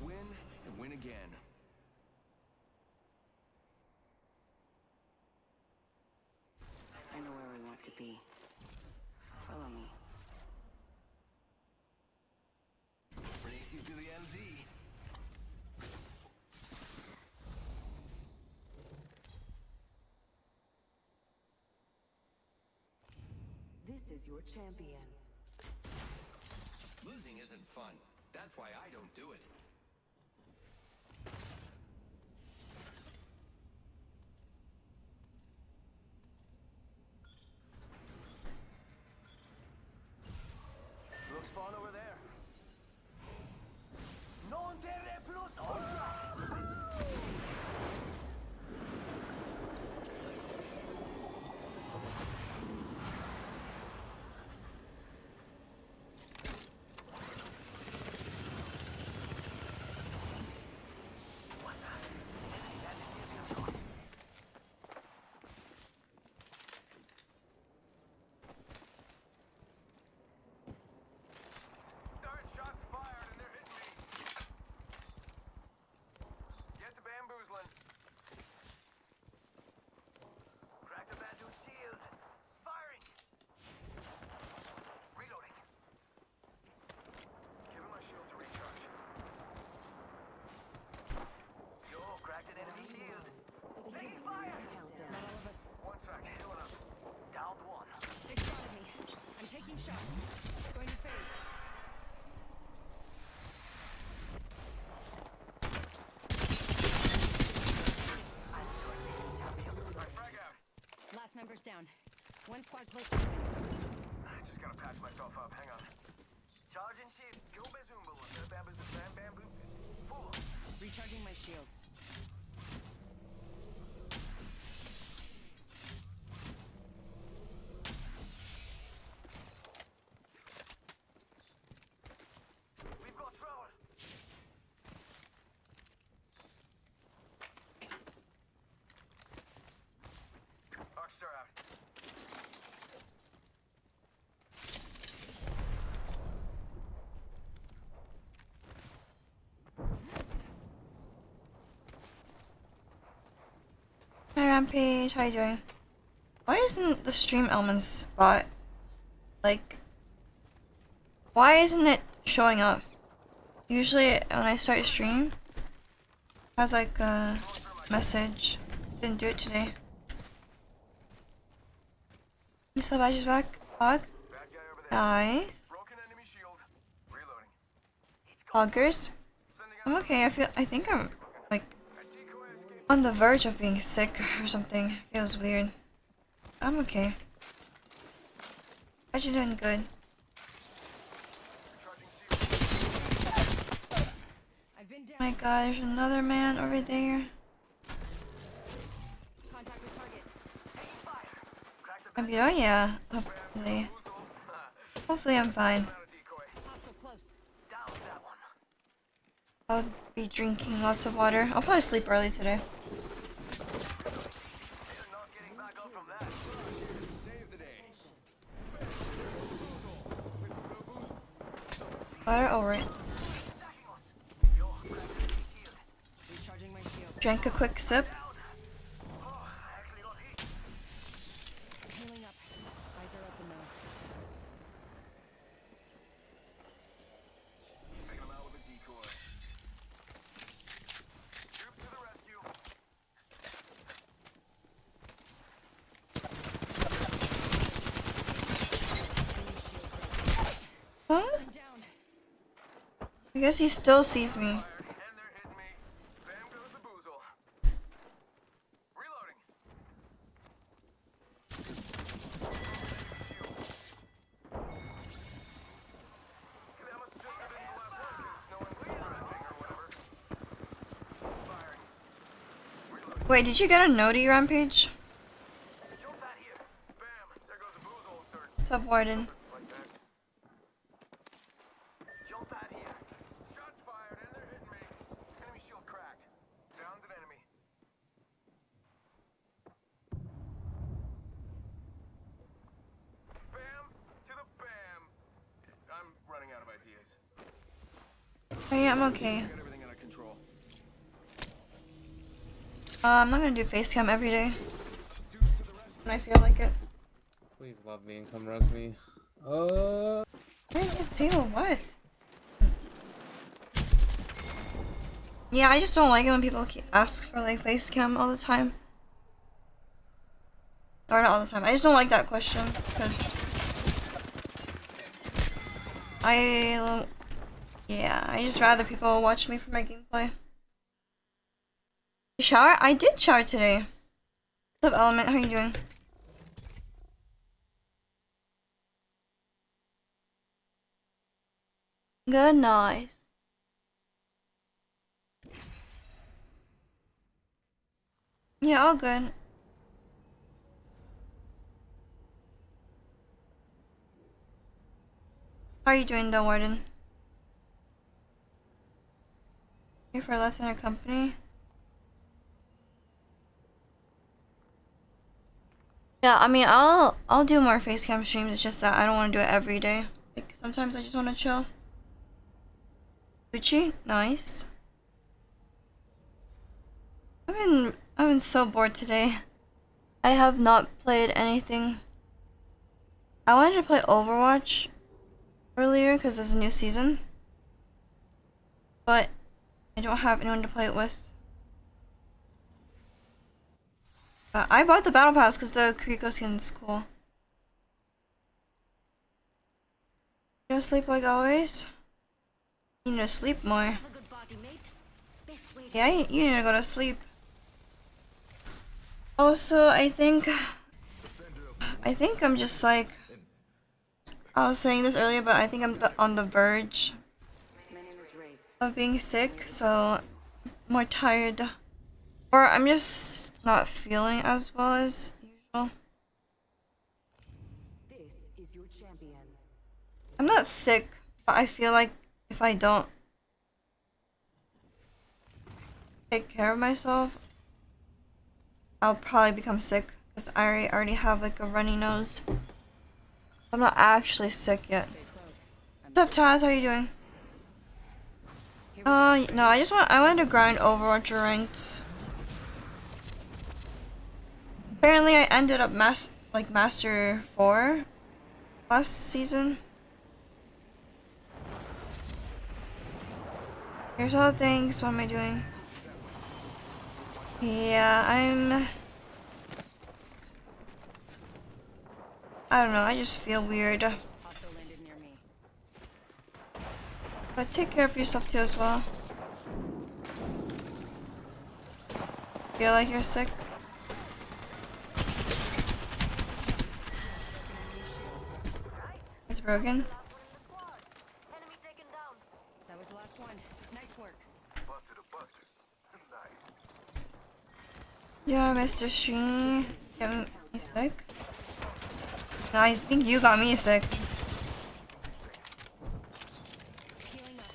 win and win again. I know where we want to be. Follow me. Race you to the MZ. This is your champion. Losing isn't fun. That's why I don't do it. Looks fun over there. Non terre plus ultra! Members down. One squad closer to me. I just gotta patch myself up. Hang on. Charging shield. Go bazumbo. Bamboo. Full. Recharging my shields. We've got trouble. Arcstar out. Hi Rampage, how you doing? Why isn't the stream elements bot like why isn't it showing up? Usually when I start stream it has like a message. Didn't do it today. So badges back. Hog. Nice. Hoggers. I'm okay, I think I'm like on the verge of being sick or something. Feels weird. I'm okay. How's you doing? Good. My god, there's another man over there. Oh yeah, hopefully. Hopefully I'm fine. I'll be drinking lots of water. I'll probably sleep early today. Water over it. Drank a quick sip. Healing up. Eyes are open now. Taking him out with a decoy. Troops to the rescue. Huh? I guess he still sees me. And they're hitting me. Bam goes the boozle. Reloading. That must have just been the last one, 'cause no one's trapping or whatever. Firing. Reloading. Wait, did you get a noti Rampage? Jump that here. Bam. There goes the boozle. Third. What's up, Warden? Like that. Jump that here. Shots fired and they're hitting me. Enemy shield cracked. Downed an enemy. Bam to the bam. I'm running out of ideas. Oh yeah, I'm okay. Got everything under I'm not gonna do face cam every day when I feel like it. Please love me and come res me. Hey, Theo, what? Yeah, I just don't like it when people ask for like face cam all the time. Or not all the time. I just don't like that question because yeah, I just rather people watch me for my gameplay. You shower? I did shower today. What's up, Element? How you doing? Good, nice. Yeah, all good. How are you doing though, Warden? Here for Let's Enter Company? Yeah, I mean, I'll do more facecam streams. It's just that I don't want to do it every day. Like sometimes I just want to chill. Gucci, nice. I've been so bored today. I have not played anything. I wanted to play Overwatch earlier because there's a new season, but I don't have anyone to play it with. I bought the battle pass because the Kiriko skin's cool. You don't sleep like always? You need to sleep more. Yeah, you need to go to sleep. Also, I think I'm just like, I was saying this earlier, but I think I'm on the verge of being sick, so I'm more tired. Or I'm just not feeling as well as usual. This is your champion. I'm not sick, but I feel like if I don't take care of myself, I'll probably become sick because I already have like a runny nose. I'm not actually sick yet. What's up, Taz? How you doing? No, I wanted to grind Overwatch ranked. Apparently, I ended up Master 4 last season. Here's all the things. What am I doing? Yeah, I don't know, I just feel weird. But take care of yourself too as well. Feel like you're sick? It's broken. That was the last one. Nice work. Busted a buster. Nice. Yeah, Mr. Stream. Getting me sick? No, I think you got me sick. Healing up.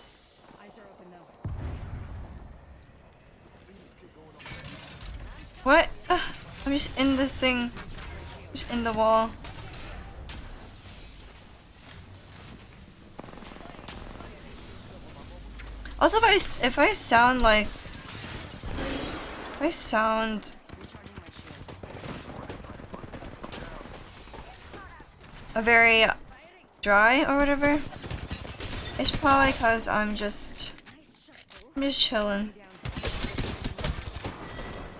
Eyes are open though. What? I'm just in this thing. I'm just in the wall. Also, if I sound like, a very dry or whatever, it's probably because I'm just chilling.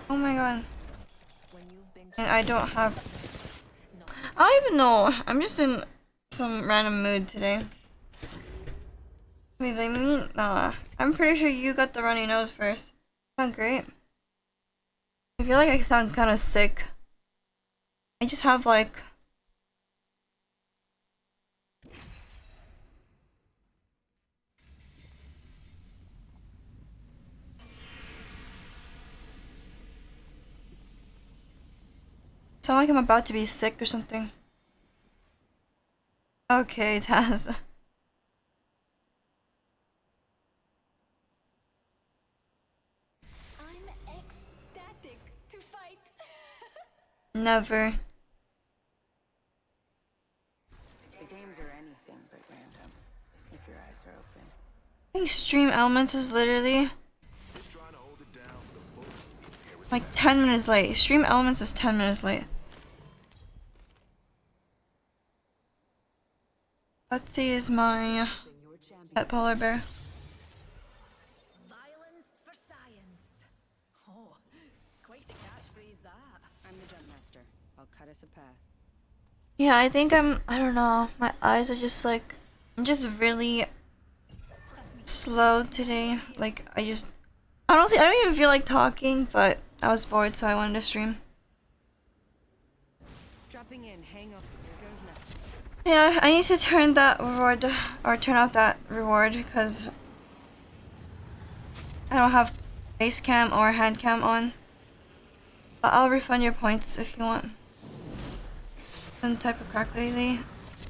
Oh my god. And I don't even know. I'm just in some random mood today. Wait, blame me? Nah. I'm pretty sure you got the runny nose first. Sound great. I feel like I sound kind of sick. I just have like... sound like I'm about to be sick or something. Okay, Taz. Never. The games are anything but random, if your eyes are open. I think Stream Elements was literally like 10 minutes late. Stream Elements is 10 minutes late. Betsy is my pet polar bear. Violence for science. Oh, quite the catchphrase that. I'm the jump master. I'll cut us a path. Yeah, I think I don't know. My eyes are just like, I'm just really slow today. Like, honestly, I don't even feel like talking, but I was bored, so I wanted to stream. Dropping in, hang up. Here goes nothing. Yeah, I need to turn that reward, or turn off that reward, because I don't have face cam or hand cam on. But I'll refund your points if you want. Some type of crack lately?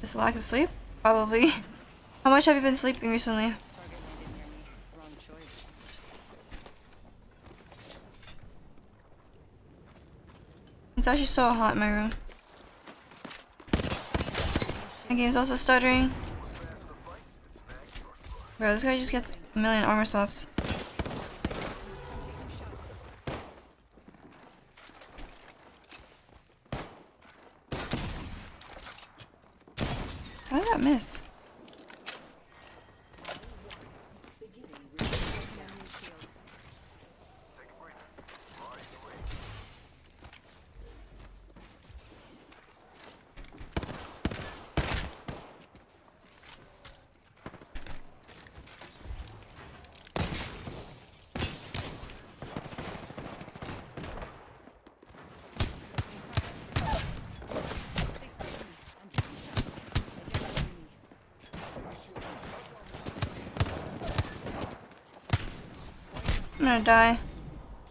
Is the lack of sleep? Probably. How much have you been sleeping recently? Target landed near me. Wrong choice. It's actually so hot in my room. My game's also stuttering. Bro, this guy just gets a million armor swaps. How did that miss? I'm gonna die.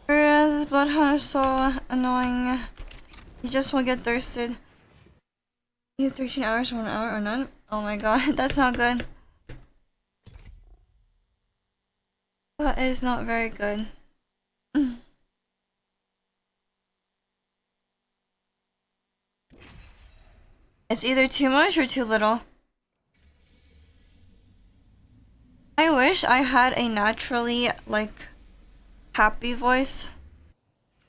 This bloodhound is so annoying. He just won't get thirsted. You have 13 hours for 1 hour or none? Oh my god, that's not good. That is not very good. It's either too much or too little. I wish I had a naturally, like, happy voice.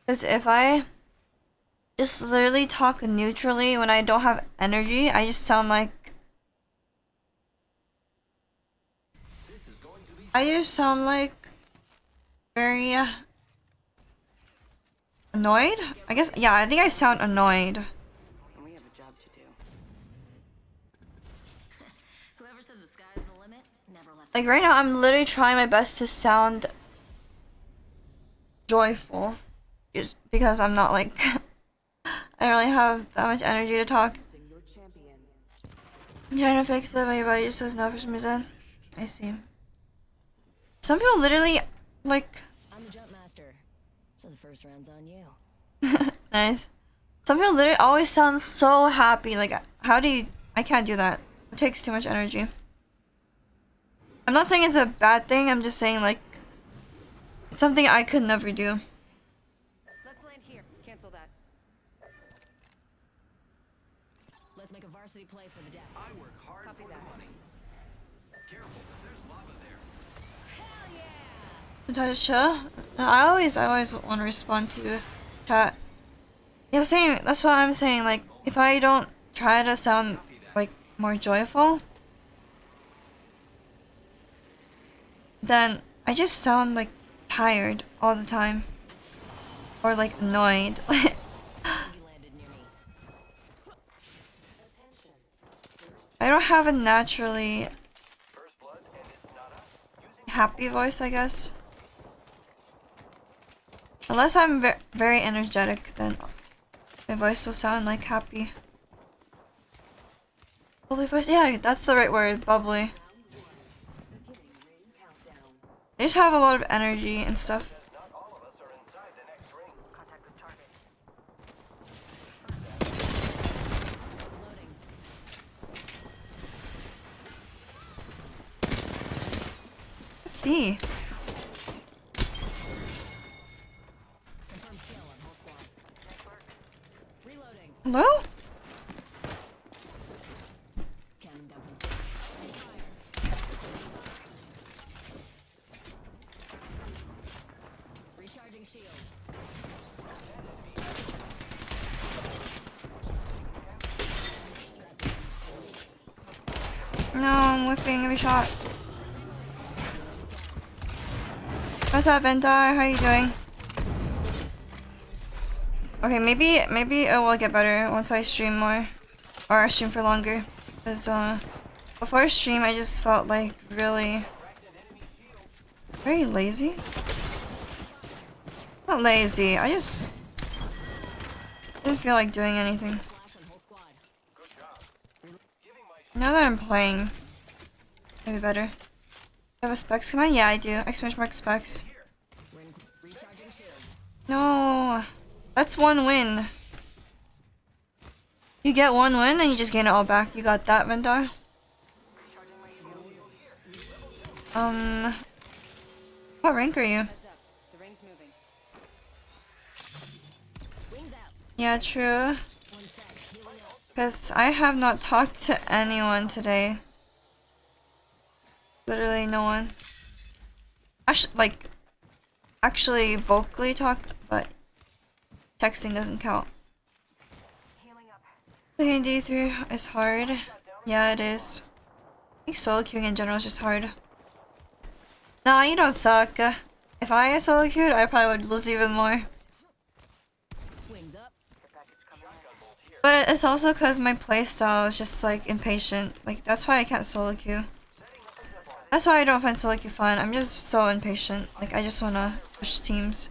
Because if I just literally talk neutrally when I don't have energy, I just sound like... I just sound like very annoyed? I guess, yeah, I think I sound annoyed. And we have a job to do. Whoever said the sky's the limit never left. Like right now, I'm literally trying my best to sound joyful. Just because I'm not like... I don't really have that much energy to talk. I'm trying to fix it, but your body just says no for some reason. I see. Some people literally, like... I'm the jump master, so the first round's on you. Nice. Some people literally always sound so happy. Like, how do you... I can't do that. It takes too much energy. I'm not saying it's a bad thing, I'm just saying, like... It's something I could never do. Let's land here. Cancel that. Let's make a varsity play for the death. I work hard Copy for that. the money. Careful, there's lava there. Hell yeah! Natasha? I always want to respond to chat. Yeah, same. That's what I'm saying. Like, if I don't try to sound, like, more joyful, then I just sound, like, tired all the time. Or, like, annoyed. You landed near me. I don't have a naturally First blood, and it's not us. Using happy voice, I guess. Unless I'm very energetic, then my voice will sound like happy. Bubbly voice? Yeah, that's the right word, bubbly. I just have a lot of energy and stuff. not all of us are inside the next ring. Contact with target. Loading. Let's see. Confirmed kill on whole squad. Reloading. Hello? Cannon down from six. Fire. Recharging shield. whipping every shot. What's up, Ventar? How are you doing? Okay, maybe it will get better once I stream more. Or I stream for longer. Because, before stream, I just felt like really... very lazy? Not lazy, I just... didn't feel like doing anything. Now that I'm playing, maybe better. You have a specs command? Yeah, I do. Exclamation mark specs. No, that's one win. You get one win and you just gain it all back. You got that, Vendar? What rank are you? Yeah, true. Because I have not talked to anyone today. Literally no one. Actually vocally talk, but texting doesn't count. Playing D3 is hard. Yeah, it is. I think solo queuing in general is just hard. Nah, you don't suck. If I solo queued, I probably would lose even more. But it's also because my playstyle is just like impatient. Like that's why I can't solo queue. That's why I don't find solo queue fun. I'm just so impatient. Like I just wanna push teams.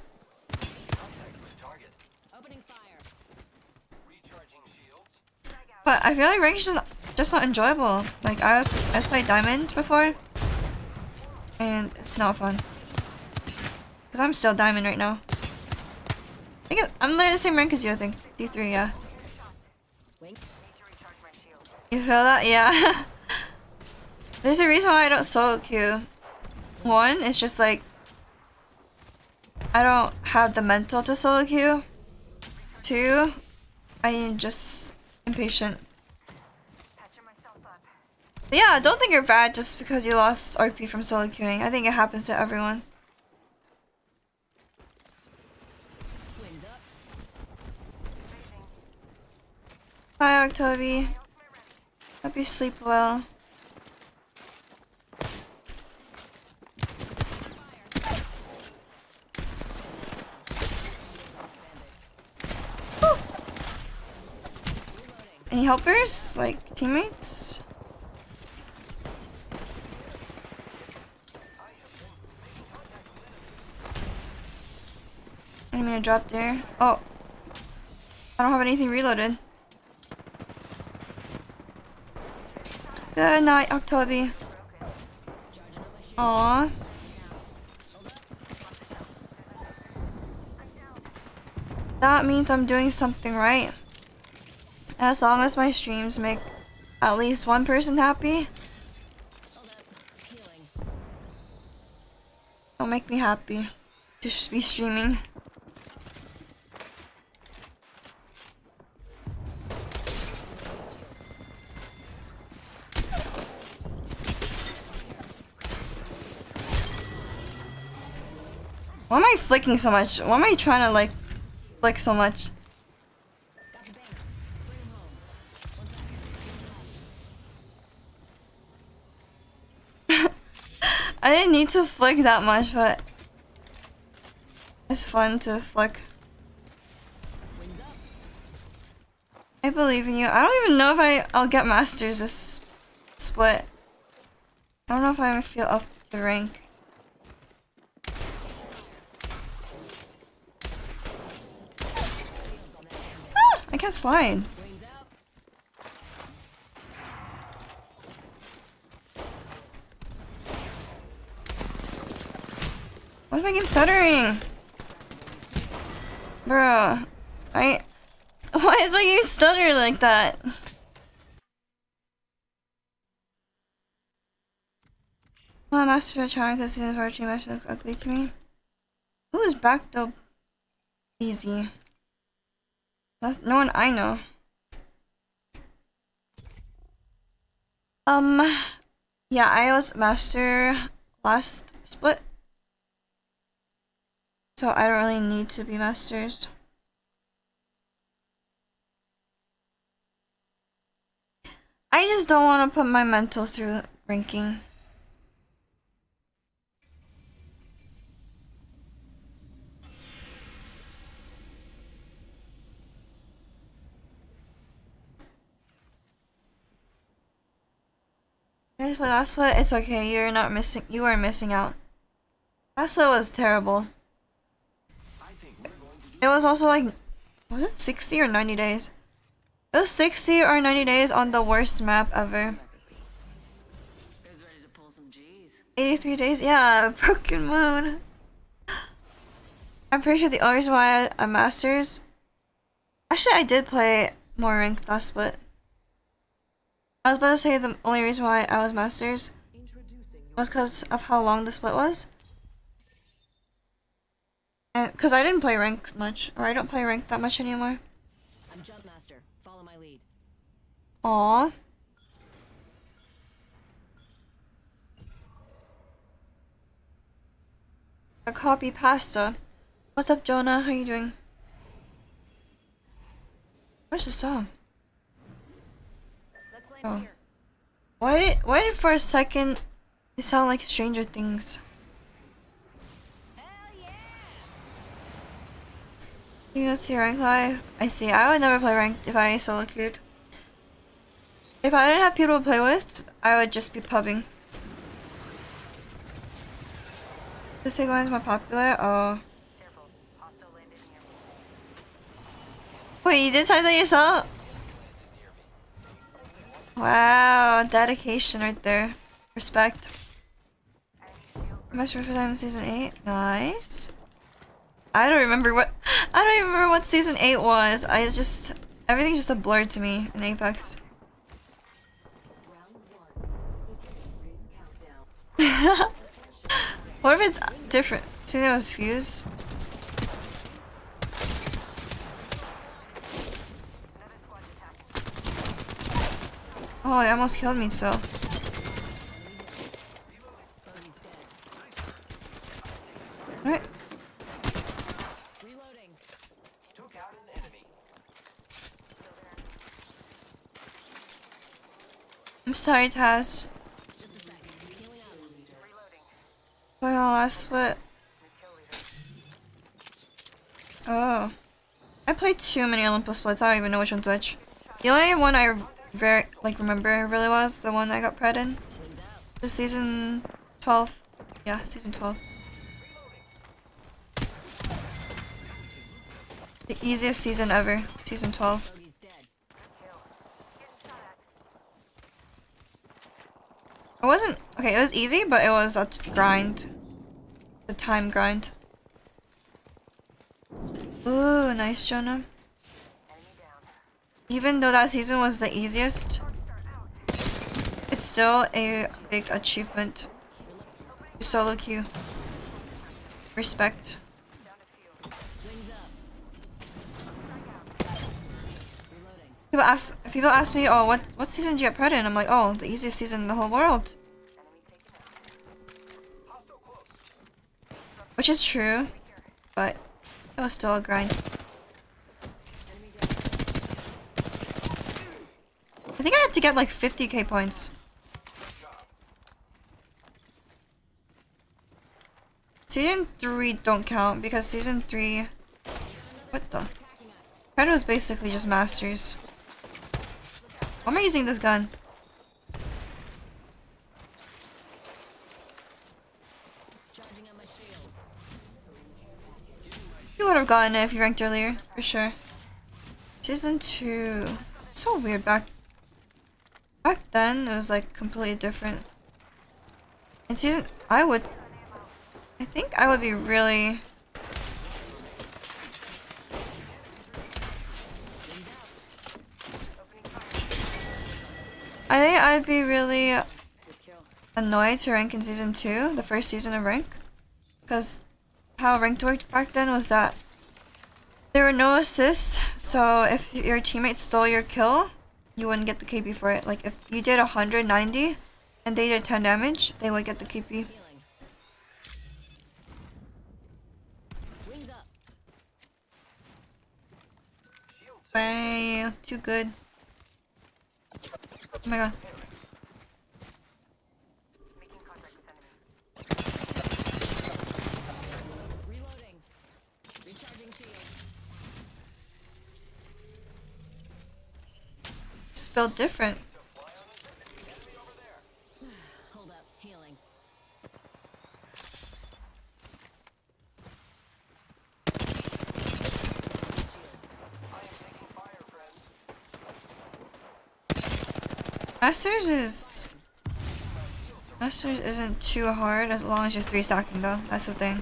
But I feel like rank is just not enjoyable. Like I was playing Diamond before, and it's not fun. Cause I'm still Diamond right now. I think I'm literally the same rank as you. I think D3, yeah. You feel that? Yeah. There's a reason why I don't solo queue. One, it's just like I don't have the mental to solo queue. Two, I am just impatient. But yeah, don't think you're bad just because you lost RP from solo queuing. I think it happens to everyone. Hi, Octoby. Hope you sleep well. Woo! Any helpers? Like teammates? I'm gonna drop there. Oh. I don't have anything reloaded. Good night, Octoby. Aww. That means I'm doing something right. As long as my streams make at least one person happy, it'll make me happy to just be streaming. Why am I flicking so much? Why am I trying to like flick so much? I didn't need to flick that much, but it's fun to flick. I believe in you. I don't even know if I'll get masters this split. I don't know if I feel up to rank. I can't slide. Why is my game stuttering? Bro, why is my game stuttering like that? Well, Master of Charm because season 14 match looks ugly to me. Who is back though? Easy. That's no one I know. Yeah, I was master last split. So I don't really need to be masters. I just don't want to put my mental through ranking. Guys, but last split, it's okay. You're not missing. You are missing out. Last split was terrible. It was also like, was it 60 or 90 days? It was 60 or 90 days on the worst map ever. Who's ready to pull some G's? 83 days? Yeah, Broken Moon. I'm pretty sure the only reason why I'm Masters... Actually, I did play more ranked last split. I was about to say the only reason why I was Masters was because of how long the split was. And because I didn't play rank much, or I don't play rank that much anymore. I'm jump master. Follow my lead. Aww. A copy pasta. What's up, Jonah? How you doing? Where's the song? Let's land Oh. here. Why did for a second it sound like Stranger Things? Hell yeah! You don't see rank live? I see. I would never play ranked if I solo queued. If I didn't have people to play with, I would just be pubbing. This one is more popular? Oh. Careful. Hostile landed near me. Wait, you did type that yourself? Wow, dedication right there. Respect. Best for time in season 8. Nice. I don't remember what season 8 was. Everything's just a blur to me in Apex. What if it's different? See, there was Fuse. Oh, he almost killed me, so. What? Reloading. Took out an enemy. I'm sorry, Taz. Just a sec. Healing up. Reloading. Why on last split? Oh. I played too many Olympus splits, I don't even know which one's which. The only one I remember really was the one I got pred in. The season 12. Yeah, season 12. The easiest season ever. Season 12. Bogey's dead. It wasn't... Okay, it was easy, but it was a grind. The time grind. Ooh, nice, Jonah. Even though that season was the easiest, it's still a big achievement to solo queue. Respect. Wings up. Reloading. People ask me, oh, what season did you get pred in? I'm like, oh, the easiest season in the whole world. Which is true, but it was still a grind. I think I had to get like 50k points. Season 3 don't count because season 3... What the? Pred was basically just masters. Why am I using this gun? Charging on my shield. You would have gotten it if you ranked earlier, for sure. Season 2... It's so weird. Back then, it was like completely different. In season... I think I would be really... I think I'd be really annoyed to rank in season 2, the first season of rank. Because how ranked worked back then was that there were no assists, so if your teammate stole your kill, you wouldn't get the KP for it. Like if you did 190 and they did 10 damage, they would get the KP. Healing. Wings up. Wow, too good. Oh my god. felt different. Hold up, healing. Masters isn't too hard as long as you're 3-stacking though. That's the thing.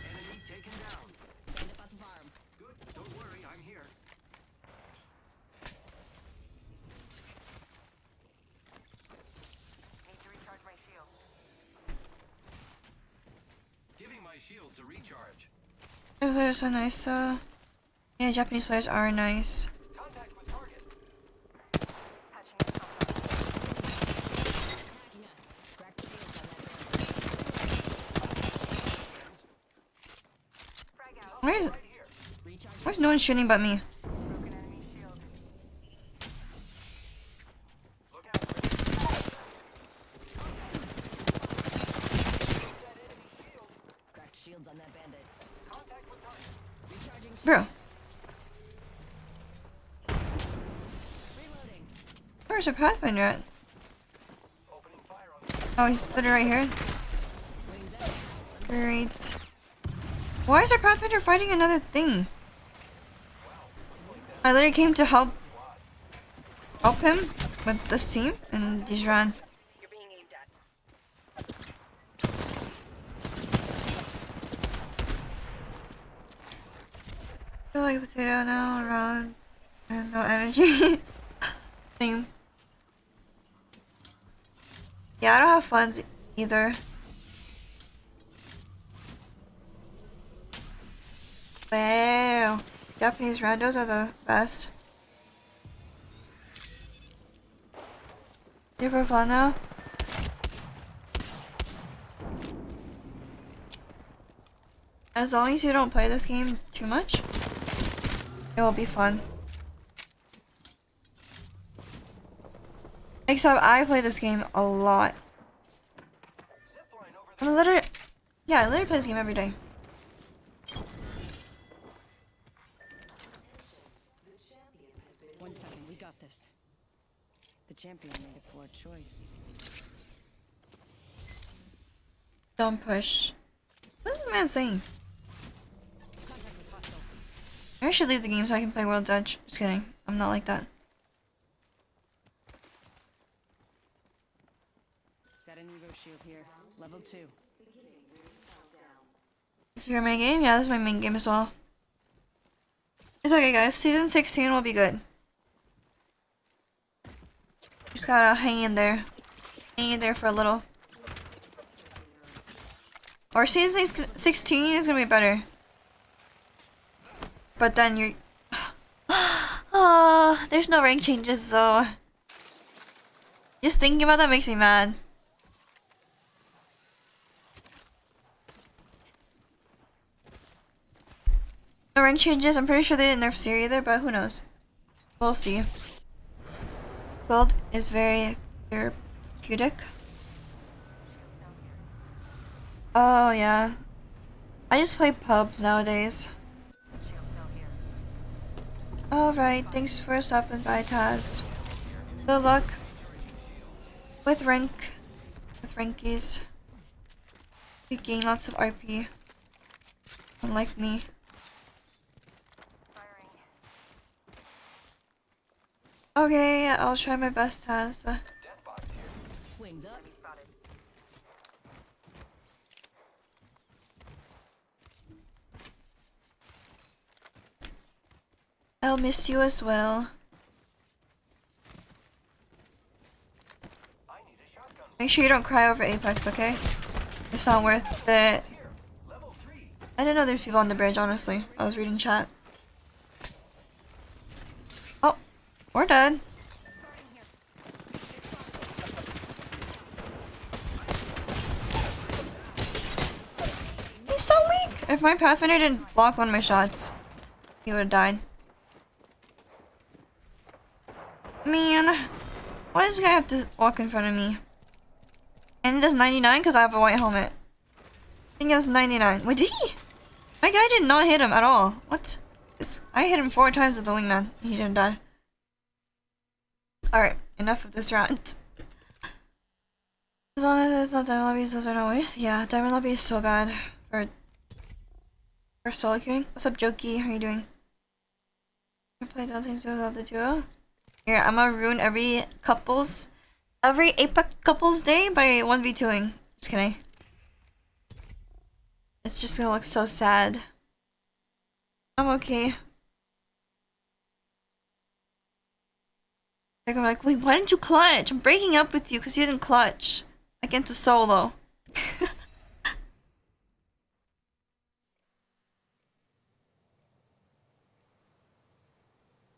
Enemy taken down. Good. Don't worry, I'm here. Need to recharge my shield. Giving my shields a recharge. The players are nice. Yeah, Japanese players are nice. Contact with target. Patching myself up. Attacking us. Cracked shields on that Frag out. Where's Right here. recharge. where's no one shooting but me? Broken enemy shield. Look out. Cracked shields on that bandit. Contact with target. Recharging shields. Bro, Reloading. where's our Pathfinder at? Opening fire on the Oh, he's literally right here. Wings out. Great. Why is our Pathfinder fighting another thing? I literally came to help him with this team, and he's ran. You're being aimed at. feel like a potato now, around, and no energy. Same. Yeah, I don't have funds either. Wow. Japanese randos are the best. Super fun now. As long as you don't play this game too much, it will be fun. Except I play this game a lot. zipline over I'm literally, yeah, I literally play this game every day. One second, we got this. The champion made a poor choice. Don't push. What is the man saying? Contact with hostile. Maybe I should leave the game so I can play World's Edge. Just kidding. I'm not like that. Got an Evo shield here. Level 2. This is your main game? Yeah, this is my main game as well. It's okay, guys. Season 16 will be good. Just gotta hang in there. Hang in there for a little. Or season 16 is gonna be better. But then you're... Oh, there's no rank changes, so... Just thinking about that makes me mad. No rank changes. I'm pretty sure they didn't nerf Siri either, but who knows? We'll see. Gold is very therapeutic. Oh yeah. I just play pubs nowadays. Shield cell here. Alright, thanks for stopping by, Taz. Good luck with rankies. You gain lots of RP. Unlike me. Firing. Okay, I'll try my best, Taz. death box here. Wings up. Enemy spotted. I'll miss you as well. I need a shotgun. Make sure you don't cry over Apex, okay? It's not worth it. Here. Level 3. I didn't know there's people on the bridge, honestly. I was reading chat. Oh, we're done. He's so weak! If my Pathfinder didn't block one of my shots, he would have died. Man, why does this guy have to walk in front of me? And it does 99 because I have a white helmet. Thing is 99. Wait, did he? My guy did not hit him at all. What? I hit him 4 times with the wingman. He didn't die. Alright, enough of this rant. As long as it's not Diamond Lobbies, those are no ways. Yeah, Diamond Lobby is so bad for solo queuing. What's up, Jokey? How are you doing? I played one things without the duo. Here, I'm gonna ruin every Apex couples day by 1v2ing. Just kidding. It's just gonna look so sad. I'm okay. They're gonna be like, wait, why didn't you clutch? I'm breaking up with you because you didn't clutch. Like into solo.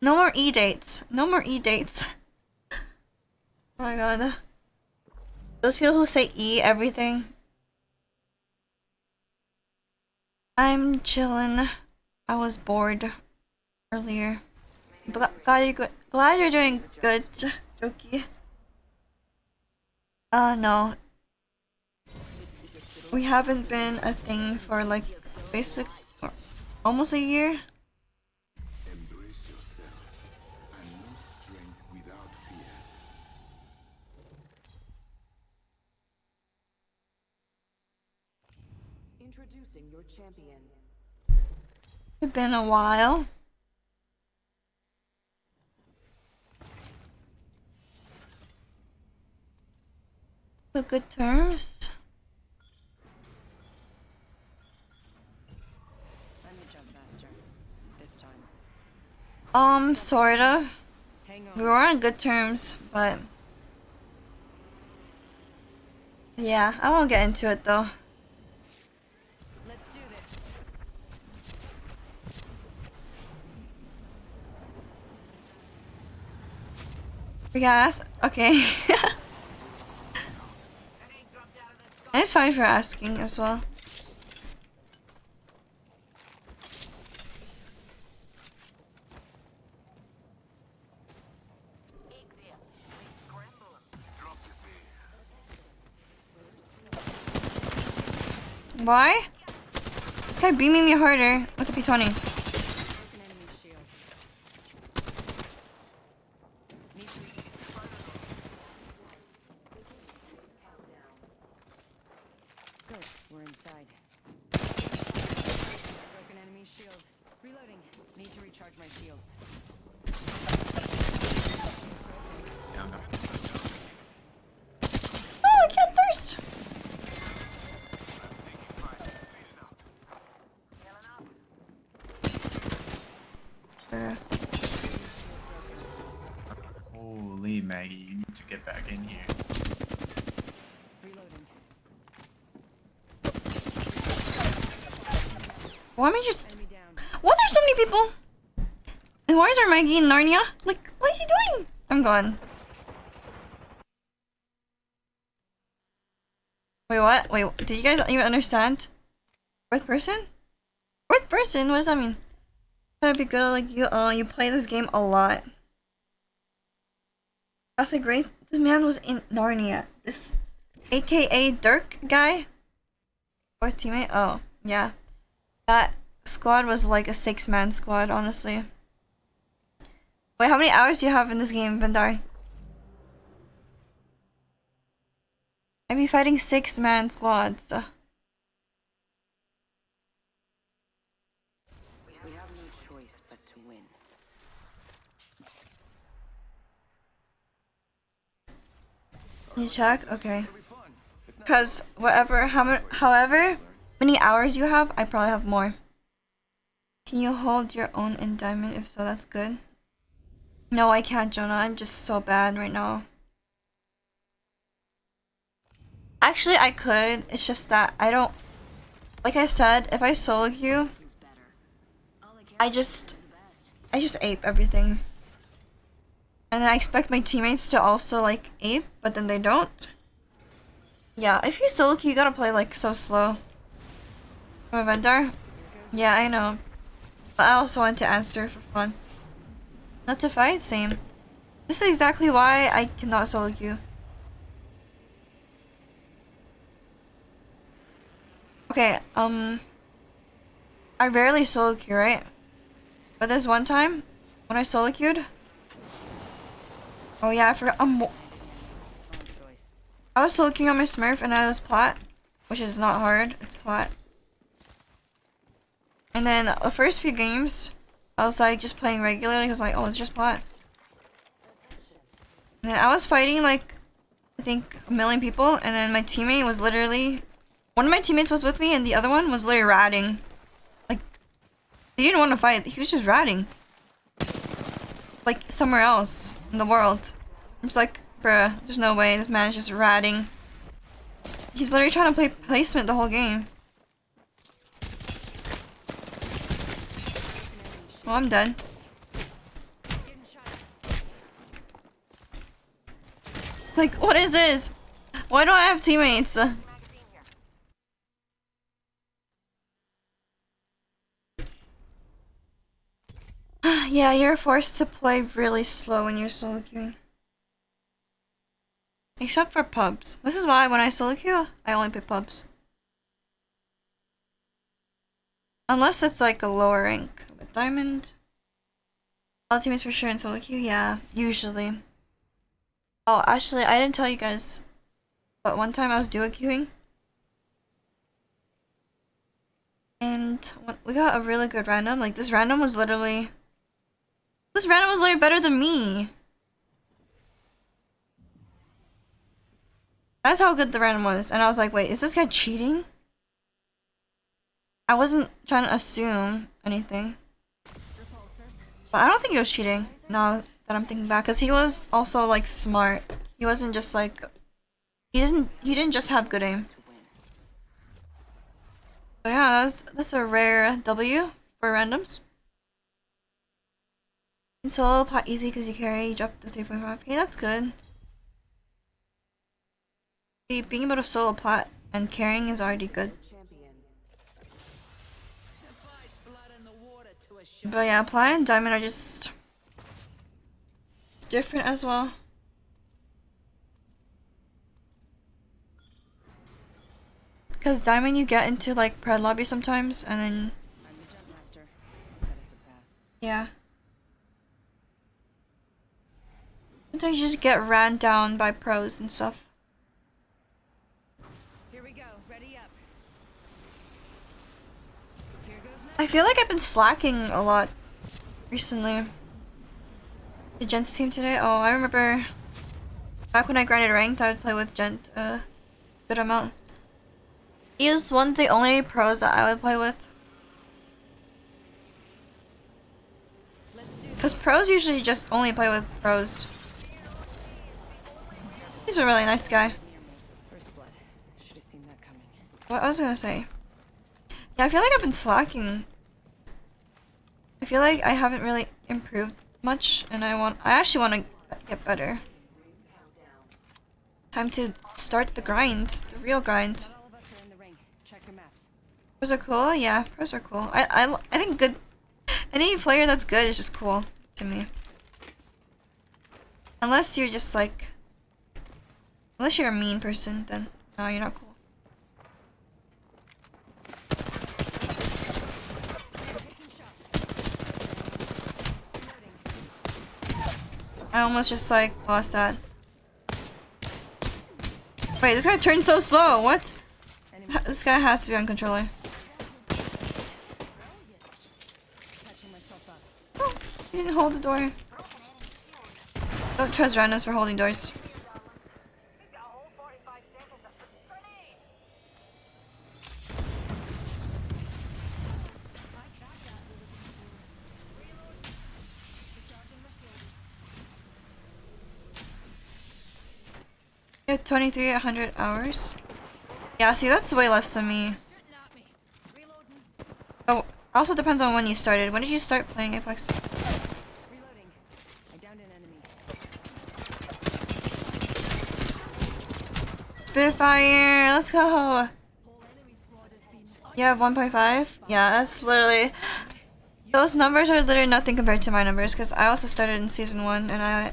No more E-dates. No more E-dates. Oh my god. Those people who say E everything. I'm chillin'. I was bored earlier. Glad you're doing good, Jokey. No. We haven't been a thing for like almost a year. Embrace yourself and lose strength without fear. Introducing your champion. It's been a while. So good terms. Let me jump faster. This time. Sort of. Hang We on. were on good terms, but yeah, I won't get into it though. Let's do this. We got asked. Okay. It's fine for asking as well. Why? This guy beaming me harder. Look at P20. Broken enemy shield. Need to Good, we're inside. Broken enemy shield. Reloading. Need to recharge my shields. Oh, I can't thirst. Holy Maggie, you need to get back in here. Reloading. Why am I just? Enemy down. Why are there so many people? And why is our Maggie in Narnia? Like, what is he doing? I'm gone. Wait, what? Wait, did you guys even understand? Fourth person? Fourth person? What does that mean? Gotta be good, like you play this game a lot. That's a great. This man was in Narnia. This, AKA Dirk guy. Fourth teammate. Oh yeah, that squad was like a 6-man squad, honestly. Wait, how many hours do you have in this game, Vendar? I'd be fighting 6-man squads. We have no choice but to win. You check? Okay. Because however many hours you have, I probably have more. Can you hold your own in diamond? If so, that's good. No, I can't, Jonah. I'm just so bad right now. Actually, I could. It's just that I don't... Like I said, if I solo queue, I just ape everything. And I expect my teammates to also like ape, but then they don't. Yeah, if you solo queue, you gotta play like so slow. From a vendor? Yeah, I know. But I also want to answer for fun. Not to fight, same. This is exactly why I cannot solo queue. Okay, Okay, I rarely solo queue, right? But this one time, when I solo queued... Oh yeah, I forgot. I was solo queuing on my Smurf and I was plat, which is not hard, it's plat. And then the first few games, I was like just playing regularly because like, oh, it's just plat. And then I was fighting like, I think a million people, and then my teammate was literally, one of my teammates was with me and the other one was literally ratting. Like, he didn't want to fight, he was just ratting. Like somewhere else in the world. I'm just like, bruh, there's no way this man is just ratting. He's literally trying to play placement the whole game. Well, I'm done. Like, what is this? Why don't I have teammates? Yeah, you're forced to play really slow when you're solo queuing. Except for pubs. This is why when I solo queue, I only play pubs. Unless it's like a lower rank. But diamond... All teammates for sure in solo queue? Yeah, usually. Oh, actually, I didn't tell you guys. But one time I was duo queuing. And we got a really good random. Like, this random was literally... This random was literally better than me. That's how good the random was. And I was like, wait, is this guy cheating? I wasn't trying to assume anything. But I don't think he was cheating, now that I'm thinking back. Because he was also, like, smart. He wasn't just, like... He didn't just have good aim. But yeah, that's a rare W for randoms. And solo pot easy because you carry, you drop the 3.5k, that's good. Being able to solo plat and carrying is already good. But yeah, plat and diamond are just different as well. Because diamond you get into like pred lobby sometimes and then... Yeah. Sometimes you just get ran down by pros and stuff. Here we go. Ready up. I feel like I've been slacking a lot recently. The Gents team today? Oh, I remember back when I grinded ranked, I would play with Gent a good amount. He was one of the only pros that I would play with. Because pros usually just only play with pros. He's a really nice guy. What I was gonna say? Yeah, I feel like I've been slacking. I feel like I haven't really improved much, and I actually want to get better. Time to start the grind, the real grind. Pros are cool, yeah. Pros are cool. I think good. Any player that's good is just cool to me. Unless you're just like, unless you're a mean person, then no, you're not cool. I almost just like lost that. Wait, this guy turned so slow. What? This guy has to be on controller. Oh, he didn't hold the door. Don't trust randoms for holding doors. You have 2,300 hours? Yeah, see, that's way less than me. Oh, also depends on when you started. When did you start playing Apex? Spitfire, let's go! You have 1.5? Yeah, that's literally... Those numbers are literally nothing compared to my numbers, because I also started in Season 1, and I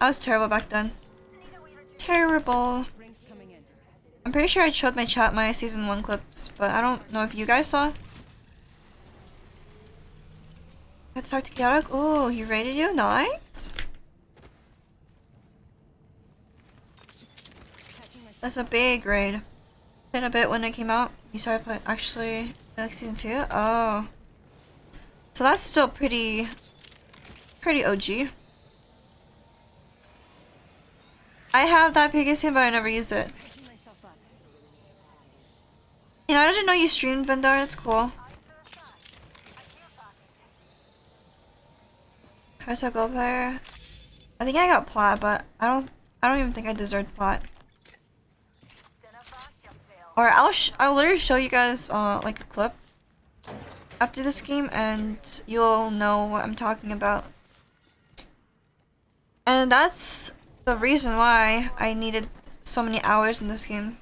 was terrible back then. Terrible. I'm pretty sure I showed my chat my season 1 clips, but I don't know if you guys saw. Let's talk to Kiara. Oh, you rated you? Nice. That's a big raid. Played a bit when it came out. You started playing actually like season 2? Oh. So that's still pretty OG. I have that biggest skin, but I never use it. You know, I didn't know you streamed, Vendar. That's cool. Carousel Gold player. I think I got plat, but I don't even think I deserved plat. Or I'll literally show you guys like a clip after this game, and you'll know what I'm talking about. And that's the reason why I needed so many hours in this game.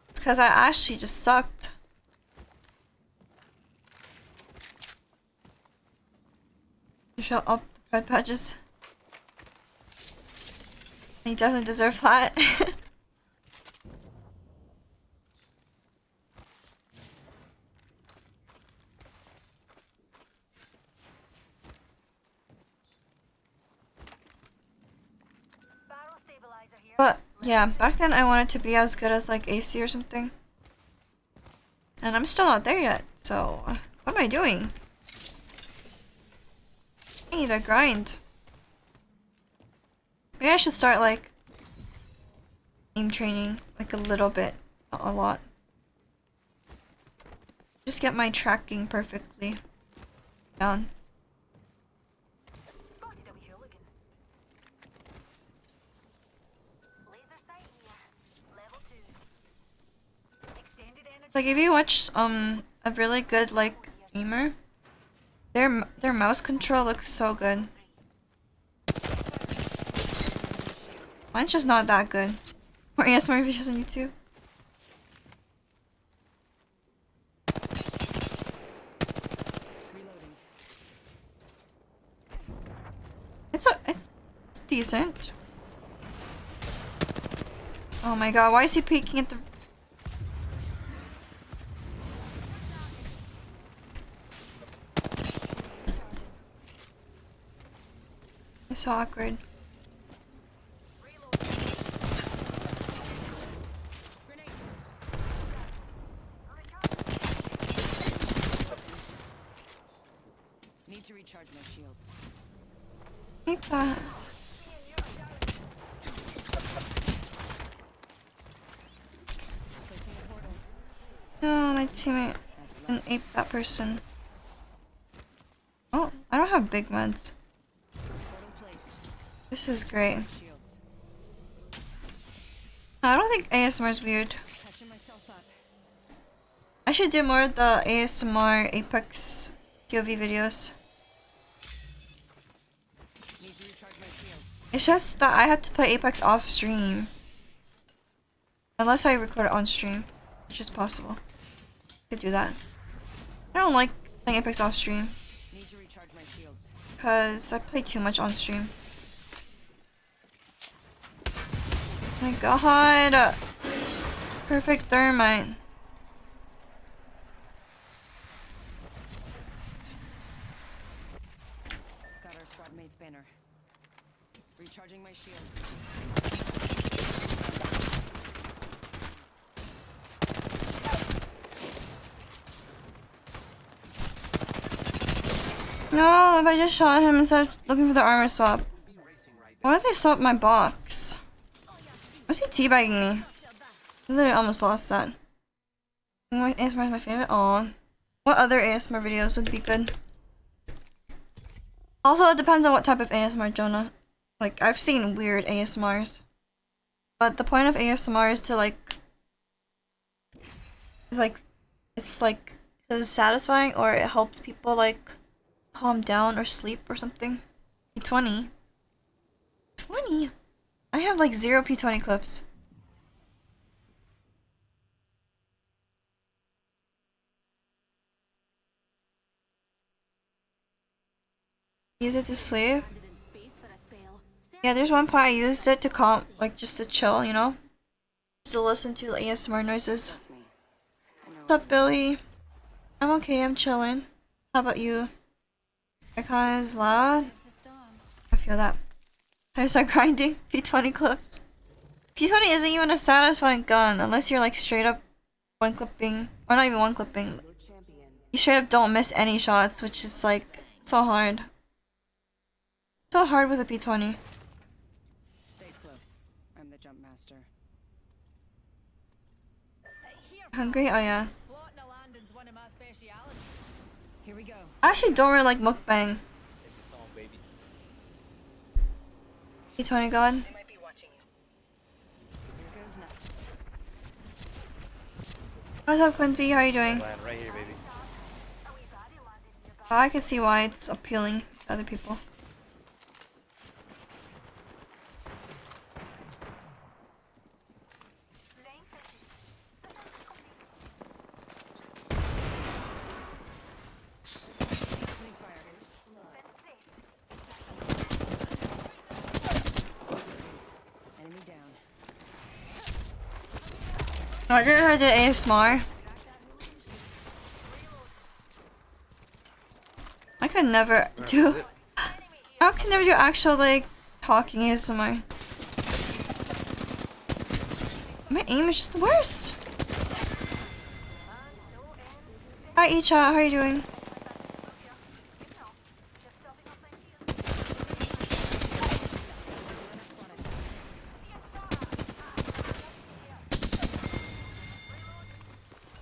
It's because I actually just sucked. Show up the red patches. You definitely deserve flat. But yeah, back then I wanted to be as good as like AC or something. And I'm still not there yet, so what am I doing? I need to grind. Maybe I should start like aim training like a little bit, not a lot. Just get my tracking perfectly down. Like if you watch a really good like gamer, their mouse control looks so good. Mine's just not that good. More ASMR videos on YouTube. It's decent. Oh my god, why is he peeking at the... It's so awkward. Need to recharge my shields. Take that. No, my teammate didn't ape that person. Oh, I don't have big meds. This is great. I don't think ASMR is weird. I should do more of the ASMR Apex POV videos. It's just that I have to play Apex off stream. Unless I record it on stream, which is possible. Could do that. I don't like playing Apex off stream. Because I play too much on stream. Oh my god! Perfect thermite. Got our squad mate's banner. Recharging my shields. No, if I just shot him instead of looking for the armor swap. Why did they swap my box? Why is he teabagging me? I literally almost lost that. ASMR is my favorite. Aw. What other ASMR videos would be good? Also, it depends on what type of ASMR, Jonah. Like, I've seen weird ASMRs. But the point of ASMR is to like... It's like... Is it satisfying or it helps people like... calm down or sleep or something. P20. 20? I have like 0 P20 clips. Use it to sleep? Yeah, there's one point I used it to calm, like just to chill, you know? Still listen to ASMR noises. Trust me. I know What's up, Billy? I'm okay, I'm chilling. How about you? Aircon is loud. I feel that. I start grinding. P20 clips. P20 isn't even a satisfying gun unless you're like straight up one clipping. Or not even one clipping. your champion. You straight up don't miss any shots, which is like so hard. So hard with a P20. Stay close. I'm the jump master. Hungry? Oh yeah. Plotting a landing's one of my specialities. Here we go. I actually don't really like mukbang. P20 god. Here goes nothing. What's up, Quincy? How are you doing? Land right here, baby. I can see why it's appealing to other people. Enemy down. I didn't know how to do ASMR. I could never do. I can never do actual like talking ASMR. My aim is just the worst. Hi Icha, how are you doing?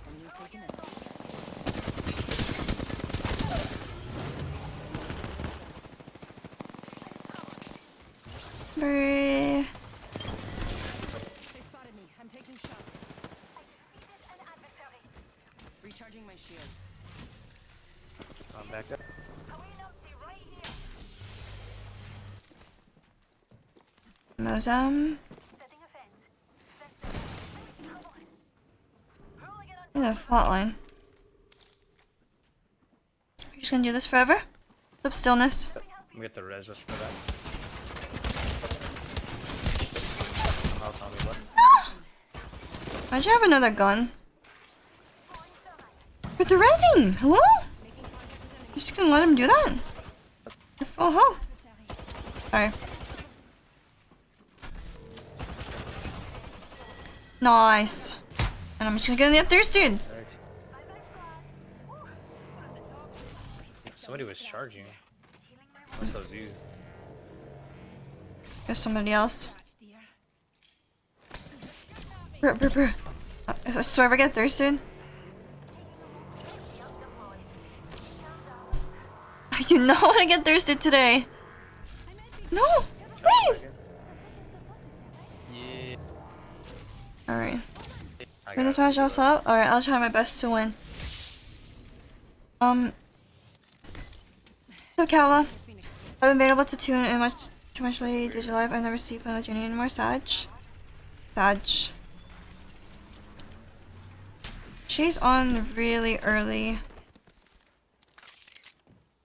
Enemy taken out. Brrr. They spotted me. I'm taking shots. Recharging my shields. I'm back up. Mozam. In a flat line. You're just gonna do this forever? Stop stillness. We get the res just for that. I'll tell me what. Why'd you have another gun? With the resin! Hello? You're just gonna let him do that? You're full health. Sorry. Nice. And I'm just gonna get thirsted. Somebody was charging. Unless that was you. There's somebody else. Brr, brr, brr. So ever get thirsted? I do not want to get thirsted today. No, please. Yeah. Alright. I Win this got match also up? Alright, I'll try my best to win. So Kala, I've been able to tune in much too much lately. Digital life. I never see Final Journey anymore. Sag. She's on really early.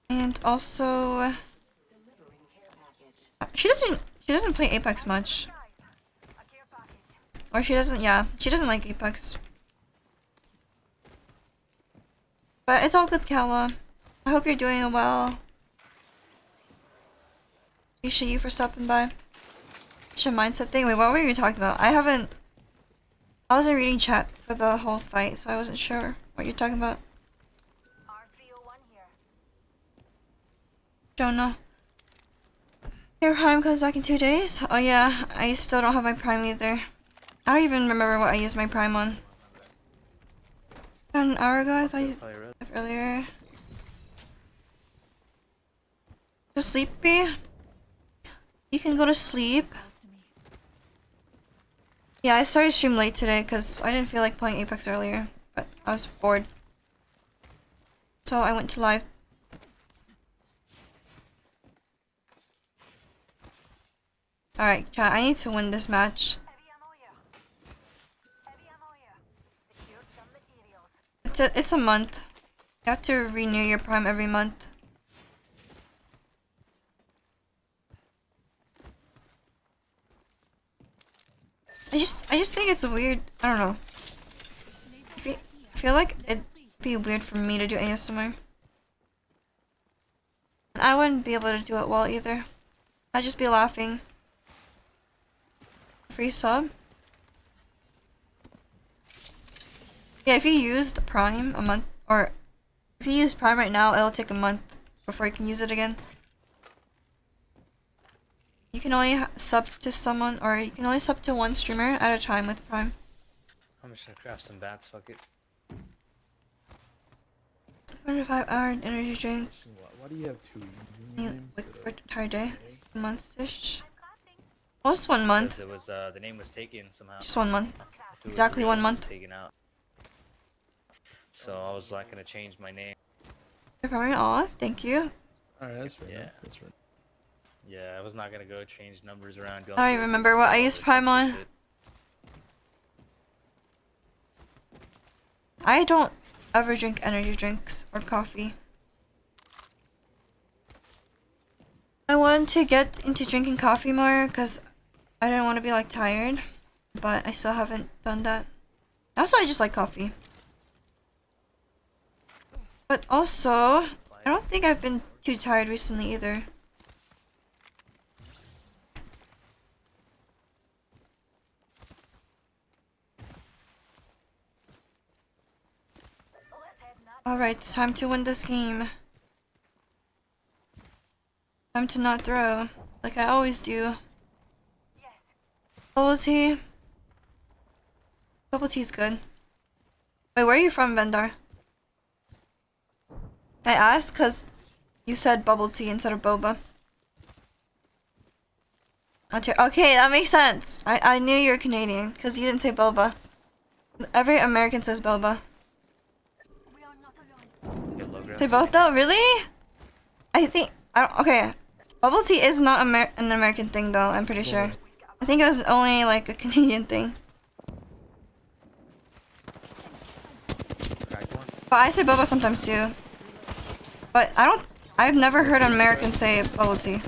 And also she doesn't play Apex much. Or she doesn't like Apex. But it's all good, Kala. I hope you're doing well. Appreciate you for stopping by. It's a mindset thing. Wait, what were you talking about? I wasn't reading chat for the whole fight, so I wasn't sure what you're talking about. Jonah. Your prime comes back in 2 days? Oh yeah, I still don't have my prime either. I don't even remember what I used my prime on. An hour ago, I thought you earlier. You're sleepy? You can go to sleep. Yeah, I started stream late today because I didn't feel like playing Apex earlier, but I was bored. So I went to live. Alright, chat, I need to win this match. It's a month. You have to renew your prime every month. just think it's weird. I don't know. I feel like it'd be weird for me to do ASMR. And I wouldn't be able to do it well either. I'd just be laughing. Free sub? Yeah, if you used Prime a month, or if you use Prime right now, it'll take a month before you can use it again. You can only sub to someone, or you can only sub to one streamer at a time with Prime. I'm just gonna craft some bats, fuck it. 25-hour energy drink. Why do you have two Like for entire day? Months-ish? Almost 1 month. It was the name was taken somehow. Just 1 month. Exactly 1 month. Taken out. So I was like gonna change my name. Aw, thank you. Alright, that's right. Yeah. That's right. Yeah, I was not gonna go change numbers around. I don't remember what I used Prime on. I don't ever drink energy drinks or coffee. I wanted to get into drinking coffee more because I didn't want to be like tired, but I still haven't done that. Also, I just like coffee. But also, I don't think I've been too tired recently either. Alright, it's time to win this game. Time to not throw, like I always do. Bubble tea? Bubble tea's good. Wait, where are you from, Vendar? I asked because you said bubble tea instead of boba. Okay, that makes sense. I knew you were Canadian because you didn't say boba. Every American says boba. Say both though? Really? I think... okay. Bubble tea is not an American thing though, I'm pretty sure. I think it was only like a Canadian thing. But I say boba sometimes too. But I've never heard an American say bubble tea.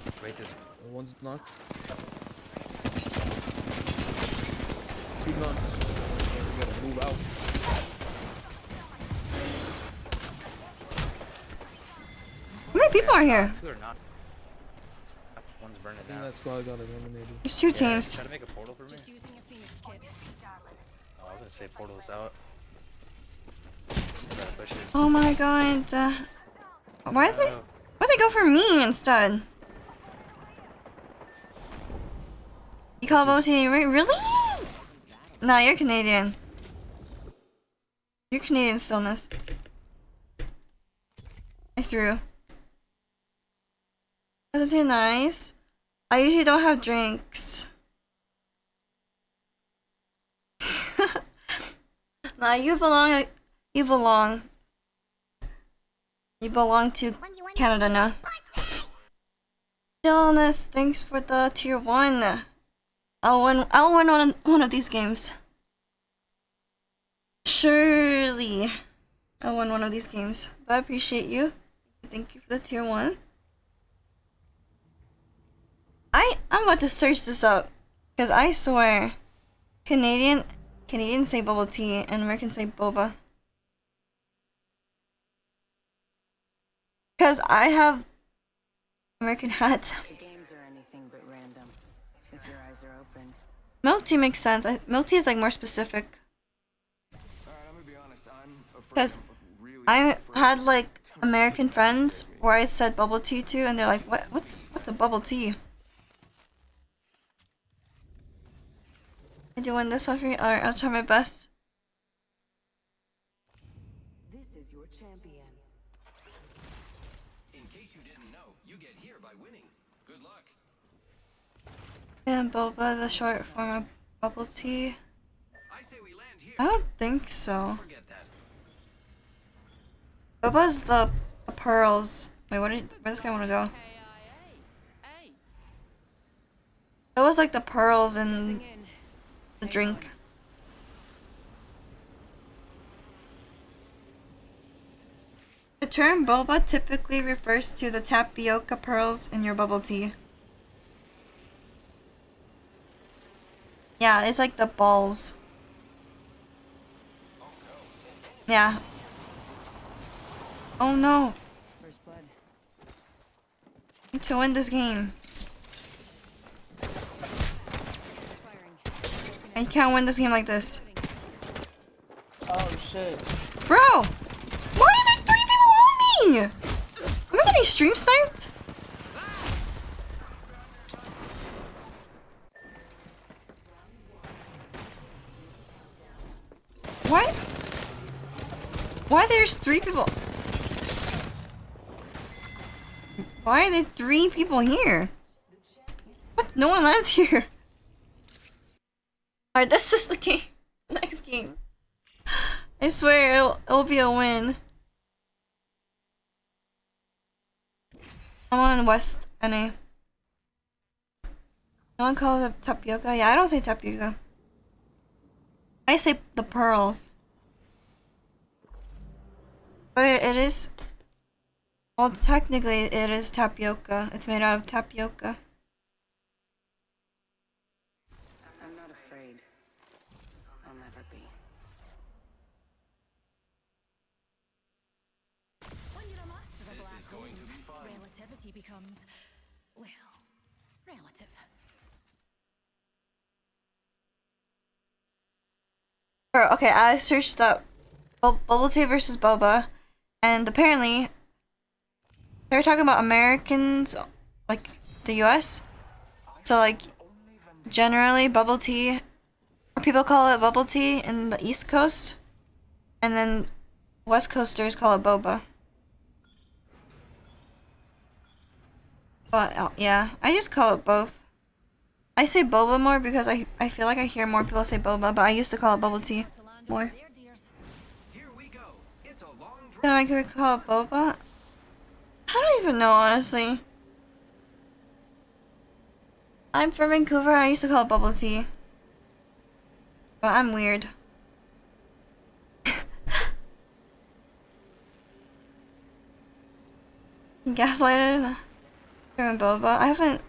One's knocked. Two knocked. We gotta move out. How many people are here? Two are not. One's burning I think down. that squad got eliminated. There's two teams. Try to make a portal for me. Oh, I was gonna say portals out. Oh my god. Why'd they go for me instead? You call bubble tea, really? Nah, you're Canadian. You're Canadian stillness. I threw. That's too nice. I usually don't have drinks. Nah, you belong to Canada now. Stillness, thanks for the tier 1. I'll win one of these games. Surely. I'll win one of these games. But I appreciate you. Thank you for the tier 1. I'm about to search this up. Because I swear Canadians say bubble tea and Americans say boba. Because I have American hats. The games are anything but random, if your eyes are open. Milk tea makes sense. Milk tea is like more specific. Because I had like American friends where I said bubble tea to, and they're like, what's a bubble tea? Did you win this one for you? Alright, I'll try my best. This is your champion. In case you didn't know, you get here by winning. Good luck. And boba, the short form of bubble tea. I say we land here. I don't think so. Forget that. Boba's the pearls. Wait, where does this guy want to go? It was like the pearls and the drink. The term boba typically refers to the tapioca pearls in your bubble tea. Yeah, it's like the balls. Yeah. Oh no. First blood. Need to win this game. I can't win this game like this. Oh shit. Bro! Why are there 3 people on me? Am I getting stream sniped? What? Why there's 3 people? Why are there 3 people here? What? No one lands here. Alright, this is the game. Next game. I swear it'll be a win. I'm on West NA. No one calls it tapioca? Yeah, I don't say tapioca. I say the pearls. But it is... Well, technically it is tapioca. It's made out of tapioca. I'm not afraid. I'll never be. When you're a master of black holes, relativity becomes, well, relative. Okay, I searched up Bubble Tea versus Boba, and apparently they're talking about Americans, like the US. So like generally bubble tea, or people call it bubble tea in the East Coast, and then West Coasters call it boba. But yeah, I just call it both. I say boba more because I feel like I hear more people say boba, but I used to call it bubble tea more. Here we go. It's a long drive. Then I could call it boba. I don't even know, honestly. I'm from Vancouver. I used to call it bubble tea. But I'm weird. Gaslighted. From boba. I haven't.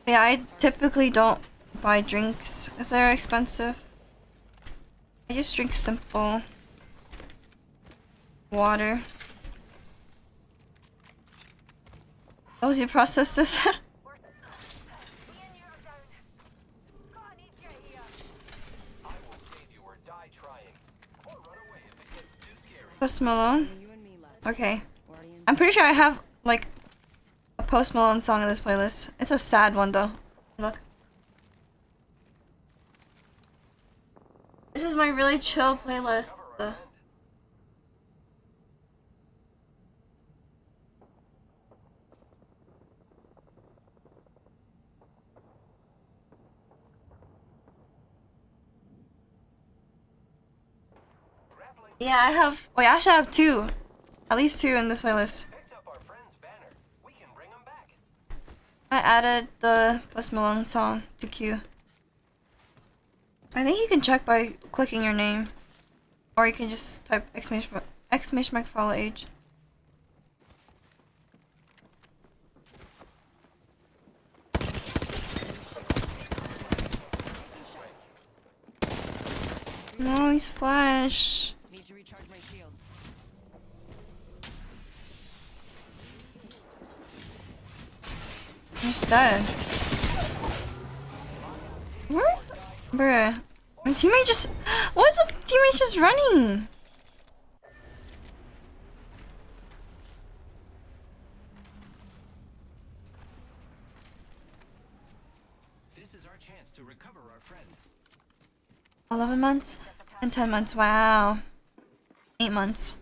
Yeah, I typically don't buy drinks because they're expensive. I just drink simple water. Oh, you process this? Post Malone? Okay. I'm pretty sure I have, like, a Post Malone song in this playlist. It's a sad one, though. Look. This is my really chill playlist. Yeah, I have. Wait, I should have 2. At least 2 in this playlist. I added the Post Malone song to queue. I think you can check by clicking your name. Or you can just type exclamation mark follow age. No, he's flash. Need to recharge my shields. He's dead. What? Bruh. My teammate just... What is my teammate just running? This is our chance to recover our friend. 11 months and 10 months. Wow. 8 months.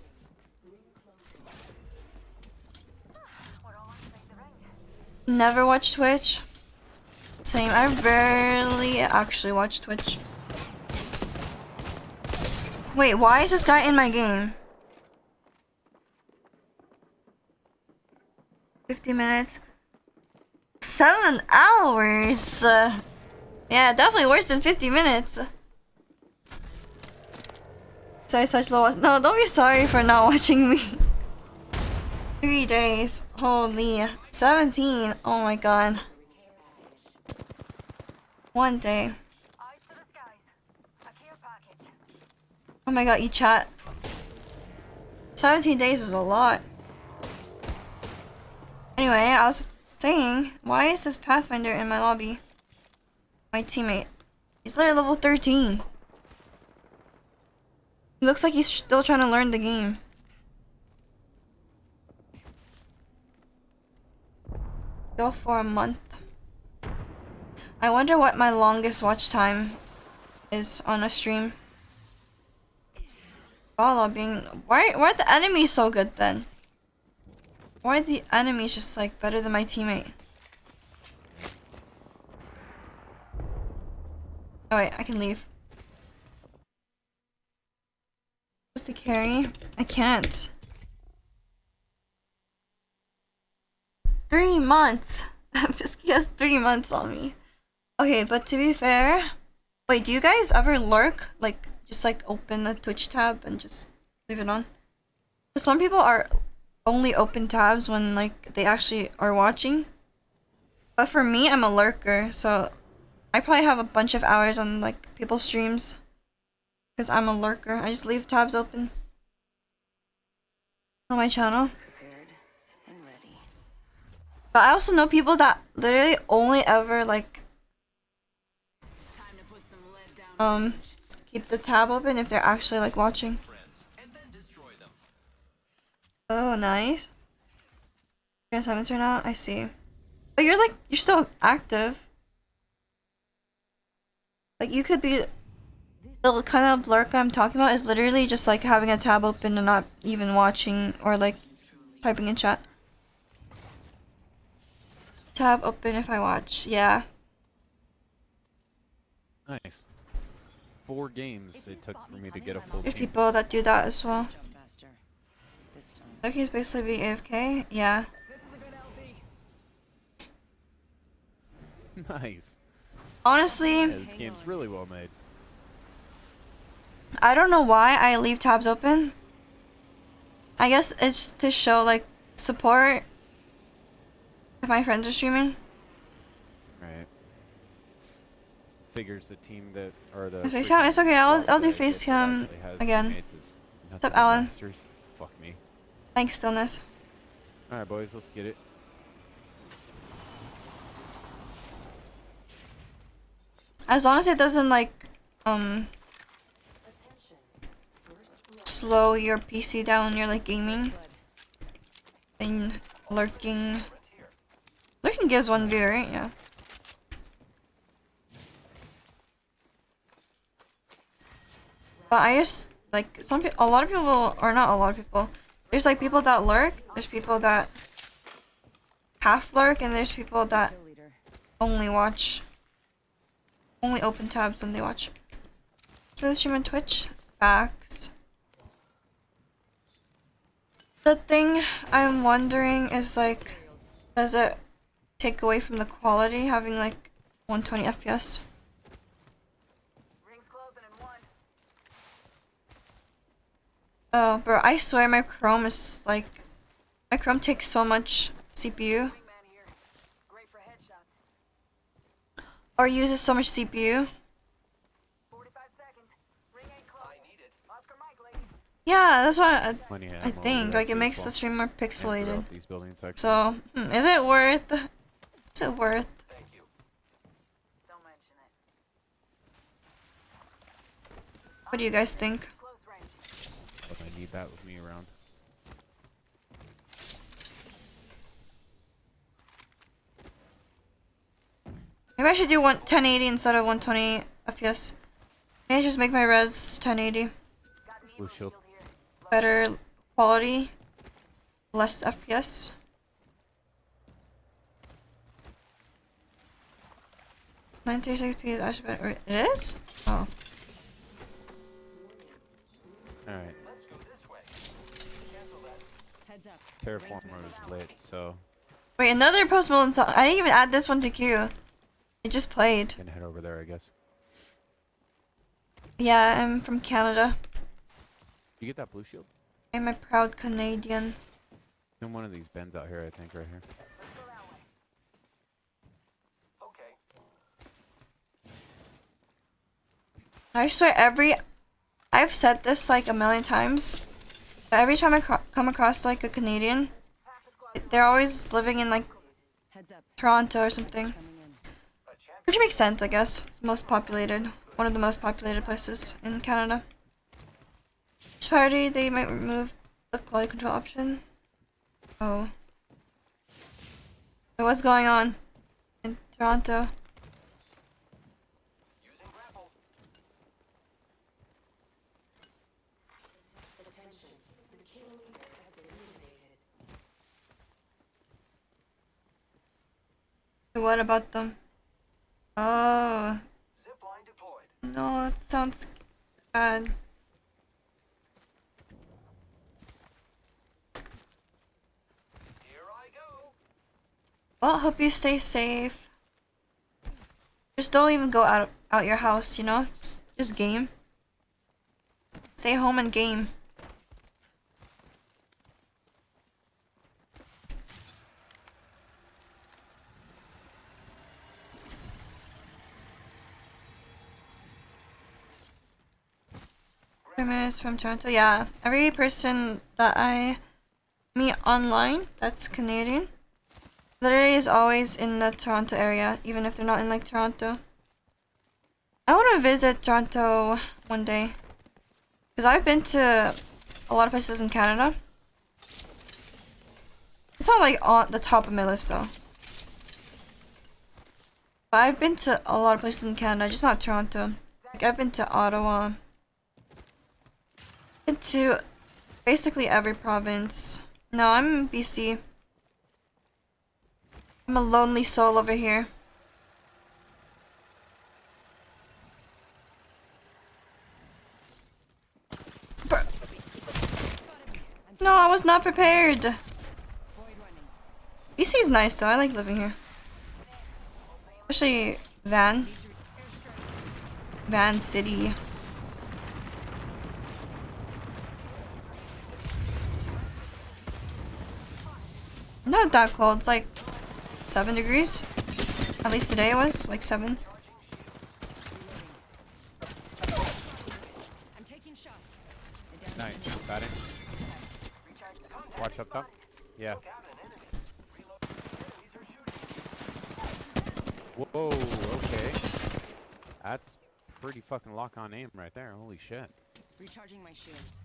Never watched Twitch. Same. I rarely actually watch Twitch. Wait, why is this guy in my game? 50 minutes. 7 hours. Yeah, definitely worse than 50 minutes. Sorry, such low watch. No, don't be sorry for not watching me. 3 days. Holy. 17. Oh my god. One day. Oh my god, chat. 17 days is a lot. Anyway, I was saying, why is this Pathfinder in my lobby? My teammate. He's literally level 13. He looks like he's still trying to learn the game. Go for a month. I wonder what my longest watch time is on a stream. Gala being why are the enemies so good then? Why are the enemies just like better than my teammate? Oh wait, I can leave. Supposed to carry? I can't. 3 months. He has 3 months on me. Okay, but to be fair, wait, do you guys ever lurk? Like, just like open the Twitch tab and just leave it on? Some people are only open tabs when like they actually are watching. But for me, I'm a lurker, so I probably have a bunch of hours on like people's streams. Because I'm a lurker. I just leave tabs open on my channel. But I also know people that literally only ever like keep the tab open if they're actually like watching. Oh, nice. You guys haven't turned out? I see. But you're still active. Like you could be the kind of lurk I'm talking about is literally just like having a tab open and not even watching or like typing in chat. Tab open if I watch, yeah. Nice. 4 games it took for me to get a full There's team. people that do that as well. Okay, he's basically be AFK, yeah. Nice. Honestly, Yeah, this game's really well made. I don't know why I leave tabs open. I guess it's to show like support if my friends are streaming. Right. Figures the team that or the. It's okay. I'll do face cam again. What's up, Alan? Masters. Fuck me. Thanks, Stillness. All right, boys, let's get it. As long as it doesn't like slow your PC down when you're like gaming and lurking. Lurking gives 1 view, right? Yeah. But I just like a lot of people, or not a lot of people. There's like people that lurk. There's people that half lurk, and there's people that only watch. Only open tabs when they watch. For the stream on Twitch, facts. The thing I'm wondering is like, does it take away from the quality having like 120 FPS? Oh, bro, I swear my Chrome is like, my Chrome takes so much CPU. Or uses so much CPU. Yeah, that's what I think. Like, it makes the stream more pixelated. So, is it worth? Is it worth? What do you guys think? But I need that with me around. Maybe I should do 1080 instead of 120 FPS. Maybe I just make my res 1080. Blue shield. Better quality, less FPS. .936p is actually better. It is? Oh. Alright. Terraformer is lit, so. Wait, another Post Malone song. I didn't even add this one to queue. It just played. Gonna head over there, I guess. Yeah, I'm from Canada. You get that blue shield? I'm a proud Canadian. In one of these bends out here, I think, right here. I swear I've said this like a million times. But every time I come across like a Canadian, they're always living in like Heads up. Toronto or something. Coming in. Which makes sense, I guess. It's most populated. One of the most populated places in Canada. Each party, they might remove the quality control option. Oh. So what's going on in Toronto? Using grapple. Attention. The kill leader has been eliminated. What about them? Oh. Zipline deployed. No, that sounds bad. Here I go. Well, hope you stay safe. Just don't even go out your house, you know? Just game. Stay home and game. Premise from Toronto. Yeah, every person that I meet online that's Canadian literally is always in the Toronto area, even if they're not in like Toronto. I want to visit Toronto one day because I've been to a lot of places in Canada. It's not like on the top of my list though. But I've been to a lot of places in Canada, just not Toronto. Like I've been to Ottawa. Been to basically every province. No, I'm in BC. I'm a lonely soul over here. No, I was not prepared. BC's nice though, I like living here. Especially Van City. Not that cold, it's like 7 degrees. At least today it was like 7. I'm taking shots. Nice. Got it. Watch up top. Yeah. Whoa, okay. That's pretty fucking lock on aim right there. Holy shit. Recharging my shields.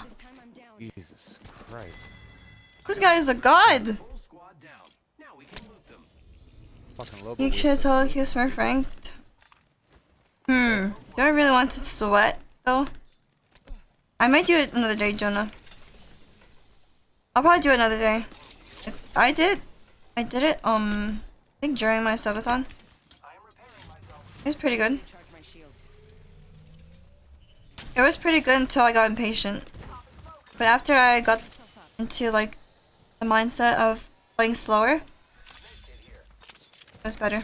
This time I'm down. Jesus Christ. This guy is a god. Full squad down. Now we can loot them. Fucking low. You should totally kill Smurf ranked. Do I really want to sweat though? I might do it another day, Jonah. I'll probably do it another day. I did it I think during my subathon. It was pretty good. Recharge my shields. It was pretty good until I got impatient. But after I got into like the mindset of playing slower, it was better.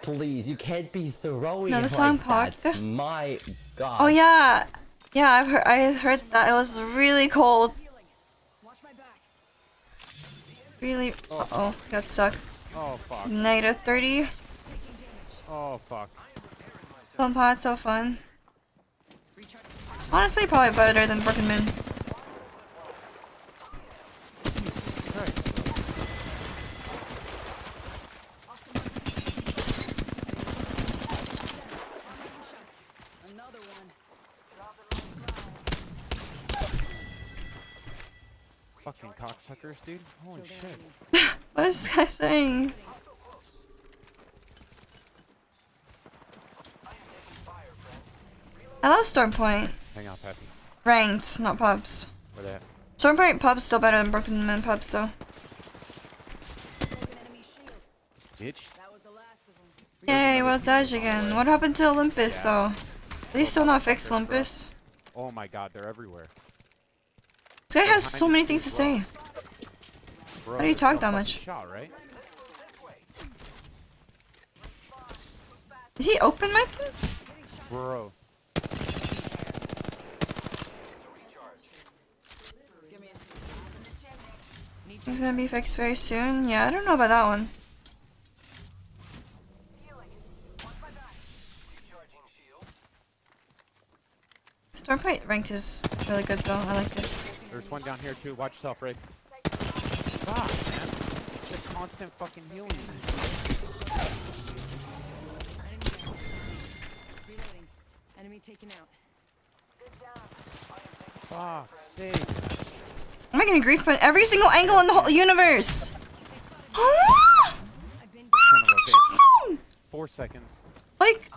Please, you can't be throwing No, the it song like that. Park. My God. Oh yeah, yeah. I heard that it was really cold. Really. Uh oh, got stuck. Oh fuck. Negative 30. Oh fuck. Fun pod, so fun. Honestly, probably better than Broken Moon. Fucking cocksuckers, dude. Holy shit. What is this guy saying? I love Stormpoint. Hang on, Peppy. Ranked, not pubs. Where they at? Stormpoint pubs still better than Broken Moon pubs, though. Bitch. Yay, World's Edge again. What happened to Olympus, though? They still not fixed Olympus. Oh my god, they're everywhere. This guy has so many things to say. Bro, Why do you talk that much? Shot, right? Is he open mic? Bro. It's gonna be fixed very soon. Yeah, I don't know about that one. Stormpipe ranked is really good though. I like it. There's one down here too. Watch yourself, Rick. Fuck, man. It's a constant fucking healing. Reloading. Enemy taken out. Fuck, sake. Am I getting grief from every single angle in the whole universe? Son of a bitch. 4 seconds. Like,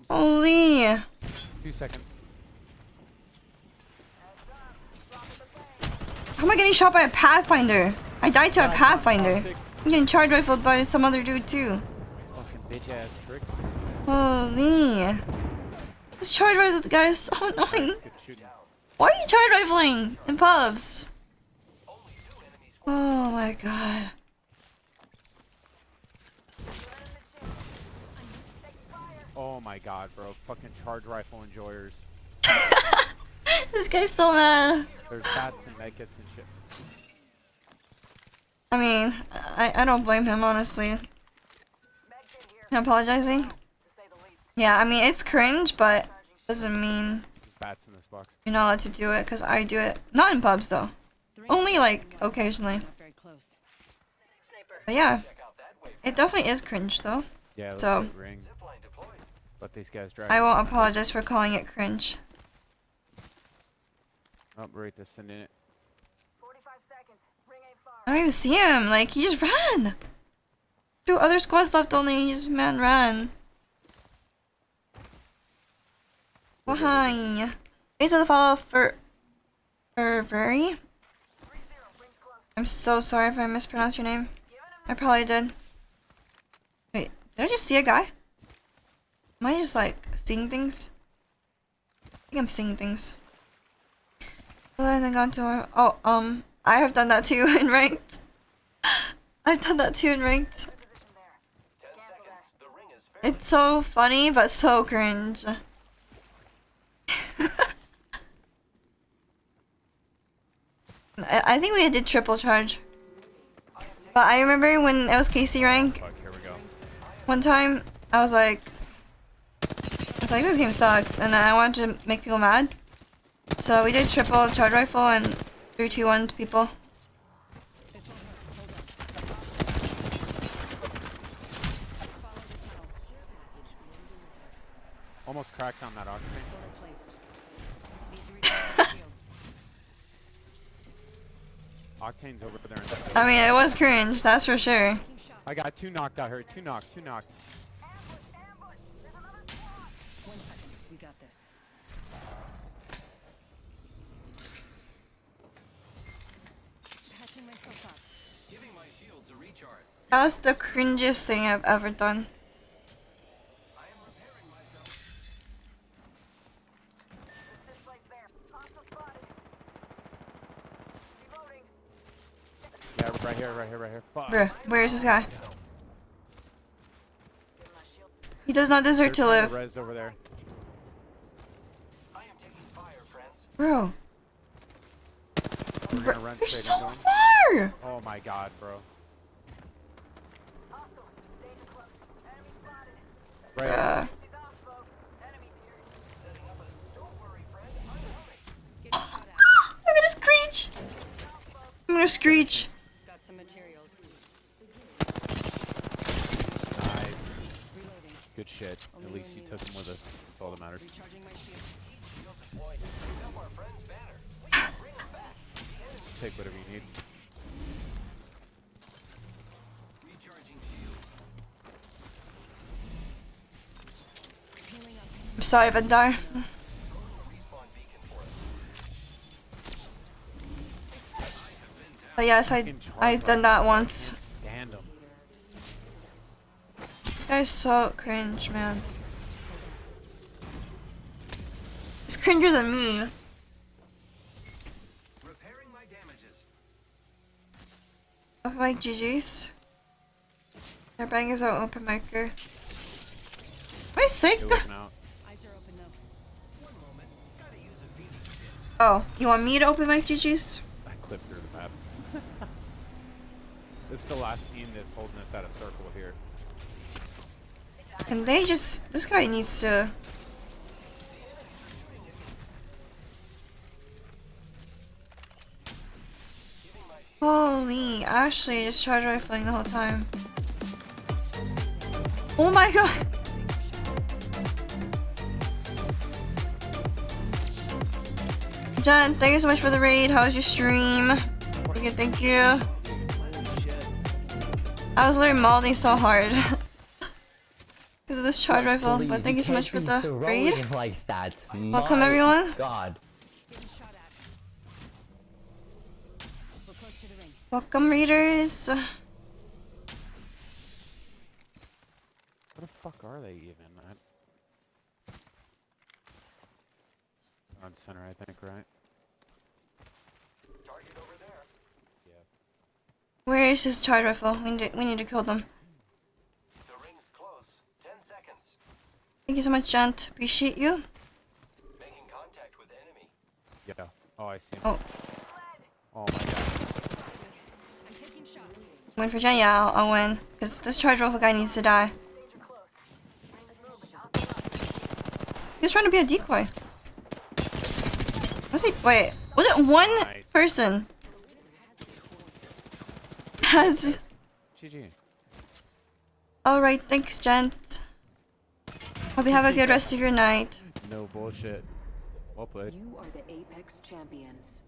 holy. 2 seconds. How am I getting shot by a Pathfinder? I died to a Pathfinder. I'm getting charge rifled by some other dude too. Fucking bitch ass tricks. Holy. This charge rifle guy is so annoying. Why are you charge rifling in pubs? Oh my god. Oh my god, bro. Fucking charge rifle enjoyers. This guy's so mad. There's bats and medkits and shit. I mean, I don't blame him, honestly. I'm apologizing. Yeah, I mean, it's cringe, but doesn't mean There's bats in this box. you're not allowed to do it, because I do it. Not in pubs, though. Only, like, occasionally. But yeah, it definitely is cringe, though. Yeah, let's So, get ring. Let these guys drive. I won't apologize for calling it cringe. Oh, right, this in it. I don't even see him. Like, he just ran. 2 other squads left only. He just, man, ran. Why? Thanks for the follow for very. I'm so sorry if I mispronounced your name. I probably did. Wait, did I just see a guy? Am I just like seeing things? I think I'm seeing things. And then gone to I have done that too in ranked. I've done that too in ranked. It's so funny but so cringe. I think we did triple charge. But I remember when it was KC rank. Fuck, here we go. One time I was like this game sucks, and I wanted to make people mad. So we did triple charge rifle and 3-2-1 to people. Almost cracked on that octane. Octane's over there. I mean, it was cringe, that's for sure. I got 2 knocked out here. 2 knocked. 2 knocked. 1 second. We got this. Patching myself up. Giving my shields a recharge. That was the cringiest thing I've ever done. I am repairing myself. Yeah, right here, right here, right here. Fuck. Bruh, where is this guy? He does not deserve to live. Res over there. I am taking fire, friends. Bro. We're gonna run You're straight so into him. far! Oh my god, bro. Right. I'm gonna screech! I'm gonna screech. Got some materials. Nice. Reloading. Good shit. At least you took him with us. That's all that matters. Recharging my shield. Shield deployed. Pick up our friend's banner. We can bring him back. The enemy Take whatever you need. recharging shield. Healing up. I'm sorry, Vendar. Respawn beacon for us. But yes, I've done that once. Stand him. This guy's so cringe, man. He's cringer than me. Repairing my damages. Open mic GG's. Their bangers are open micer. Am I sick? They're looking out. Eyes are open now. One moment. Gotta use a Phoenix kit. Oh, you want me to open mic GG's? I clipped through the map. This is the last team that's holding us at a circle here. And they just... This guy needs to... Holy, Ashley just charge rifling the whole time. Oh my god! Jen, thank you so much for the raid. How was your stream? Thank you, thank you. I was literally mauling so hard. Because of this charge rifle, but thank you so much for the raid. Like that. Welcome everyone. God. Welcome readers. Where the fuck are they even? On center, I think, right? Target over there. Yeah. Where is his charge rifle? We need to kill them. The ring's close. 10 seconds. Thank you so much, Gent. Appreciate you. Making contact with enemy. Yeah. Oh, I see him. Oh. Oh my god. Win for Jen? Yeah, I'll win. Because this charge rifle guy needs to die. He was trying to be a decoy. Was he? Wait, was it one person? That's... GG. Alright, thanks, Gent. Hope you have a good rest of your night. No bullshit. Well played. You are the Apex champions.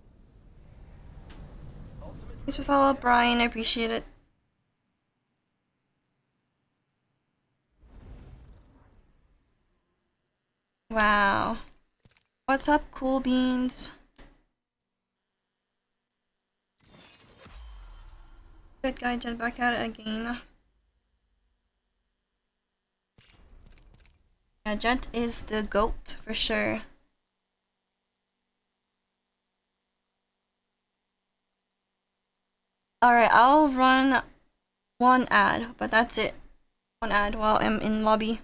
Thanks for follow up, Brian. I appreciate it. Wow. What's up, cool beans? Good guy, Jet back at it again. Yeah, Jet is the GOAT for sure. Alright, I'll run one ad, but that's it. One ad while I'm in lobby.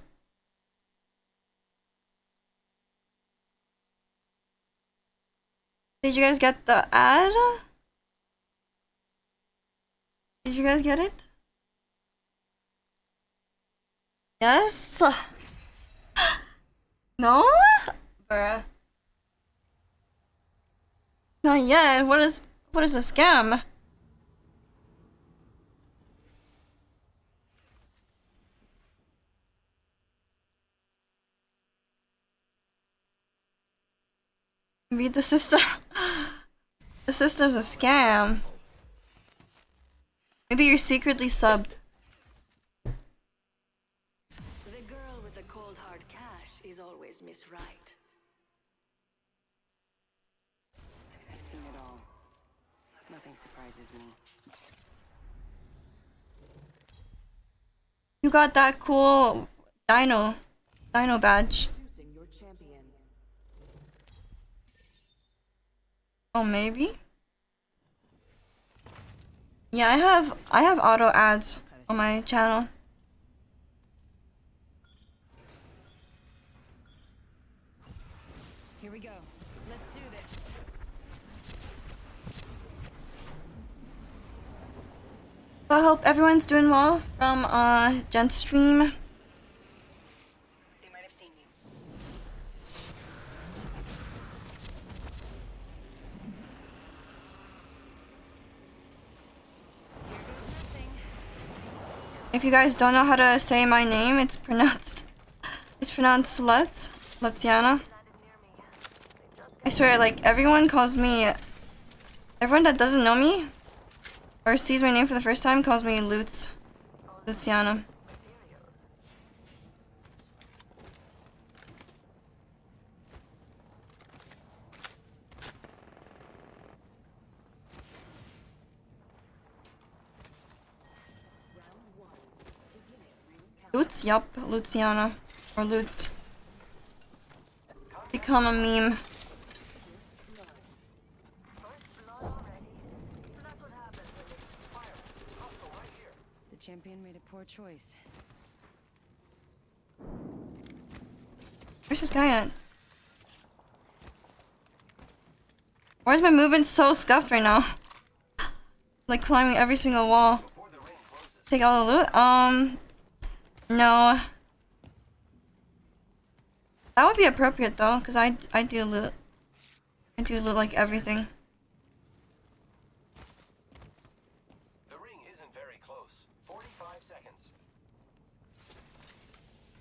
Did you guys get the ad? Did you guys get it? Yes? No? Bruh. Not yet. What is a scam? Read the system. The system's a scam. Maybe you're secretly subbed. The girl with the cold hard cash is always Miss Right. I've seen it all. Nothing surprises me. You got that cool dino badge. Choosing your champion. Oh, maybe? Yeah, I have auto ads on my channel. Here we go. Let's do this. I hope everyone's doing well from Gent's stream. They might have seen you. If you guys don't know how to say my name, it's pronounced Letiana. I swear, like, everyone that doesn't know me or sees my name for the first time calls me Luciana. Lutz? Yup, Luciana. Or Lutz. Become a meme. The champion made a poor choice. Where's this guy at? Why is my movement so scuffed right now? Like climbing every single wall. Take all the loot? No. That would be appropriate though, because I do loot. I do loot like everything. The ring isn't very close. 45 seconds.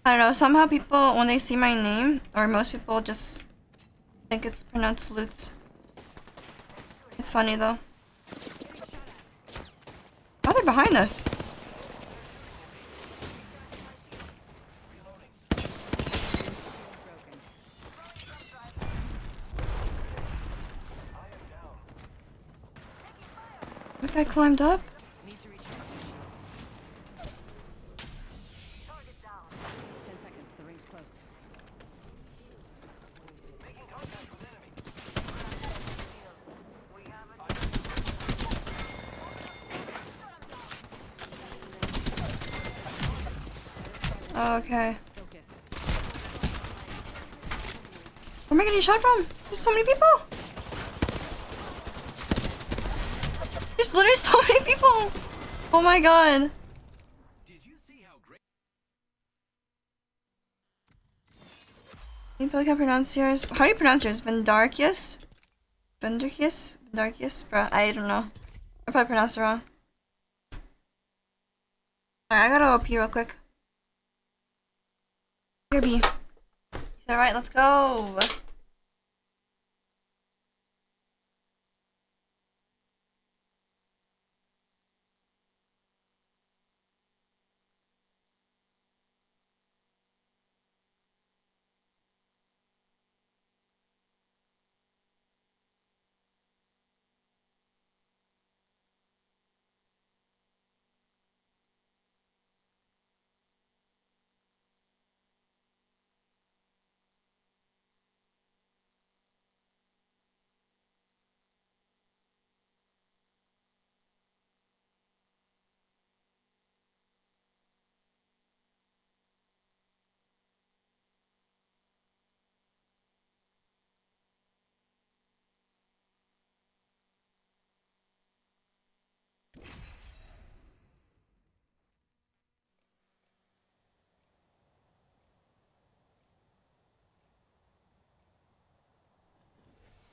I don't know, somehow people, when they see my name, or most people just think it's pronounced loots. It's funny though. Oh, they're behind us. That guy climbed up? Need to recharge my shields. 10 seconds, the ring's close. Making contact with enemy. Okay. Where am I getting shot from? There's so many people! There's literally so many people! Oh my god. Did you see how great? People can pronounce yours. How do you pronounce yours? Vendarkius? Vendarkius? Vendarkius? Bruh, I don't know. I probably pronounced it wrong. Alright, I gotta OP real quick. Here, B. Alright, let's go!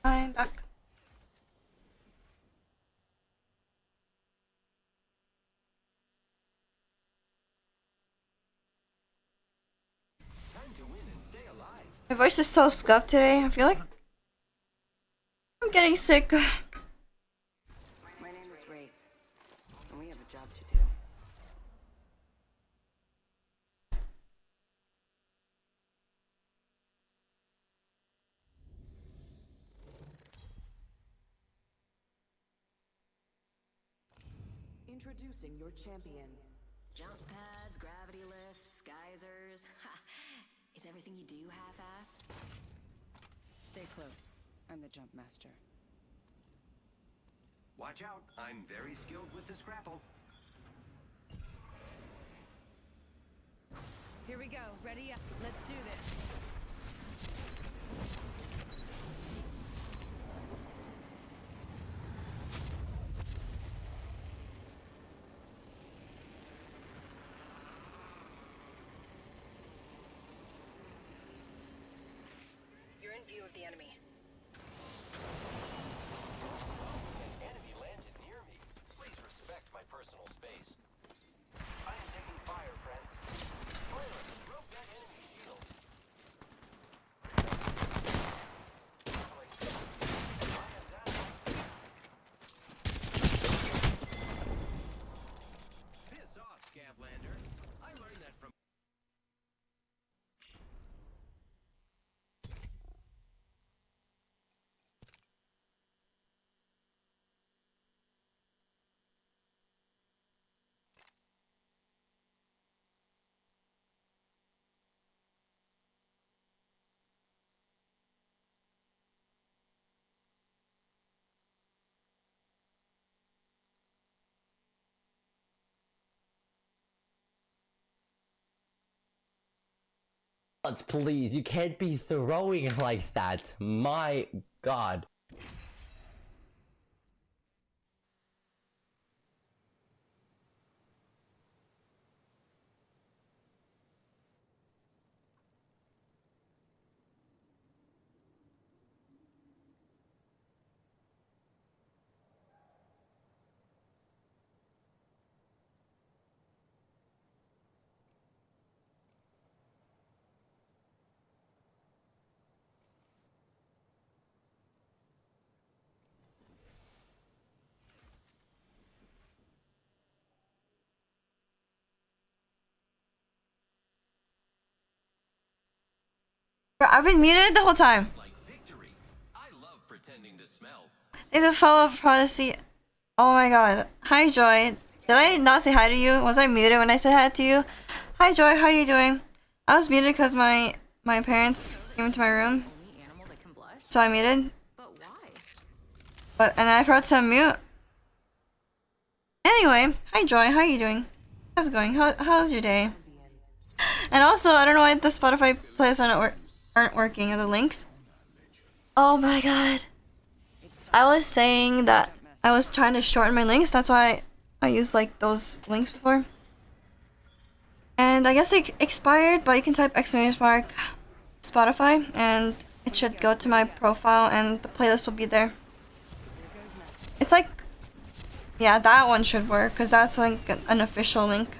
I'm back. Time to win and stay alive. My voice is so scuffed today. I feel like I'm getting sick. My name is Wraith, and we have a job to do. Introducing your champion. Jump pads, gravity lifts, geysers. Ha! Is everything you do half-assed? Stay close. I'm the jump master. Watch out. I'm very skilled with the scrapple. Here we go. Ready up. Let's do this. You're in view of the enemy. An enemy landed near me. Please respect my personal space. I am taking fire, friends. Fire, broke that enemy shield. I am down. Piss off, Scavlander. I learned that from... Please, you can't be throwing like that. My god. Bro, I've been muted the whole time. There's a fellow Protestant. Oh my god. Hi, Joy. Did I not say hi to you? Was I muted when I said hi to you? Hi, Joy. How are you doing? I was muted because my parents came into my room. So I muted. And I forgot to unmute. Anyway, hi, Joy. How are you doing? How's it going? How's your day? And also, I don't know why the Spotify playlists aren't working. Are the links? Oh my god. I was saying that I was trying to shorten my links. That's why I used like those links before. And I guess they expired, but you can type !Spotify and it should go to my profile and the playlist will be there. It's like, yeah, that one should work because that's like an official link.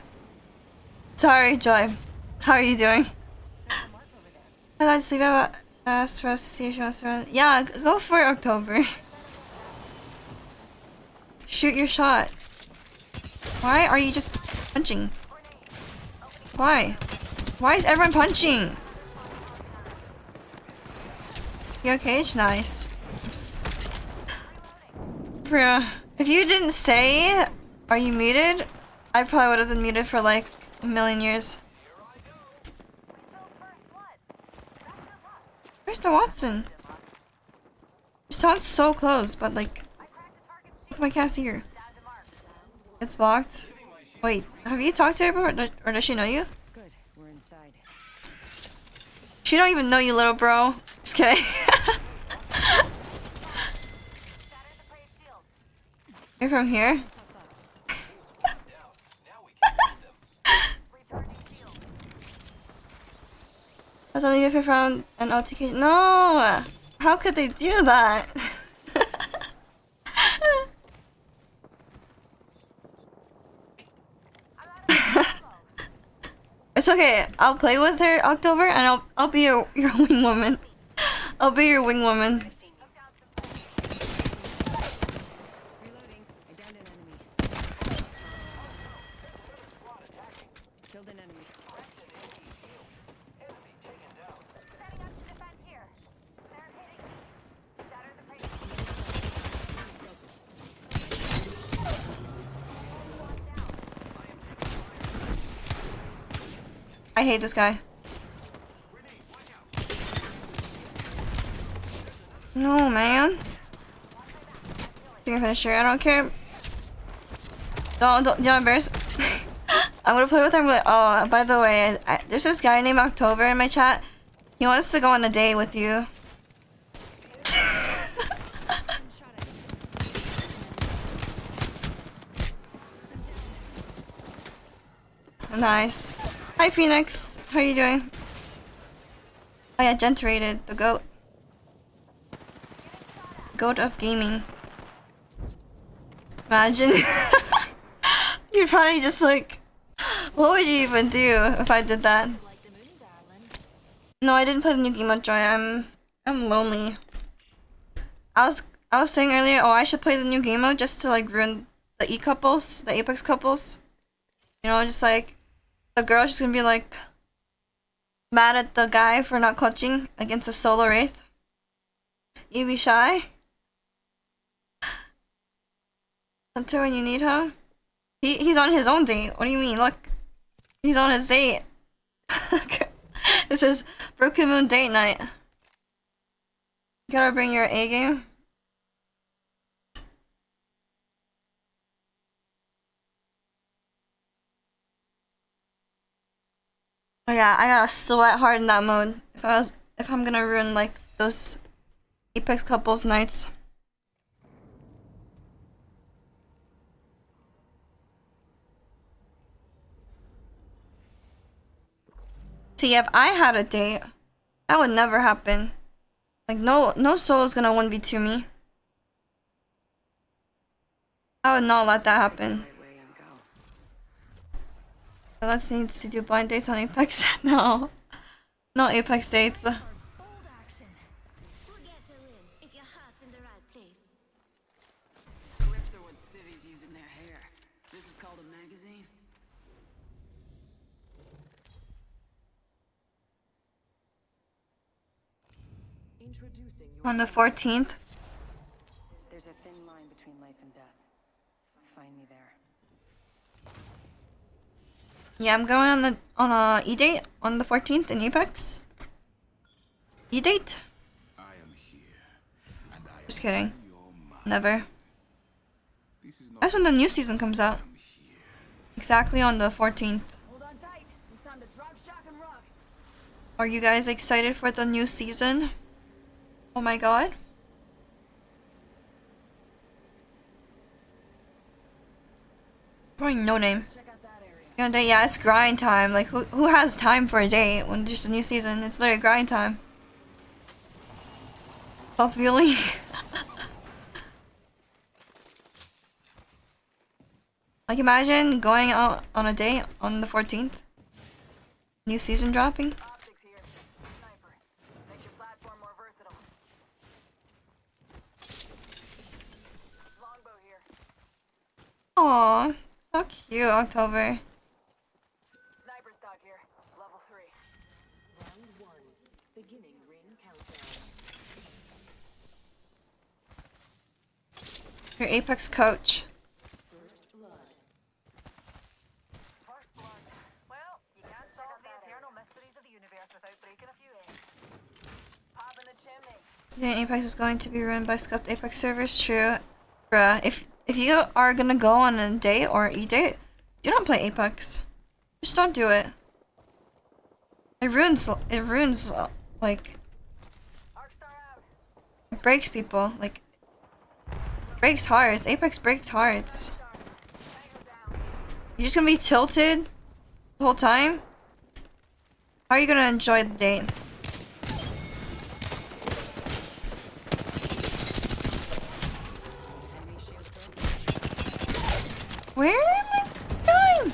Sorry, Joy. How are you doing? I got to sleep about asked for us to see if she wants to run. Yeah, go for October. Shoot your shot. Why are you just punching? Why? Why is everyone punching? Your cage? Nice. Bro, if you didn't say, are you muted? I probably would have been muted for like a million years. Where's the Watson? It sounds so close, but like, I can't see her. It's blocked. Wait, have you talked to her or does she know you? Good, we're inside. She don't even know you, little bro. Just kidding. You're from here? That's only if you found an OTK. No! How could they do that? It's okay. I'll play with her October and I'll be your wing woman. I'll be your wing woman. I hate this guy. No, man. You're gonna finish here. I don't care. Don't embarrass. I'm gonna play with him. Oh, by the way, there's this guy named October in my chat. He wants to go on a date with you. Nice. Hi, Phoenix. How are you doing? Oh yeah, Genterated, the goat. Goat of gaming. Imagine. You'd probably just like... What would you even do if I did that? No, I didn't play the new game of Joy. I'm lonely. I was saying earlier, oh, I should play the new game mode just to like ruin the couples, the Apex couples. You know, just like the girl, she's gonna be like mad at the guy for not clutching against a solo wraith. You be shy? Until when you need him? He's on his own date. What do you mean? Look, he's on his date. This is Broken Moon date night. You gotta bring your A game. Oh yeah, I gotta sweat hard in that mode. If I'm gonna ruin like those Apex couples nights. See, if I had a date, that would never happen. Like no solo's gonna 1v2 me. I would not let that happen. Let's need to do blind dates on Apex. No. No Apex dates. Clips are what civvies use in their hair. This is called a magazine. On the 14th. There's a thin line between life and death. Find me there. Yeah, I'm going on a E-date on the 14th in Apex. E-date? Just kidding. Never. That's when the new season comes out. Exactly on the 14th. Are you guys excited for the new season? Oh my god. Probably no name. Yeah, it's grind time. Like, who has time for a day when there's a new season? It's literally grind time. Self-healing. Like, imagine going out on a date on the 14th. New season dropping. Aww, so cute, October. Sniper stock here, level 3. Round 1, beginning ring countdown. Your Apex coach. First blood. Well, you can't solve the eternal mysteries of the universe without breaking a few eggs. Pop in the chimney. Yeah, Apex is going to be run by scuffed Apex servers. True, bruh. If you are gonna go on a date or E-date, do not play Apex. Just don't do it. It ruins like, it breaks people, like, breaks hearts. Apex breaks hearts. You're just gonna be tilted the whole time? How are you gonna enjoy the date? Where am I going?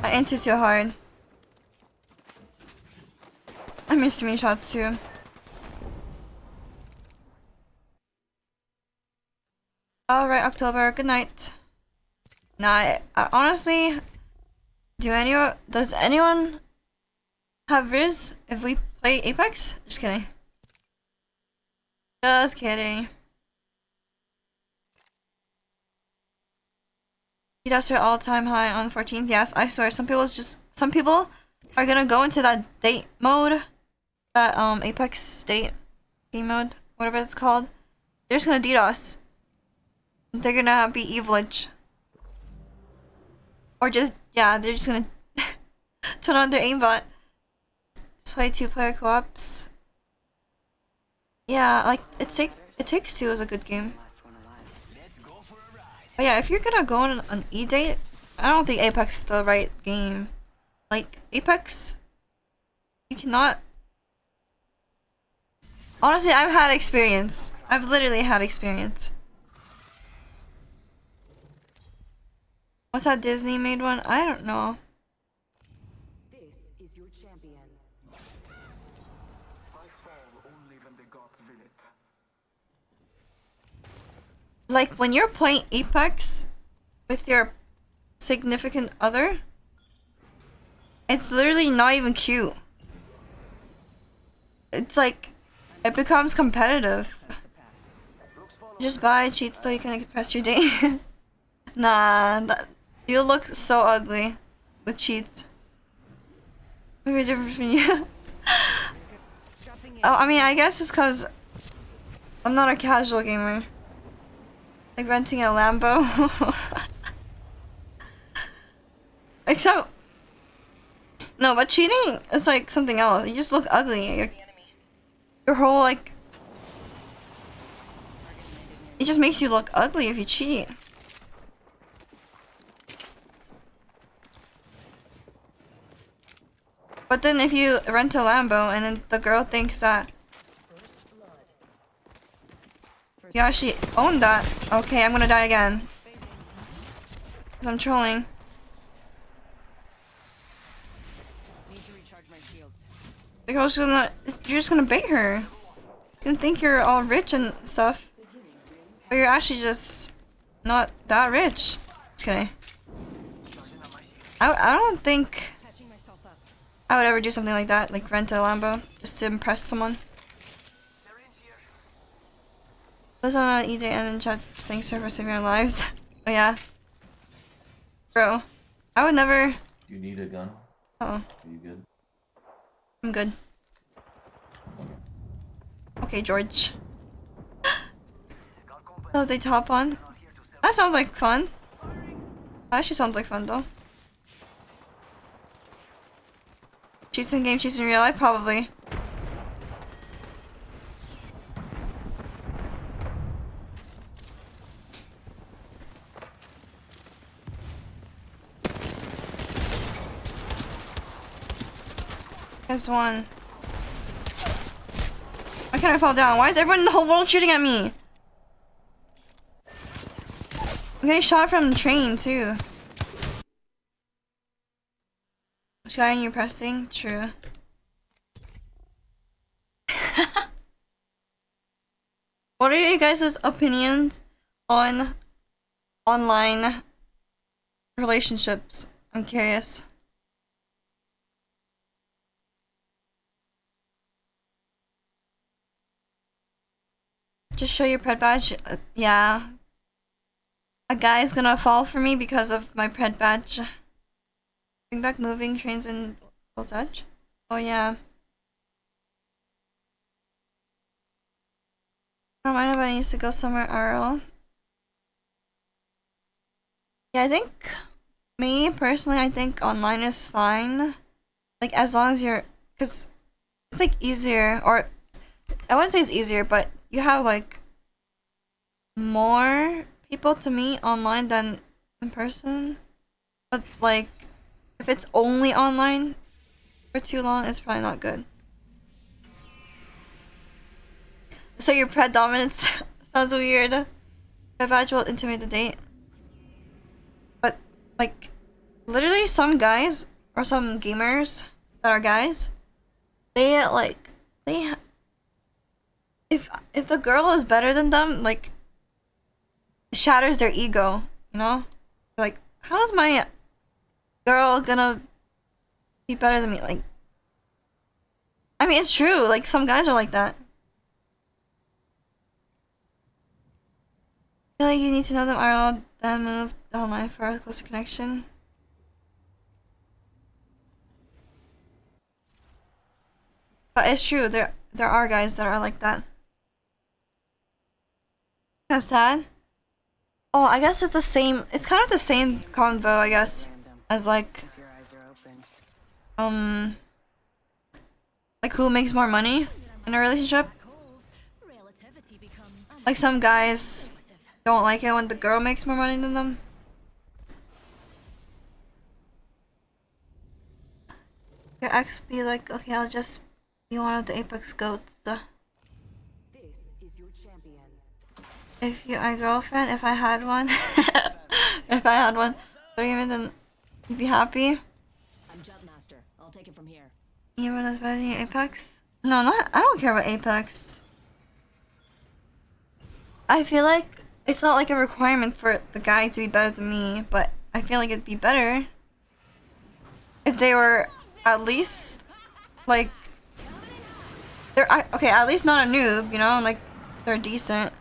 I entered too hard. I missed me shots too. Alright, October, good night. Nah, honestly, does anyone have Riz if we play Apex? Just kidding. Just kidding. That's your all-time high on 14th. Yes, I swear. Some people are gonna go into that date mode, that Apex date game mode, whatever it's called. They're just gonna DDoS. They're gonna be evilage, or just they're just gonna turn on their aimbot. Play 2-player co-ops. Yeah, like It Takes Two is a good game. But yeah, if you're gonna go on an E-date, I don't think Apex is the right game. Like, Apex, you cannot... Honestly, I've had experience. I've literally had experience. What's that Disney made one? I don't know. This is your champion. I fall only when the gods will it. Like, when you're playing Apex with your significant other, it's literally not even cute. It's like, it becomes competitive. Just buy cheats so you can impress your date. Nah, you look so ugly with cheats. Maybe different from you. Oh, I mean, I guess it's because I'm not a casual gamer. Like renting a Lambo. Except, no, but cheating is like something else. You just look ugly. Your whole like, it just makes you look ugly if you cheat. But then if you rent a Lambo and then the girl thinks that you actually own that, okay, I'm gonna die again. Because I'm trolling. The girl's gonna, you're just gonna bait her. You can think you're all rich and stuff, but you're actually just not that rich. Just kidding. I don't think I would ever do something like that, like rent a Lambo just to impress someone. was on an E-Day and then chat thanks for saving our lives. Oh yeah. Bro. I would never... You need a gun? Uh-oh. Are you good? I'm good. Okay, George. Oh, they top on? That sounds like fun. That actually sounds like fun though. Cheats in game, cheats in real life? Probably. There's one. Why can't I fall down? Why is everyone in the whole world shooting at me? I'm getting shot from the train too. Which guy are you pressing? True. What are you guys' opinions on online relationships? I'm curious. Just show your pred badge. Yeah. A guy's gonna fall for me because of my pred badge. Bring back moving trains in Full Touch. Oh yeah. I don't mind if I need to go somewhere RL. Yeah, I think me personally, I think online is fine. Like as long as you're, cause it's like easier, or I wouldn't say it's easier, but you have like more people to meet online than in person. But like if it's only online for too long, it's probably not good. So your pred dominance sounds weird. Pred badge will intimidate the date. But like literally some guys or some gamers that are guys, they like if the girl is better than them, like it shatters their ego, you know? Like, how is my girl gonna be better than me? Like, I mean, it's true. Like, some guys are like that. I feel like you need to know them RL, then move online for a closer connection. But it's true. There are guys that are like that. That's that. Oh, I guess it's the same. It's kind of the same convo, I guess, as like, like who makes more money in a relationship. Like some guys don't like it when the girl makes more money than them. Your ex be like, okay, I'll just be one of the Apex goats. If you're my girlfriend, if I had one, if I had one, then you'd be happy. I'm jump master. I'll take it from here. Even as better than Apex? No, not. I don't care about Apex. I feel like it's not like a requirement for the guy to be better than me, but I feel like it'd be better if they were at least like okay, at least not a noob, you know, like they're decent.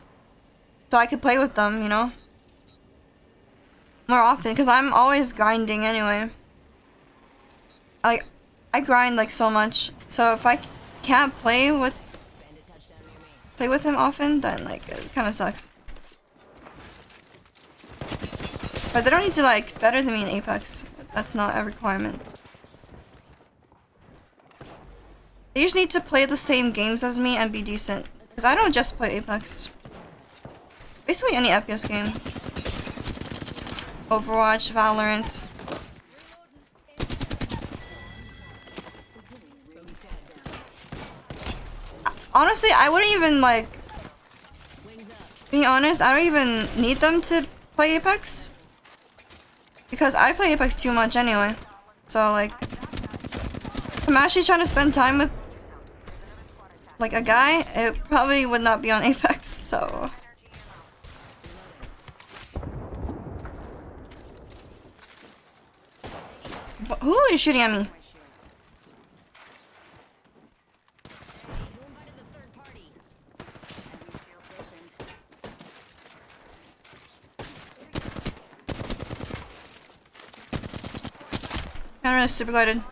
So I could play with them, you know, more often, because I'm always grinding anyway. I grind like so much, so if I can't play with him often, then like it kind of sucks. But they don't need to like better than me in Apex. That's not a requirement. They just need to play the same games as me and be decent, because I don't just play Apex. Basically any FPS game. Overwatch, Valorant. Honestly, I wouldn't even like... Being honest, I don't even need them to play Apex. Because I play Apex too much anyway. So like... If I'm actually trying to spend time with... like a guy, it probably would not be on Apex, so... Who is shooting at me? Camera is super glided.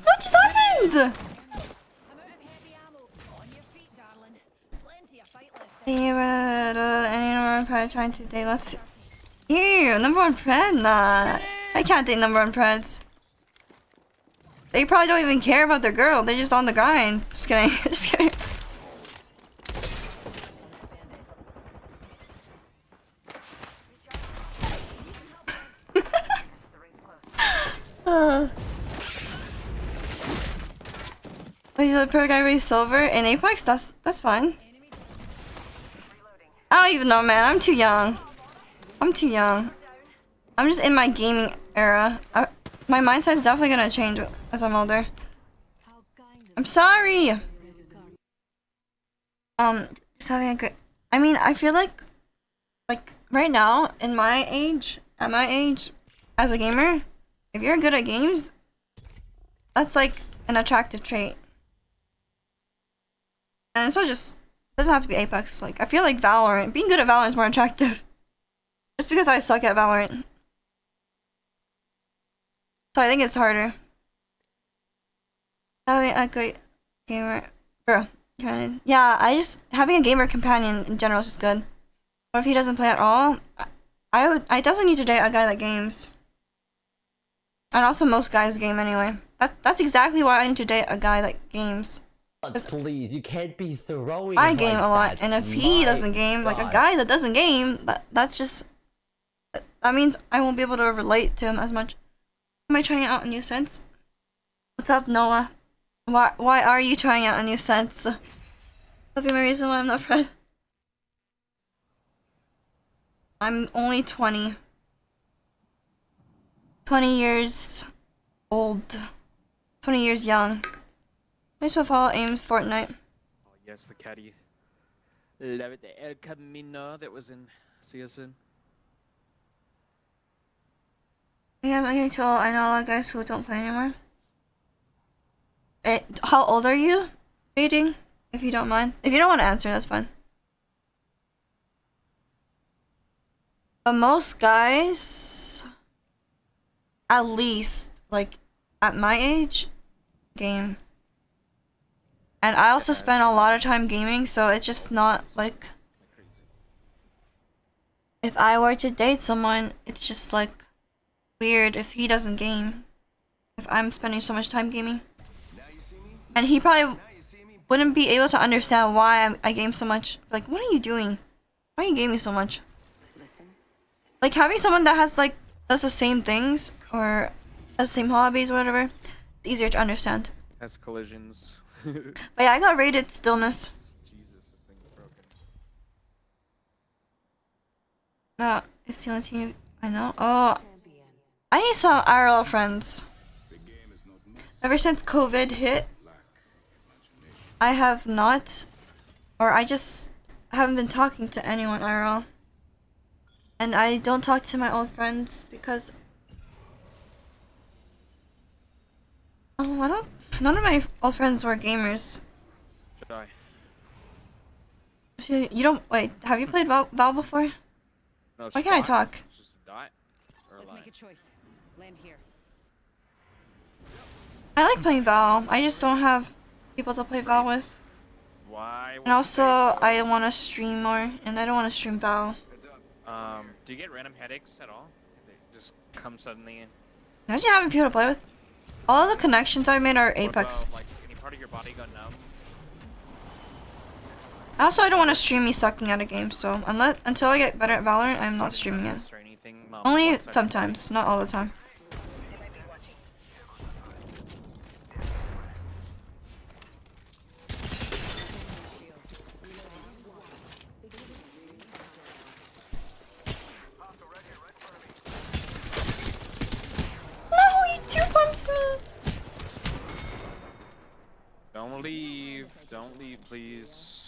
What just happened? Anyone probably trying to date? Let's. Ew, number one pred? Nah, I can't date number one preds. They probably don't even care about their girl. They're just on the grind. Just kidding. Just kidding. Are you the pro guy race silver in Apex? That's fine. I don't even know, man. I'm too young. I'm too young. I'm just in my gaming era. My mindset's definitely gonna change as I'm older. I'm sorry. Just having a great. I mean, I feel like right now, at my age, as a gamer, if you're good at games, that's like an attractive trait. And so just doesn't have to be Apex. Like I feel like Valorant, being good at Valorant is more attractive. Just because I suck at Valorant. So I think it's harder. Having a great gamer, bro. Yeah, having a gamer companion in general is just good. Or if he doesn't play at all, I definitely need to date a guy that games. And also most guys game anyway. That's exactly why I need to date a guy that games. Please, you can't be throwing. I game a lot, and if he doesn't game, like a guy that doesn't game, that's just. That means I won't be able to relate to him as much. Am I trying out a new sense? What's up, Noah? Why are you trying out a new sense? That'll be my reason why I'm not friend. I'm only 20. 20 years old. 20 years young. Thanks for follow Ames Fortnite. Oh yes, the caddy. Love it. The El Camino that was in CSN. Yeah, I'm getting too old. I know a lot of guys who don't play anymore. How old are you? Dating? If you don't mind. If you don't want to answer, that's fine. But most guys, at least, like, at my age, game. And I also spend a lot of time gaming, so it's just not, like... If I were to date someone, it's just, like, weird if he doesn't game. If I'm spending so much time gaming. And he probably wouldn't be able to understand why I game so much. Like, what are you doing? Why are you gaming so much? Like, having someone that has, like, does the same things, or has the same hobbies or whatever, it's easier to understand. Has collisions. But yeah, I got rated stillness. Jesus, this thing's broken. No, it's the only team I know. Oh, I need some IRL friends. Ever since COVID hit, I have not, or I just haven't been talking to anyone IRL. And I don't talk to my old friends because none of my old friends were gamers. Die. You don't wait. Have you played Val before? No, why can't I talk? Just die or Let's lie. make a choice. Land here. I like playing Val. I just don't have people to play Val with. Why? And also, I want to stream more, and I don't want to stream Val. Do you get random headaches at all? They just come suddenly in. Imagine having people to play with. All the connections I made are Apex. Like any part of your body go numb? Also, I don't want to stream me sucking at a game, so until I get better at Valorant, I'm not streaming it. Only sometimes, not all the time. No, he two pumps me. Don't leave. Don't leave, please.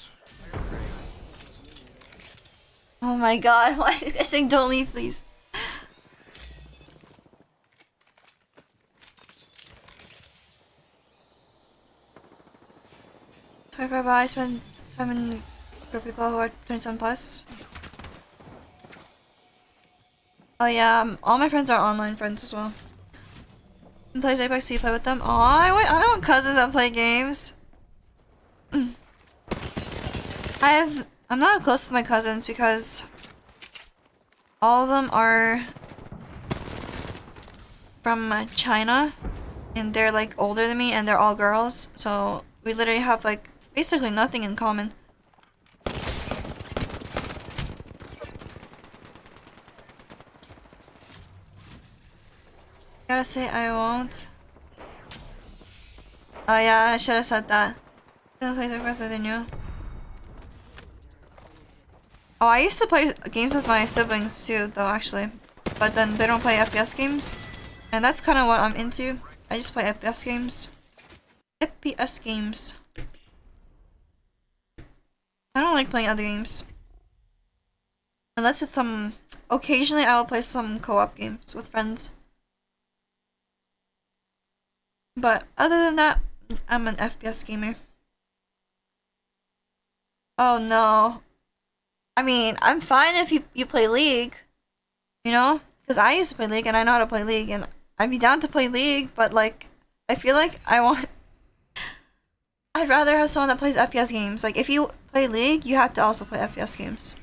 Oh my god, why did I say don't leave, please? I spend time in for people who are 27 plus. Oh yeah, all my friends are online friends as well. And plays Apex, so you play with them? Oh, I want cousins that play games. I'm not close to my cousins because all of them are from China, and they're like older than me, and they're all girls. So we literally have like basically nothing in common. Gotta say I won't. Oh yeah, I should have said that. Don't play Apex with you. Oh, I used to play games with my siblings too, though, actually. But then they don't play FPS games. And that's kind of what I'm into. I just play FPS games. FPS games. I don't like playing other games. Unless it's some... Occasionally I will play some co-op games with friends. But other than that, I'm an FPS gamer. Oh no. I mean, I'm fine if you play League, you know? Because I used to play League and I know how to play League, and I'd be down to play League, but like, I feel like I'd rather have someone that plays FPS games. Like, if you play League, you have to also play FPS games.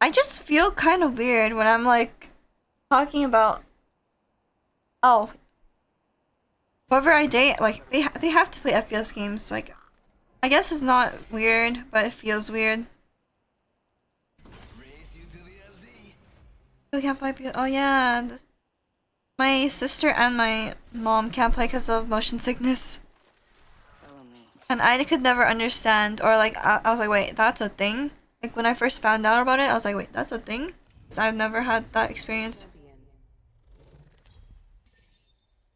I just feel kind of weird when I'm like, talking about, oh, whoever I date, like, they have to play FPS games. Like, I guess it's not weird, but it feels weird. We can't play. Oh yeah, my sister and my mom can't play because of motion sickness. And I could never understand, or like, I was like, wait, that's a thing? Like, when I first found out about it, I was like, wait, that's a thing? Because I've never had that experience.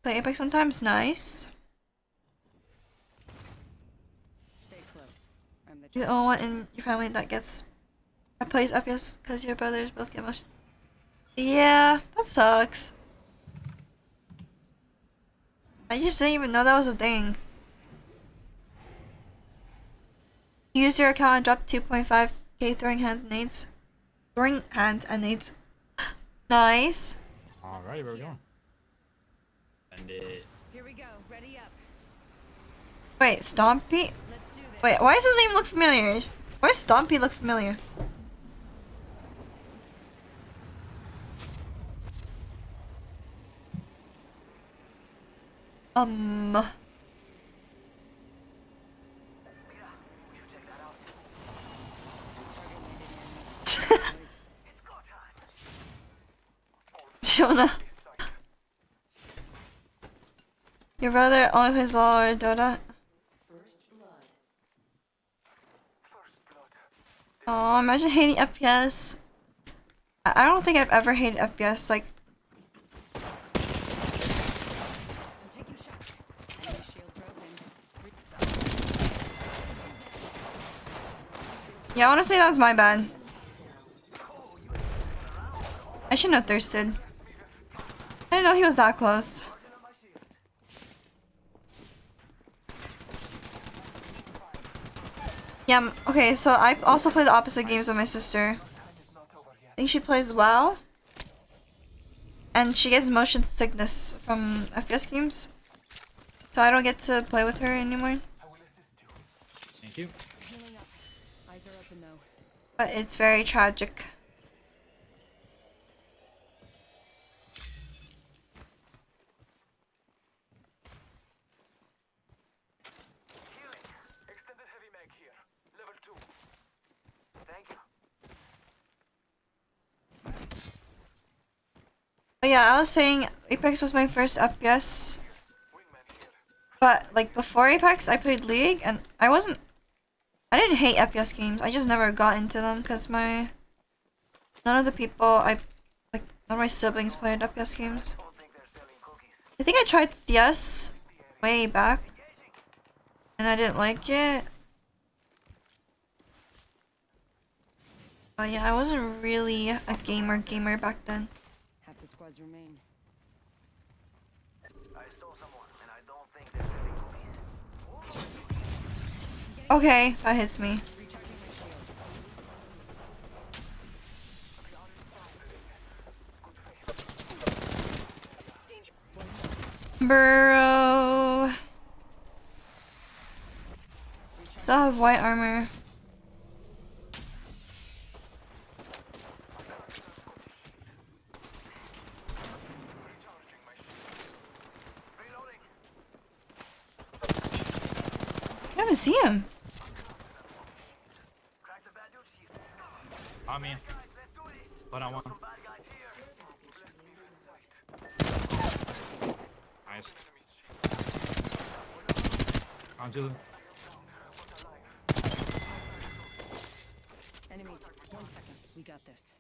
Play Apex sometimes, nice. Stay close. You're the only one in your family that plays FPS because your brothers both get motion. Yeah, that sucks. I just didn't even know that was a thing. You used your account and dropped 2.5k throwing hands and nades. Throwing hands and nades. Nice. Alright, where we going? And it. Here we go. Ready up. Wait, Stompy? Wait, why does his name look familiar? Why does Stompy look familiar? Jonah. Your brother only plays LOL or Dota? Oh, imagine hating FPS. I don't think I've ever hated FPS, like... Yeah, honestly, that was my bad. I shouldn't have thirsted. I didn't know he was that close. Yeah, okay, so I also play the opposite games with my sister. I think she plays WoW. And she gets motion sickness from FPS games. So I don't get to play with her anymore. Thank you. Eyes are open though. But it's very tragic. Extended heavy mag here. Level 2. Thank you. But yeah, I was saying Apex was my first FPS. But like before Apex, I played League, and I didn't hate FPS games. I just never got into them because none of the people none of my siblings played FPS games. I think I tried CS way back, and I didn't like it. But yeah, I wasn't really a gamer back then. Half the squads remain. I saw someone, and I don't think there's any cookies. Oh, Okay, that hits me. Bro. Still have white armor. I haven't seen him. On me. One on one. Nice. On Julie. Enemy, 1 second. We got this.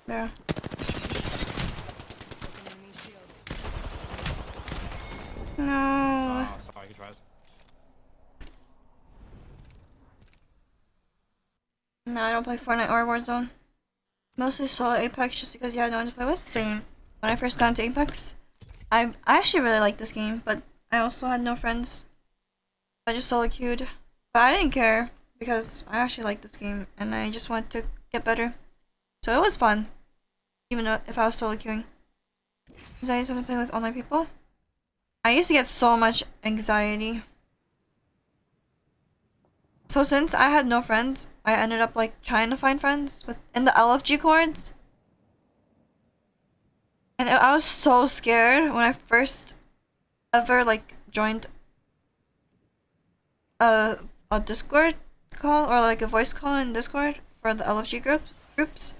Yeah. No. Oh, sorry, good tries. No, I don't play Fortnite or Warzone. Mostly solo Apex just because you had no one to play with. Same. When I first got into Apex, I actually really liked this game, but I also had no friends. I just solo queued. But I didn't care because I actually liked this game and I just wanted to get better. So it was fun. Even though if I was solo queuing. Because I used to play with online people. I used to get so much anxiety. So since I had no friends, I ended up like trying to find friends in the LFG chords. And I was so scared when I first ever like joined a Discord call or like a voice call in Discord for the LFG groups.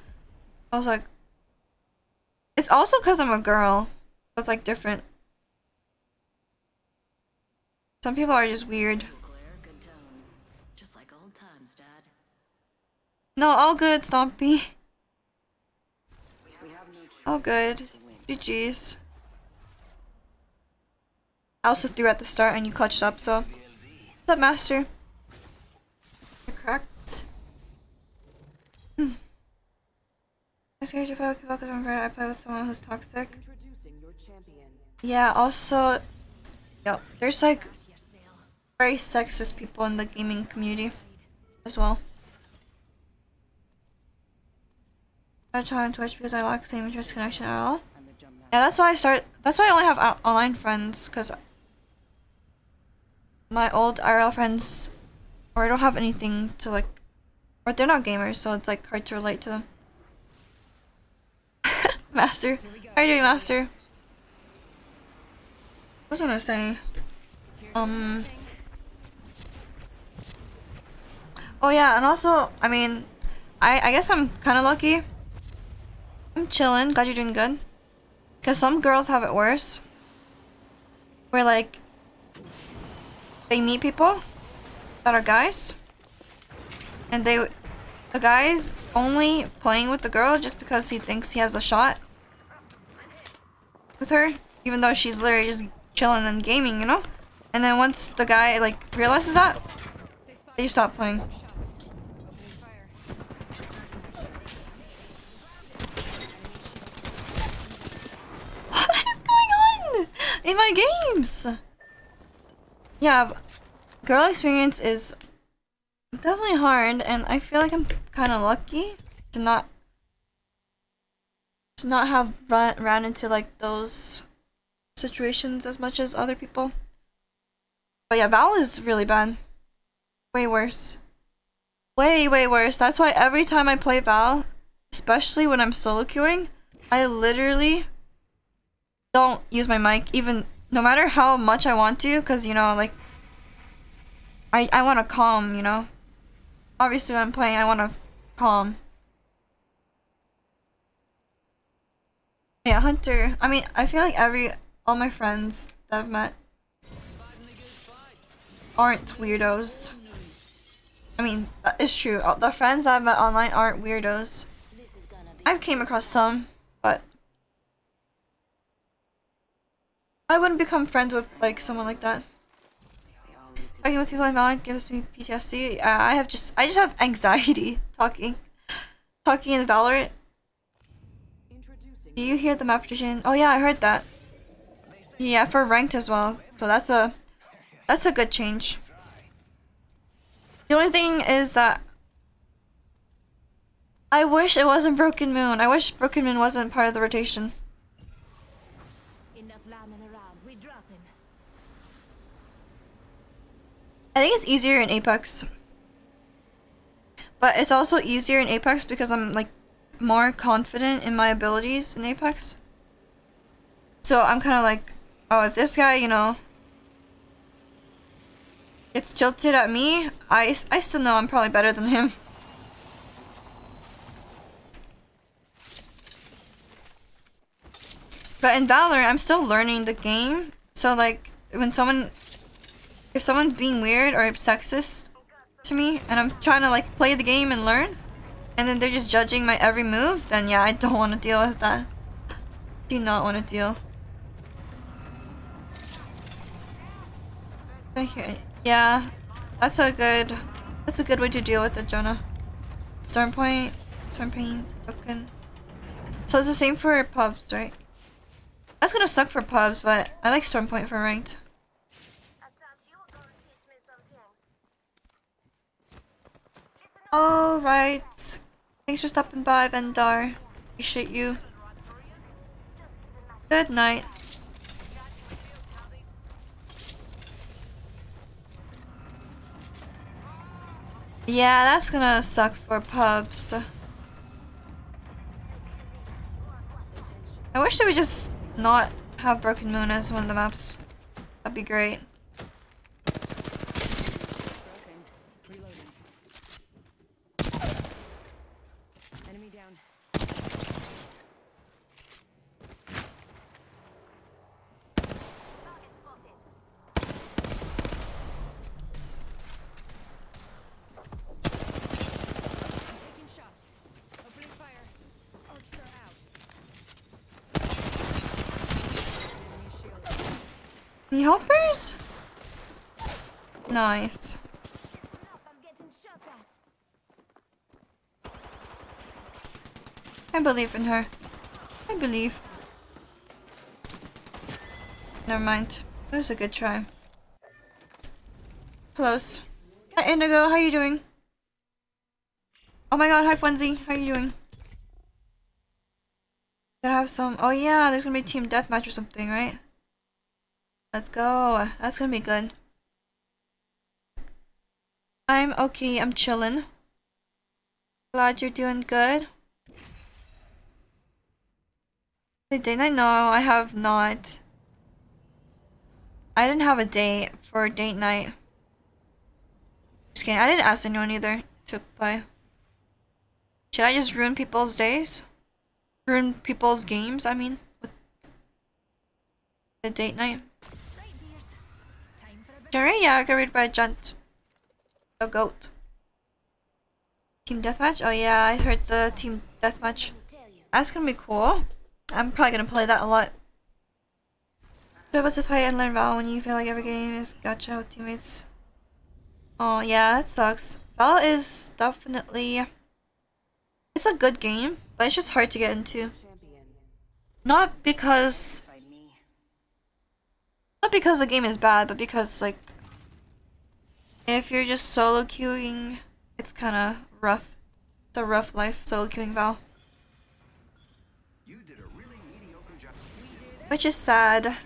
I was like, it's also because I'm a girl. So it's like different. Some people are just weird. No, all good, Stompy. All good. GG's. I also threw at the start and you clutched up, so. What's up, Master? You're correct. I'm scared to play with people because I'm afraid I play with someone who's toxic. Yeah, also, yeah, there's like very sexist people in the gaming community as well. I try on Twitch because I lack same interest connection at all. Yeah, that's why I only have online friends, because my old IRL friends, or I don't have anything to like, or they're not gamers, so it's like hard to relate to them. Master, how are you doing, Master? What was I gonna say? Oh yeah, and also, I mean, I guess I'm kind of lucky. I'm chilling. Glad you're doing good. Because some girls have it worse. Where like they meet people that are guys, and the guy's only playing with the girl just because he thinks he has a shot with her, even though she's literally just chilling and gaming, you know? And then once the guy like realizes that, they stop playing. In my games. Yeah, girl experience is definitely hard, and I feel like I'm kind of lucky to not have ran into like those situations as much as other people. But yeah, Val is really bad. Way worse. Way worse. That's why every time I play Val, especially when I'm solo queuing, I literally don't use my mic, even no matter how much I want to, because you know, like I want to calm, you know. Obviously when I'm playing I want to calm. Yeah, Hunter, I mean, I feel like all my friends that I've met aren't weirdos. I mean, that is true. The friends I've met online aren't weirdos. I've came across some, but I wouldn't become friends with like someone like that. Talking with people in Valorant gives me PTSD. I just have anxiety talking in Valorant. Do you hear the map prediction? Oh yeah, I heard that. Yeah, for ranked as well. So that's a good change. The only thing is that I wish it wasn't Broken Moon. I wish Broken Moon wasn't part of the rotation. Enough lambing around. We dropping. I think it's easier in Apex. But it's also easier in Apex because I'm like more confident in my abilities in Apex. So I'm kind of like, oh, if this guy, you know, gets tilted at me, I still know I'm probably better than him. But in Valorant, I'm still learning the game. So like, when if someone's being weird or sexist to me, and I'm trying to like play the game and learn, and then they're just judging my every move, then yeah, I don't want to deal with that. Do not want to deal. Yeah, that's a good way to deal with it, Jonah. Storm Point, Storm Pain, Broken. So it's the same for pubs, right? That's gonna suck for pubs, but I like Storm Point for ranked. Alright. Thanks for stopping by, Vendar. Appreciate you. Good night. Yeah, that's gonna suck for pubs. I wish they would just not have Broken Moon as one of the maps. That'd be great. Enemy down. Taking shots. Opening fire. Arcs are out. Enemy shield. Any helpers? Nice. I believe in her. I believe. Never mind. It was a good try. Close. Hi Indigo, how you doing? Oh my god, hi Fwenzy, how you doing? Gonna have some. Oh yeah, there's gonna be a team deathmatch or something, right? Let's go. That's gonna be good. I'm okay, I'm chillin'. Glad you're doing good. Date night? No, I have not. I didn't have a date for date night. Just kidding, I didn't ask anyone either to play. Should I just ruin people's days? Ruin people's games, I mean, with the date night? Jerry? Yeah, I got read by Junt. A goat. Team deathmatch? Oh yeah, I heard the team deathmatch. That's gonna be cool. I'm probably gonna play that a lot. You're about to play and learn Val when you feel like every game is gacha with teammates. Oh yeah, that sucks. Val is definitely... It's a good game, but it's just hard to get into. Not because the game is bad, but because like if you're just solo queuing, it's kind of rough. It's a rough life solo queuing Val. Which is sad.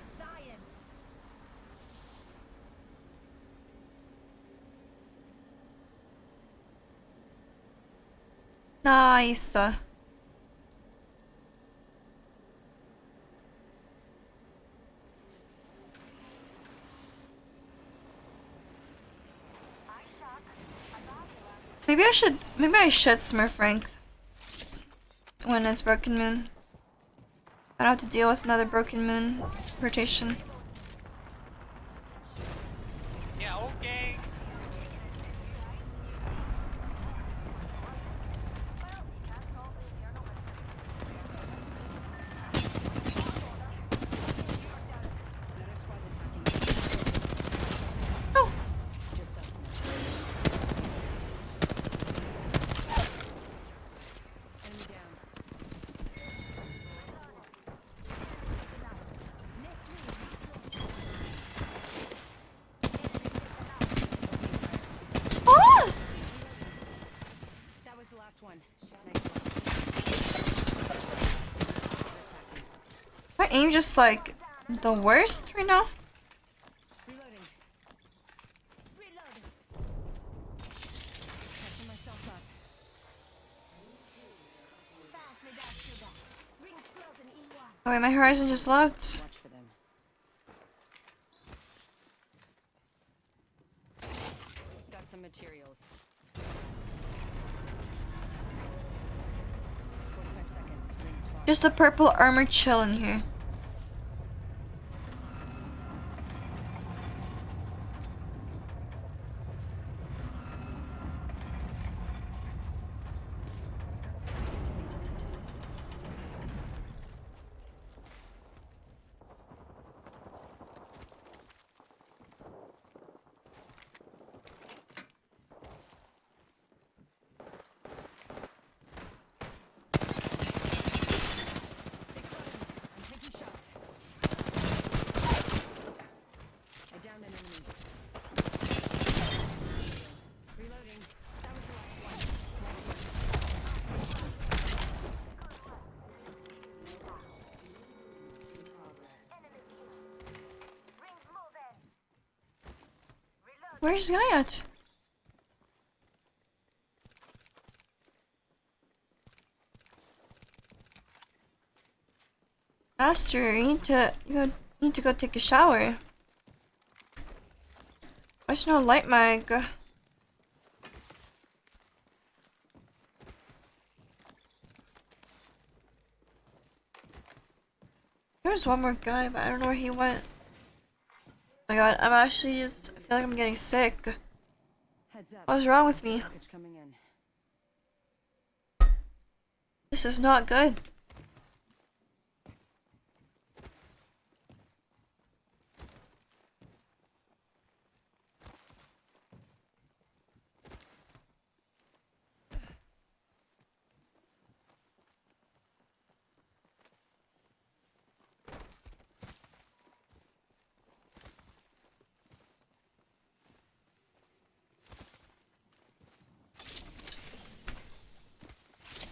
Nice. Maybe I should Smurf rank when it's Broken Moon. I don't have to deal with another Broken Moon rotation. Yeah, okay. Oh. Last one. Next one. My aim just like the worst right now. Reloading. Reload. Catching myself up. Oh wait, my horizon just left. Watch for them. Got some materials. 45 seconds. Rings far. Just the purple armor chill in here. I'm taking shots. I downed an enemy. Reloading. That was the last one. Where's this guy at? Master, you need to go take a shower. There's no light mag. There's one more guy, but I don't know where he went. Oh my god, I'm actually just, I feel like I'm getting sick. Heads up. What's wrong with me? Package coming in. This is not good.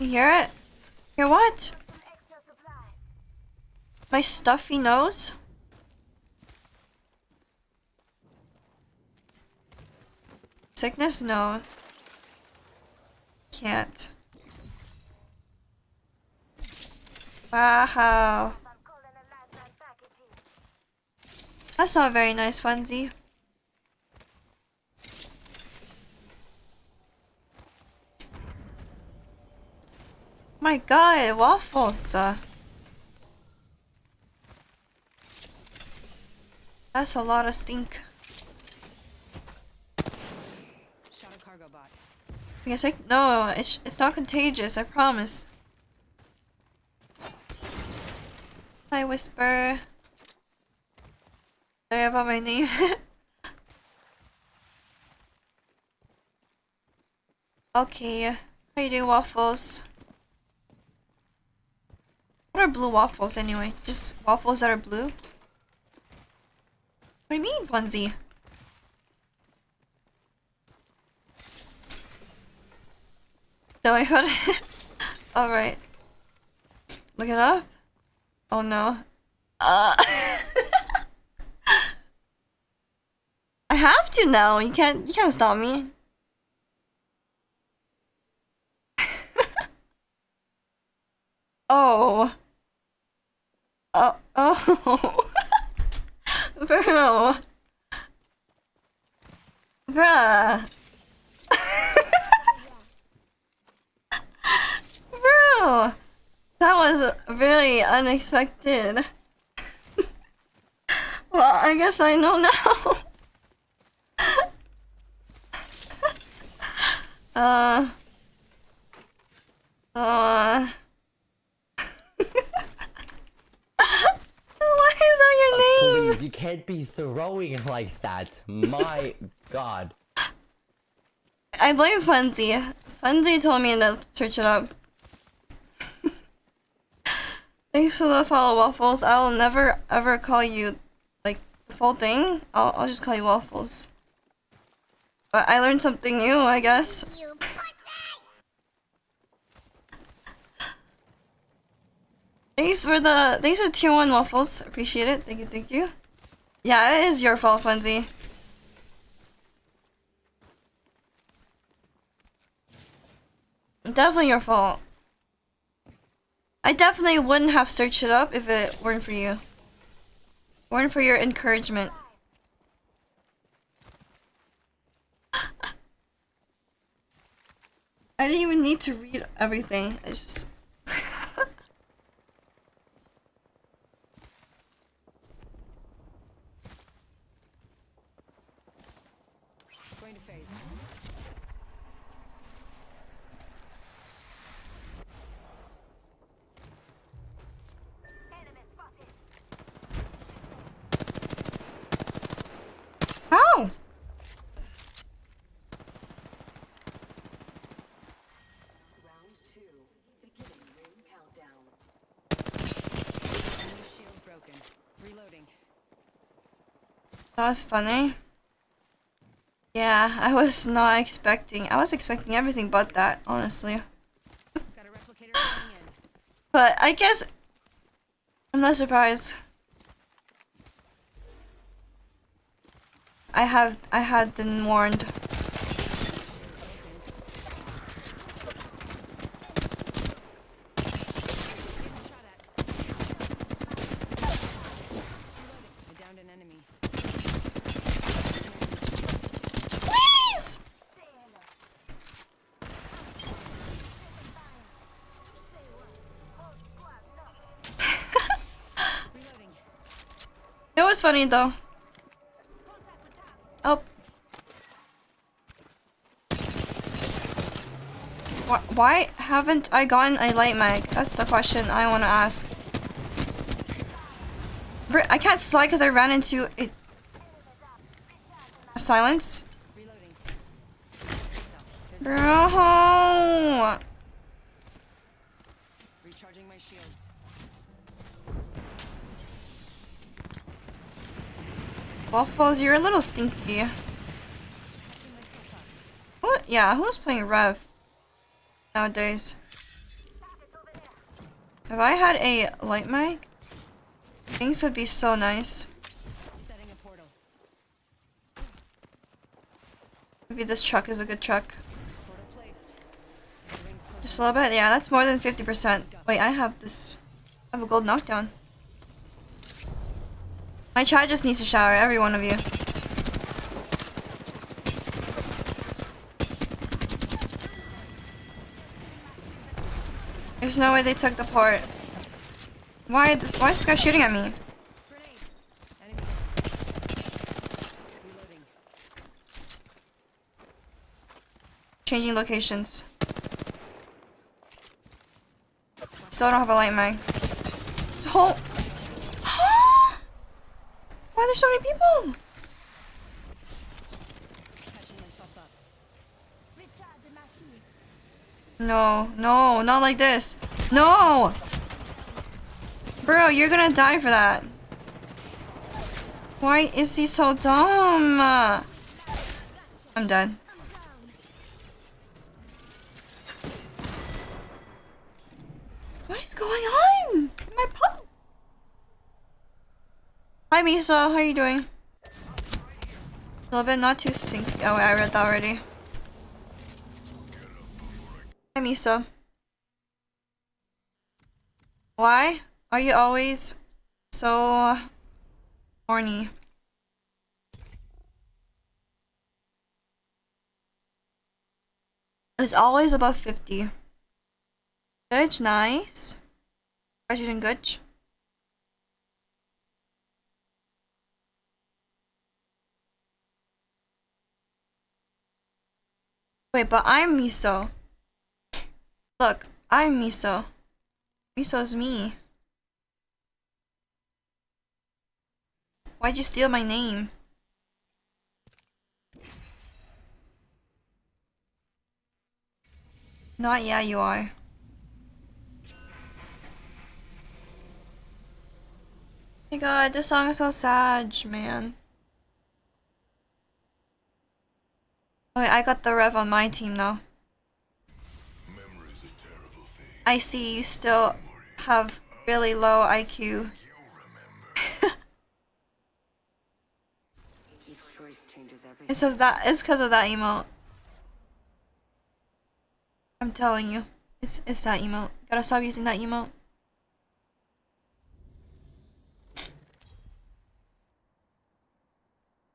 You hear it? Hear what? My stuffy nose? Sickness? No. Can't. Wow. That's not very nice, Funzy. My god, waffles. That's a lot of stink. Shot a cargo bot. I guess no, it's not contagious, I promise. Hi, Whisper. Sorry about my name. Okay, how you doing, waffles? What are blue waffles anyway? Just waffles that are blue? What do you mean, Funzy? Don't worry about it. Alright. Look it up. Oh no. I have to now. You can't stop me. Oh. Oh. Bro. Bruh. Bro. That was very unexpected. Well, I guess I know now. Why is that your name? Please, you can't be throwing like that. My god. I blame Funzy. Funzy told me to search it up. Thanks for the follow, Waffles. I'll never ever call you like the full thing. I'll just call you Waffles. But I learned something new, I guess. Thanks for the tier 1 waffles. Appreciate it. Thank you, thank you. Yeah, it is your fault, Funzy. Definitely your fault. I definitely wouldn't have searched it up if it weren't for you. Weren't for your encouragement. I didn't even need to read everything. I just... Going to phase. How? Round 2. Beginning ring countdown. Enemy shield broken. Reloading. That was funny. Yeah, I was not expecting. I was expecting everything but that, honestly. Got a replicator coming in. But I guess I'm not surprised. I had been warned. I downed an enemy. Please! It was funny though. Oh. Why haven't I gotten a light mag? That's the question I want to ask. I can't slide because I ran into a silence. Bro. Recharging my shields. Waffles, you're a little stinky. Who, yeah, who's playing Rev nowadays? If I had a light mag, things would be so nice. Setting a portal. Maybe this truck is a good truck. Portal placed. Just a little bit? Yeah, that's more than 50%. Wait, I have this. I have a gold knockdown. My chat just needs to shower, every one of you. There's no way they took the port. Why is this guy shooting at me? Changing locations. Still don't have a light mag. So why are there so many people? No, no, not like this. No! Bro, you're gonna die for that. Why is he so dumb? I'm dead. What is going on? My pup. Hi Misa, how are you doing? A little bit not too stinky. Oh, I read that already. Hi Misa. Why are you always so horny? It's always above 50. Good, nice. Are you doing good? Wait, but I'm Miso. Look, I'm Miso. Miso's me. Why'd you steal my name? Not yeah, you are. Oh my god, this song is so sad, man. Oh wait, I got the rev on my team now. I see you still have really low IQ. It's because of that emote. I'm telling you. It's that emote. Gotta stop using that emote.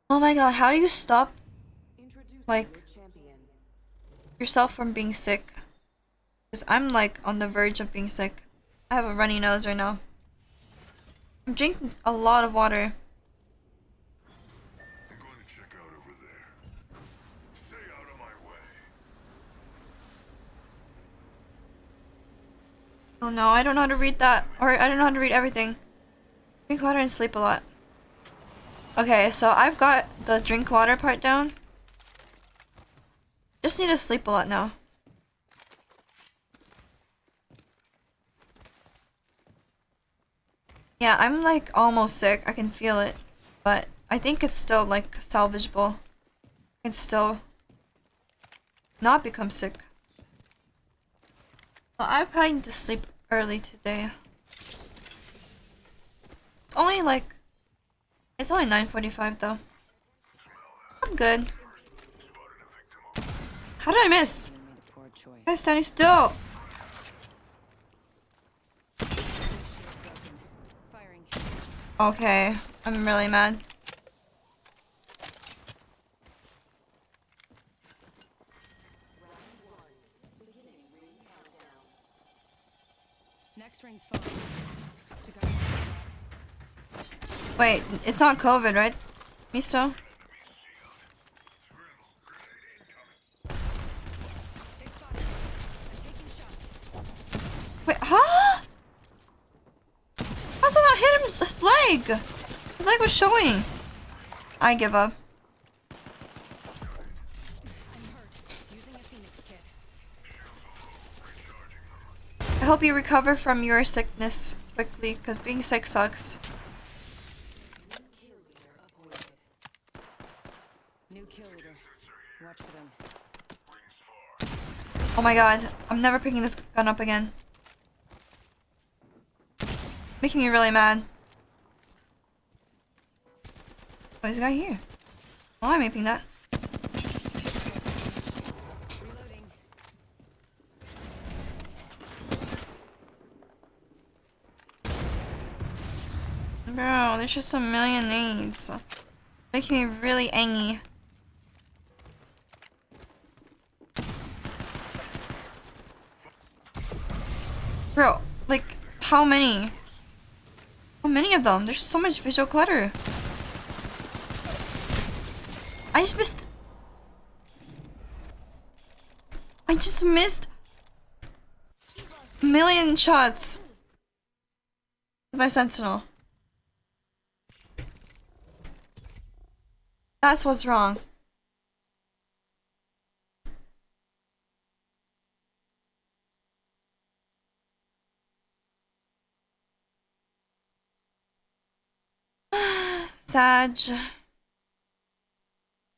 Oh my god, how do you stop like yourself from being sick? Because I'm like on the verge of being sick. I have a runny nose right now. I'm drinking a lot of water. I'm going to check out over there. Stay out of my way. Oh no, I don't know how to read that. Or I don't know how to read everything. Drink water and sleep a lot. Okay, so I've got the drink water part down. Just need to sleep a lot now. Yeah, I'm like almost sick. I can feel it. But I think it's still like salvageable. I can still not become sick. Well, I probably need to sleep early today. It's only 9:45 though. I'm good. How did I miss? Guys, standing still. Okay, I'm really mad. Next ring's phone. Wait, it's not COVID, right? Miso? Wait, huh? How's that not hit his leg? His leg was showing. I give up. I hope you recover from your sickness quickly, because being sick sucks. New kill leader. Watch for them. Oh my god, I'm never picking this gun up again. Making me really mad. Oh, there's a guy here. Oh, I'm aping that. Bro, there's just a million nades. Making me really angry. Bro, like, how many? How many of them? There's so much visual clutter. I just missed a million shots by Sentinel. That's what's wrong. Sag.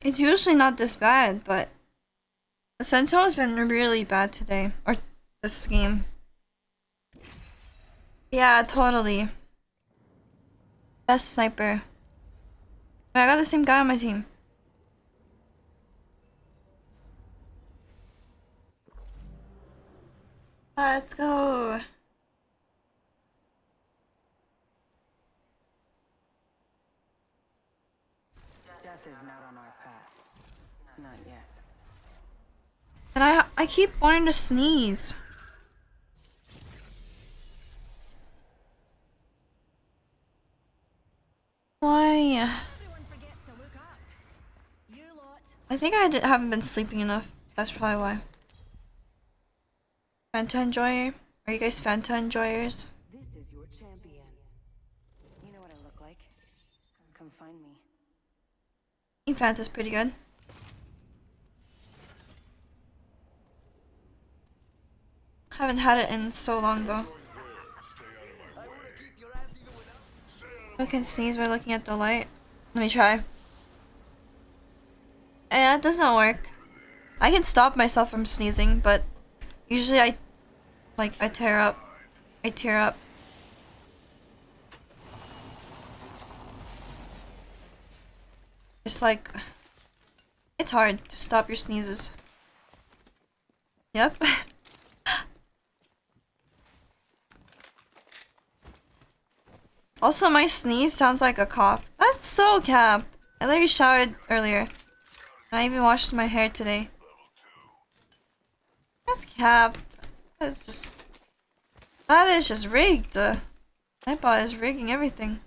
It's usually not this bad, but the Sentinel has been really bad today. Or this game. Yeah, totally. Best sniper. I got the same guy on my team. Let's go. Death is not on our path. Not yet. And I keep wanting to sneeze. Why? I think I haven't been sleeping enough. That's probably why. Fanta enjoyer? Are you guys Fanta enjoyers? This is your champion. You know what I look like. Come find me. I think Fanta's pretty good. Haven't had it in so long though. I can sneeze by looking at the light. Let me try. Yeah, it does not work. I can stop myself from sneezing, but usually I tear up. It's like, it's hard to stop your sneezes. Yep. Also, my sneeze sounds like a cough. That's so cap. I literally showered earlier. I even washed my hair today. That's cap. That's just... That is just rigged. Nightbot is rigging everything.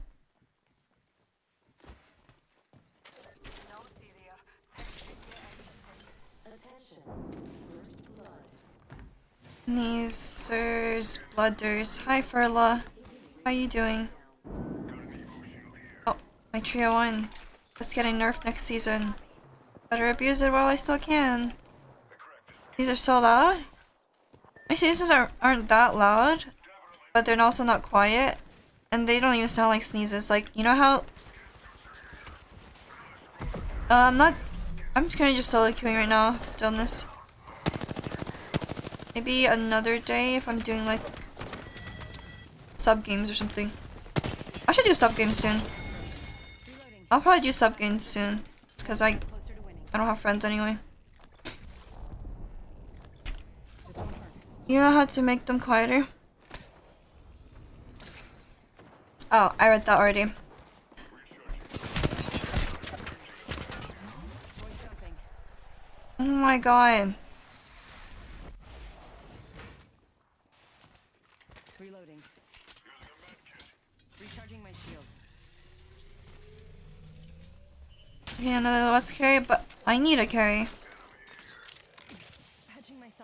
Sneezers, blooders. Hi Furla. How you doing? Oh, my trio 1. That's getting nerfed next season. Better abuse it while I still can. These are so loud. My sneezes aren't that loud, but they're also not quiet. And they don't even sound like sneezes. Like, you know how... I'm just gonna just solo queuing right now. Stillness. Maybe another day if I'm doing like sub games or something. I should do sub games soon. I'll probably do sub games soon, because I don't have friends anyway. You know how to make them quieter? Oh, I read that already. Oh my god. Reloading. Recharging my shields. Okay, another let's carry, but I need a carry.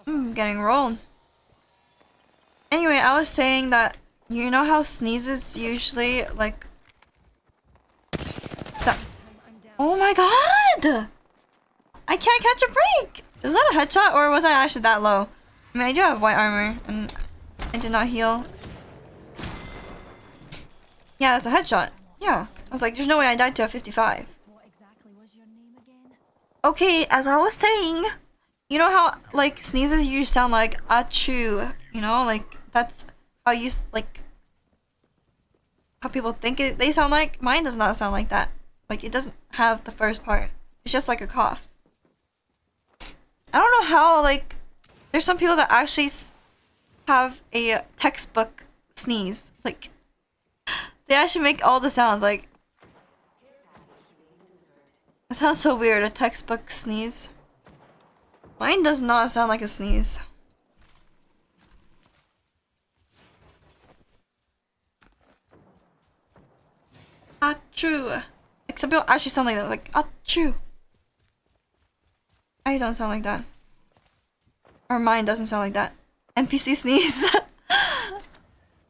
I'm getting rolled. Anyway, I was saying that you know how sneezes usually like... Oh my god! I can't catch a break! Is that a headshot or was I actually that low? I mean, I do have white armor and I did not heal. Yeah, that's a headshot. Yeah. I was like, there's no way I died to a 55. Okay, as I was saying, you know how like sneezes usually sound like achoo, you know, like that's how you like how people think they sound like. Mine does not sound like that. Like it doesn't have the first part. It's just like a cough. I don't know how like there's some people that actually have a textbook sneeze. Like they actually make all the sounds like. That sounds so weird, a textbook sneeze. Mine does not sound like a sneeze. Achoo. Like some people actually sound like that, like achoo. I don't sound like that. Or mine doesn't sound like that. NPC sneeze.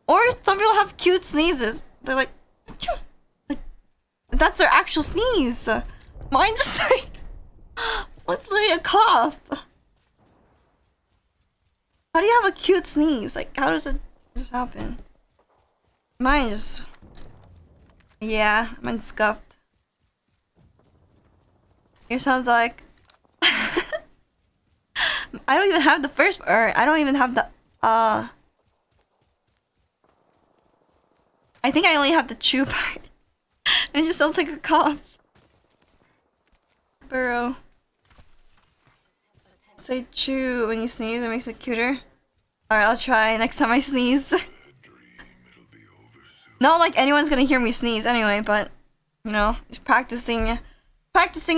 Or some people have cute sneezes. They're like, achoo. Like that's their actual sneeze. Mine's just like, what's literally a cough? How do you have a cute sneeze? Like, how does it just happen? Mine just... Yeah, mine's scuffed. It sounds like... I don't even have the first... Or, I don't even have the... I think I only have the chew part. It just sounds like a cough. Burrow. Say chew when you sneeze, it makes it cuter. Alright, I'll try next time I sneeze. Not like anyone's gonna hear me sneeze anyway, but you know, just practicing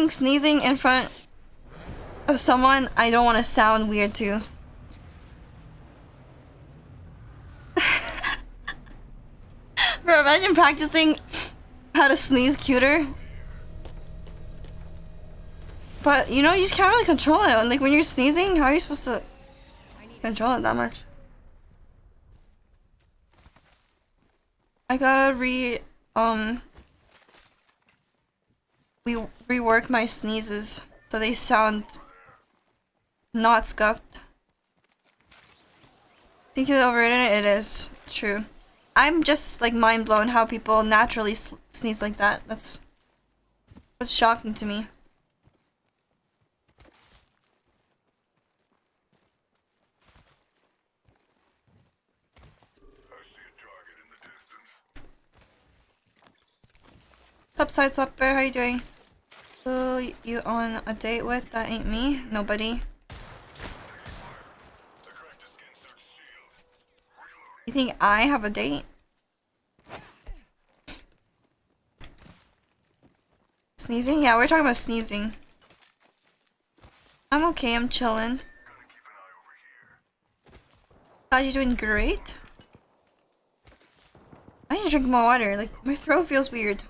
sneezing in front of someone I don't want to sound weird to. Bro, imagine practicing how to sneeze cuter. But you know, you just can't really control it. Like when you're sneezing, how are you supposed to control it that much? I gotta rework my sneezes so they sound not scuffed. Think you're overrated? It is true. I'm just like mind blown how people naturally sneeze like that. That's shocking to me. What's up, Sideswapper? How you doing? Who you on a date with? That ain't me. Nobody. You think I have a date? Sneezing? Yeah, we're talking about sneezing. I'm okay, I'm chilling. Thought you're doing great. I need to drink more water. Like, my throat feels weird.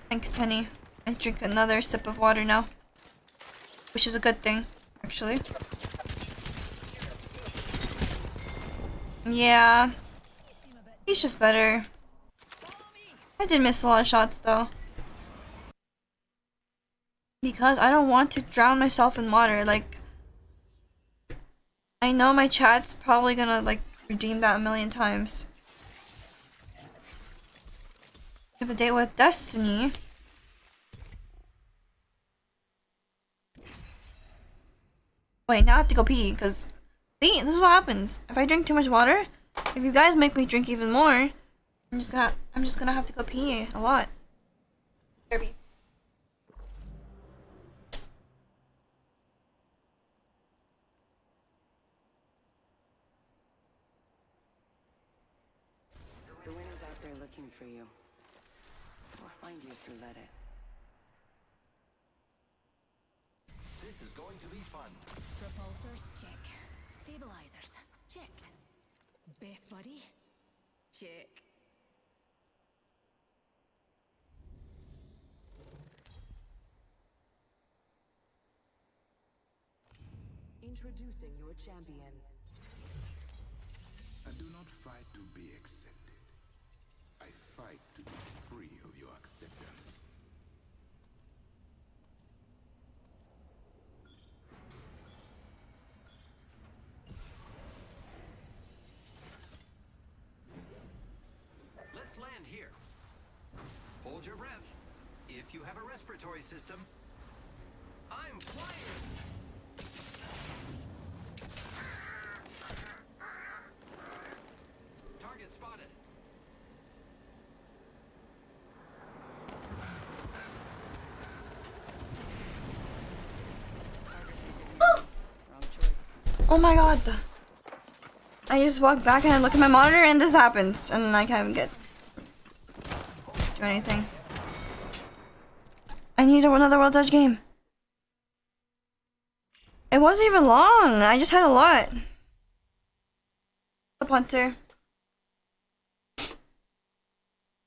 Thanks, Penny. I drink another sip of water now. Which is a good thing, actually. Yeah. He's just better. I did miss a lot of shots, though. Because I don't want to drown myself in water. Like, I know my chat's probably gonna, like, redeem that a million times. Have a date with Destiny. Wait, now I have to go pee, because... See, this is what happens. If I drink too much water, if you guys make me drink even more, I'm just gonna have to go pee a lot. Kirby. The wind is out there looking for you. We'll find you if you let it. This is going to be fun. Repulsors, check. Stabilizers, check. Best buddy, check. Introducing your champion. I do not fight to be accepted. I fight to be free of your acceptance. Let's land here. Hold your breath. If you have a respiratory system, I'm flying! Target spotted. Wrong choice. Oh my god. I just walk back and I look at my monitor and this happens. And I can't get... do anything. I need another World's Edge game. It wasn't even long. I just had a lot. The punter.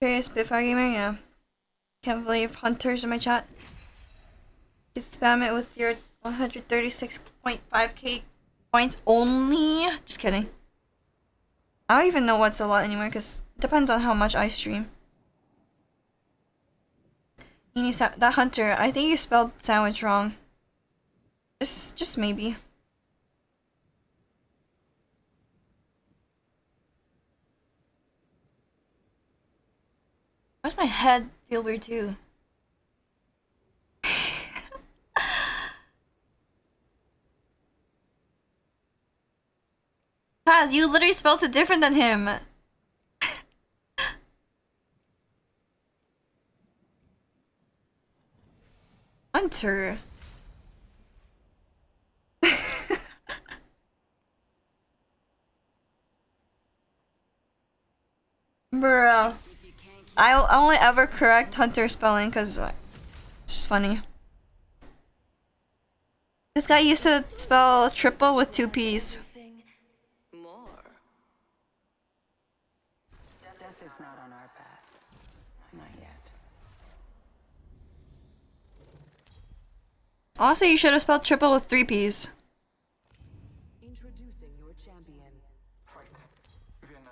Curious Spitfire Gamer, yeah. Can't believe Hunter's in my chat. You can spam it with your 136.5k points only. Just kidding. I don't even know what's a lot anymore because it depends on how much I stream. That Hunter, I think you spelled sandwich wrong. Just maybe. Why does my head feel weird too? Taz, you literally spelled it different than him. Hunter. Bruh. I only ever correct Hunter spelling because it's just funny. This guy used to spell triple with 2 P's. More. Death is not on our path. Not yet. Also, you should have spelled triple with 3 P's. Introducing your champion. Fight. Vienna.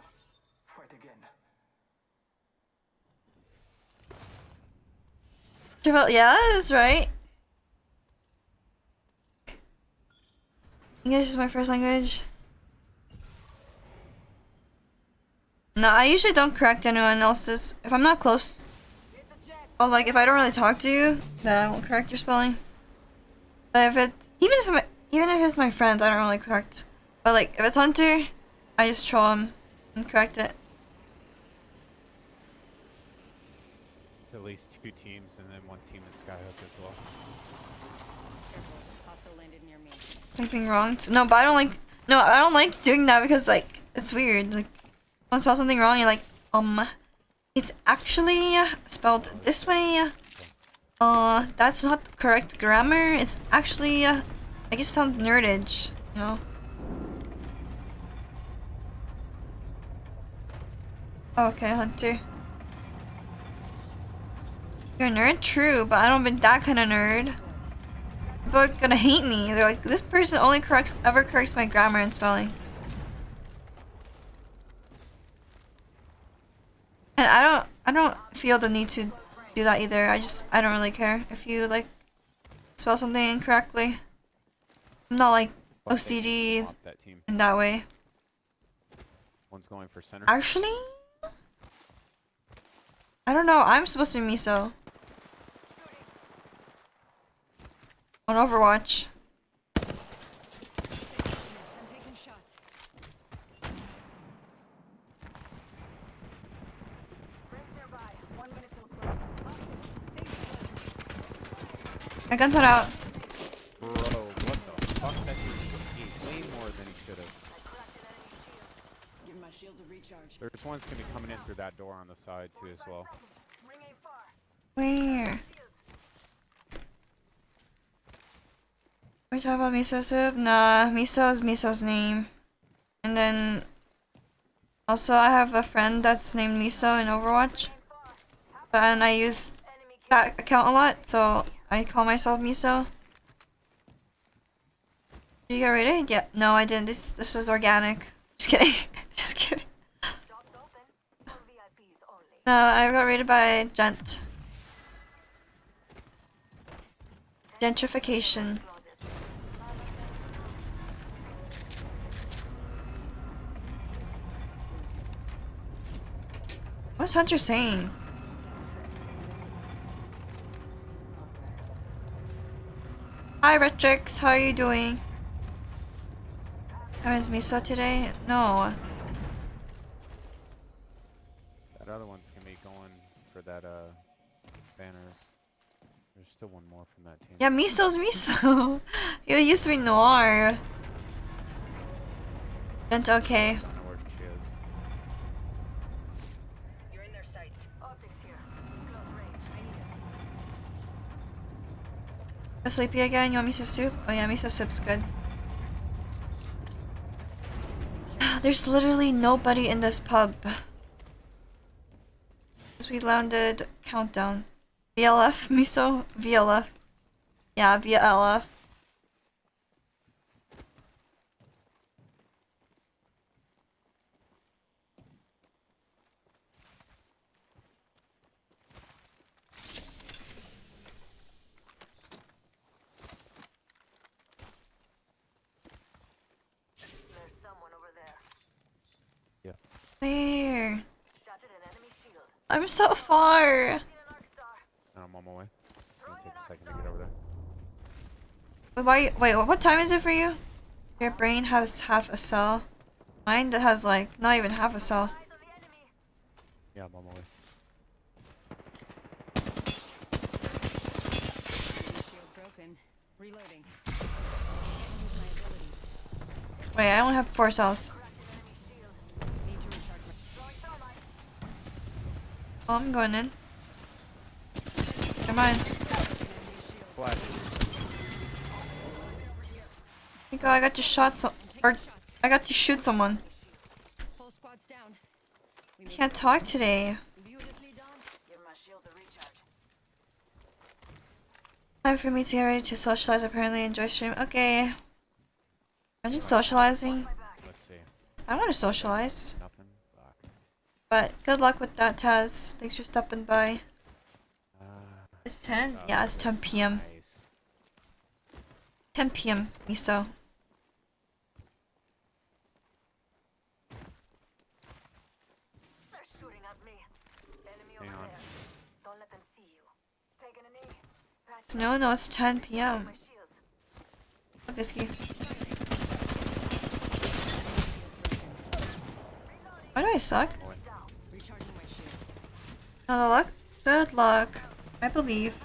Fight again. Triple, yeah, that's right. English is my first language. No, I usually don't correct anyone else's. If I'm not close, or like if I don't really talk to you, then I won't correct your spelling. But if it, even if it's my friends, I don't really correct. But like if it's Hunter, I just troll him and correct it. It's at least 2 teams and then 1 team in Skyhook as well. Hostile landed near me. Anything wrong? No, but I don't like. No, I don't like doing that because like it's weird. Like, when you spell something wrong, you're like, it's actually spelled this way. That's not the correct grammar. It's actually, I guess it sounds nerdage, you know? Okay, Hunter. You're a nerd? True, but I don't been that kind of nerd. People are gonna hate me. They're like, this person only ever corrects my grammar and spelling. And I don't feel the need to do that either. I don't really care if you like spell something incorrectly. I'm not like OCD in that way. One's going for center. Actually, I don't know. I'm supposed to be Miso on Overwatch. My gun's not out. Bro, what the fuck? That dude way more than he should have. Give my shields a recharge. There's one's gonna be coming in through that door on the side too as well. Where? Are we talking about miso soup? Nah, miso is Miso's name. And then also I have a friend that's named Miso in Overwatch. And I use that account a lot, so I call myself Miso. Did you get rated? Yeah. No, I didn't. This is organic. Just kidding. Just kidding. No, I got rated by Gent. Gentrification. What's Hunter saying? Hi Retrix, how are you doing? How is Miso today? No. That other one's gonna be going for that banners. There's still one more from that team. Yeah, Miso's Miso. It used to be Noir. Gent okay. I don't know where she is. You're in their sights. Optics here. Close range. I need it. You're sleepy again? You want miso soup? Oh yeah, miso soup's good. There's literally nobody in this pub. Because we landed countdown. VLF? Miso? VLF. Yeah, VLF. There's someone over there. Yeah. Where? Shattered an enemy shield. I'm so far. I'm on my way. It's gonna take a second to get over there. Wait, what time is it for you? Your brain has half a cell. Mine that has like not even half a cell. Yeah, I'm on my way. Shield broken. Reloading. Wait, I only have 4 cells. Need to recharge my... Oh, I'm going in. Never mind. Flash. I got to shot or I got to shoot someone. Whole squad's down. Can't talk today. Beautifully done. Give my shields a recharge. Time for me to get ready to socialize. Apparently enjoy stream. Okay. Imagine socializing. Let's see. I want to socialize. Nothing. Fuck. But good luck with that, Taz. Thanks for stopping by. It's 10? Yeah, it's 10 p.m. Nice. 10 p.m. Miso. They're shooting at me. Enemy Hang over on. there. Don't let them see you. Taking a knee. Patch No, it's 10 p.m. my shields. Biscuit. Why do I suck? Recharging my shields. Not luck? Good luck. I believe.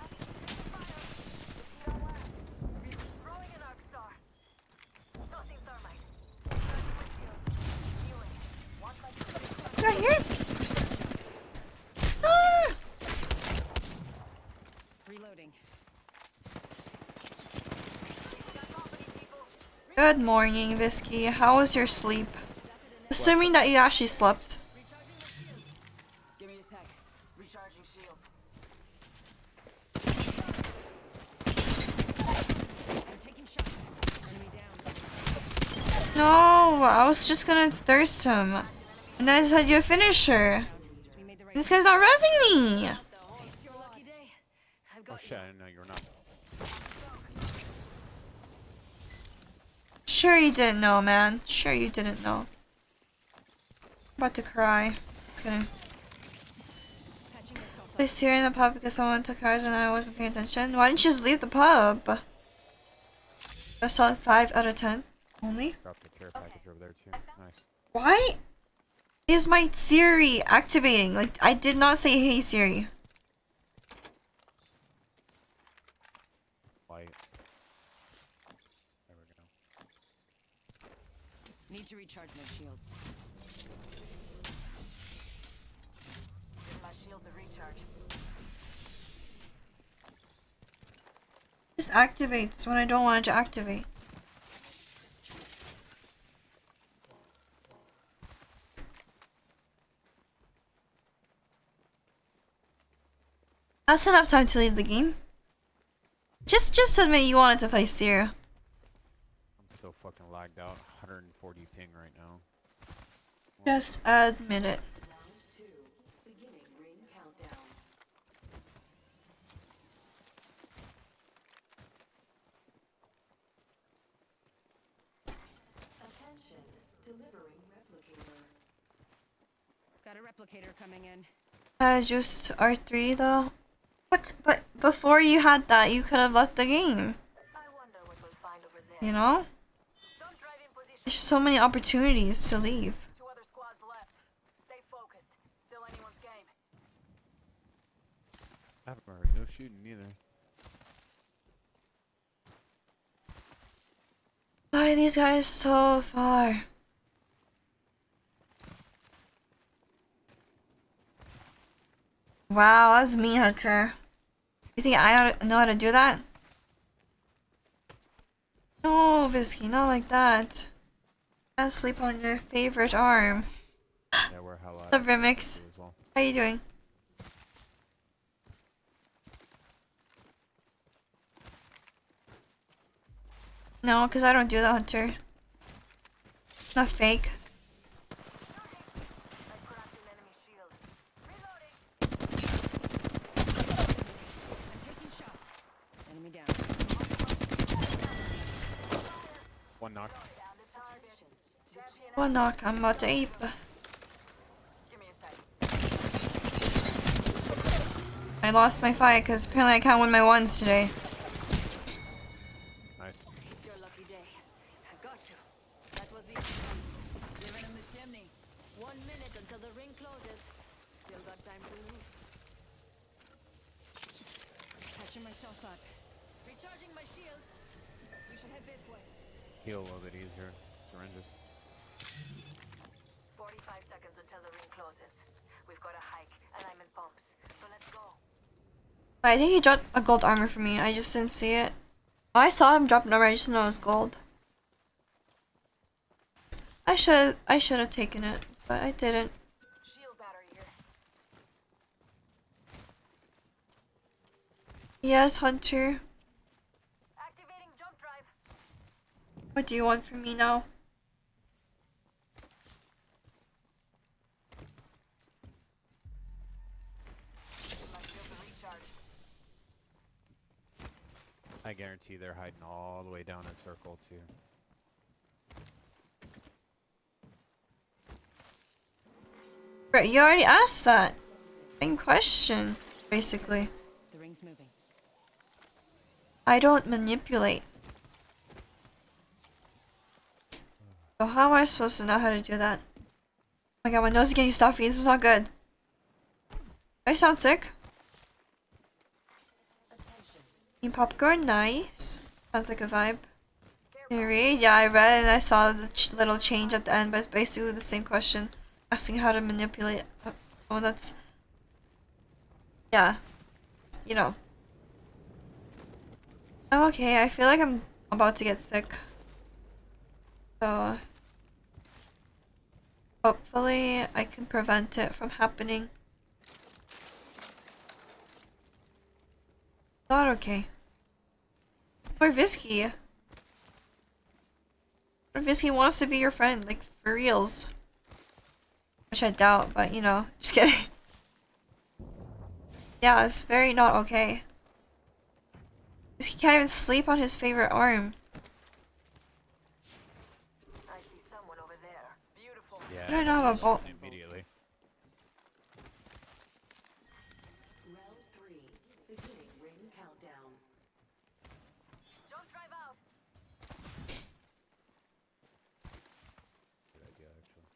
Got here? Ah! Reloading. Good morning, Visky. How was your sleep? Assuming that you actually slept. Give me a sec. Recharging shields. I'm taking shots. Enemy down. No, I was just gonna thirst him. And then I said you a finisher. This guy's not rezzing me. Oh shit, I didn't know you were not. Sure you didn't know, man. Sure you didn't know. About to cry. Okay. I was here in the pub because someone took ours and I wasn't paying attention. Why didn't you just leave the pub? I saw it 5 out of 10 only. Drop the care package over there too. Nice. Why is my Siri activating? Like, I did not say hey Siri. Light. There we go. Need to recharge my shields. Give my shields a recharge. Just activates when I don't want it to activate. That's enough time to leave the game. Just admit you wanted to play Siri. I'm so fucking lagged out. 140 ping right now. Just admit it. Beginning ring countdown. Attention, delivering replicator. Got a replicator coming in. Just R3 though. What? But before you had that, you could have left the game. You know? There's so many opportunities to leave. 2 other squads left. Stay focused. Still anyone's game. I haven't heard no shooting either. Why are these guys so far? Wow, that's me, Hunter. You think I know how to do that? No, Visky, not like that. I sleep on your favorite arm. Yeah, we're hella. The remix. Well. How you doing? No, because I don't do that, Hunter. Not fake. Enemy down. One knock. One knock, I'm about to ape. I lost my fight because apparently I can't win my ones today. Nice. It's your lucky day. I got you. That was the living in the chimney. 1 minute until the ring closes. Still got time to move. Catching myself up. Recharging my shields. We should head this way. Heal a little bit easier. Syringes. 45 seconds until the ring closes. We've got a hike, and I'm in pumps. So let's go. I think he dropped a gold armor for me. I just didn't see it. Oh, I saw him drop an armor. I just didn't know it was gold. I should have taken it, but I didn't. Shield battery here. Yes, Hunter. Activating jump drive. What do you want from me now? I guarantee they're hiding all the way down in circle too. Right, you already asked that. Same question, basically. The ring's moving. I don't manipulate. So how am I supposed to know how to do that? my god, my nose is getting stuffy. This is not good. Do I sound sick? Eat popcorn, nice. Sounds like a vibe. Can you read? Yeah, I read it and I saw the little change at the end, but it's basically the same question. Asking how to manipulate. Oh, that's... Yeah. You know. I'm okay. I feel like I'm about to get sick. So... hopefully I can prevent it from happening. Not okay. Poor Visky. Poor Visky wants to be your friend, like for reals. Which I doubt, but you know, just kidding. Yeah, it's very not okay. Visky can't even sleep on his favorite arm. I see someone over there. Beautiful. Yeah. I don't know about both. Immediately. Round 3, beginning ring countdown. Don't drive out. Good idea, actually.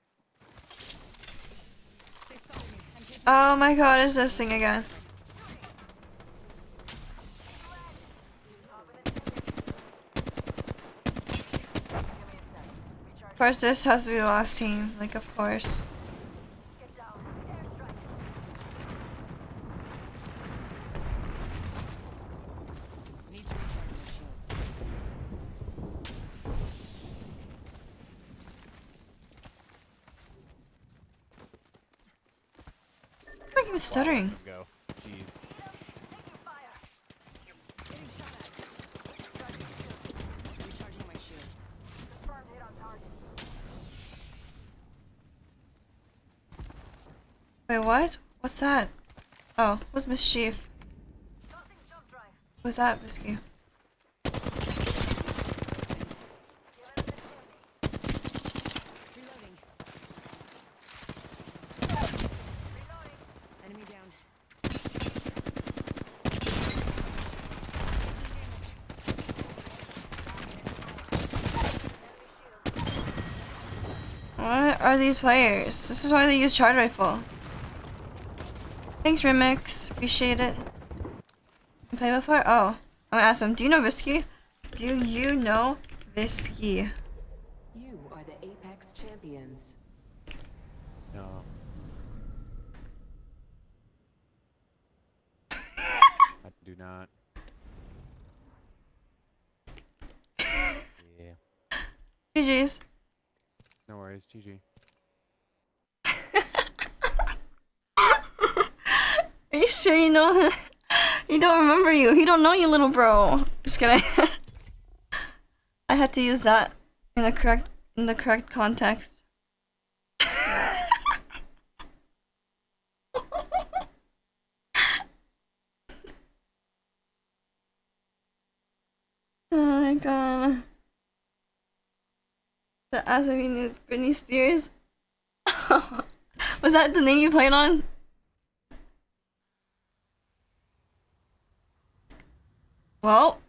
They spotted me. I'm taking Oh my god, it's this thing again. Of course, this has to be the last team. Like, of course. Get down. Airstrike. need to recharge my shields. I think he was stuttering. Go. Jeez. Taking fire. Getting shot at. Recharging my shields. Confirmed hit on target. Wait, what? What's that? Oh, what's mischief? Tossing jump drive. What's that, Biscuit? Reloading. Enemy down. What are these players? This is why they use charge rifle. Thanks, Remix. Appreciate it. You play before? Oh. I'm gonna ask him. Do you know Visky? Do you know Visky? You are the Apex champions. No. I do not. Yeah. GG's. No worries, GG. Are you sure you know him? He don't remember you. He don't know you, little bro. Just kidding. I had to use that in the correct context. Oh my god. The ass of you knew Britney Spears. Was that the name you played on? Well.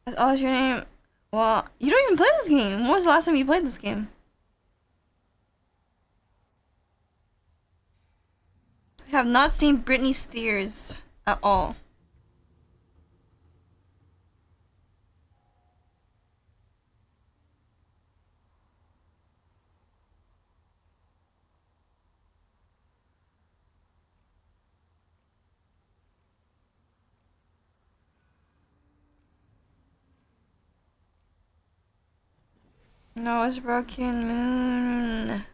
That's always your name. Well, you don't even play this game. When was the last time you played this game? I have not seen Britney Spears at all. No, it's Broken Moon.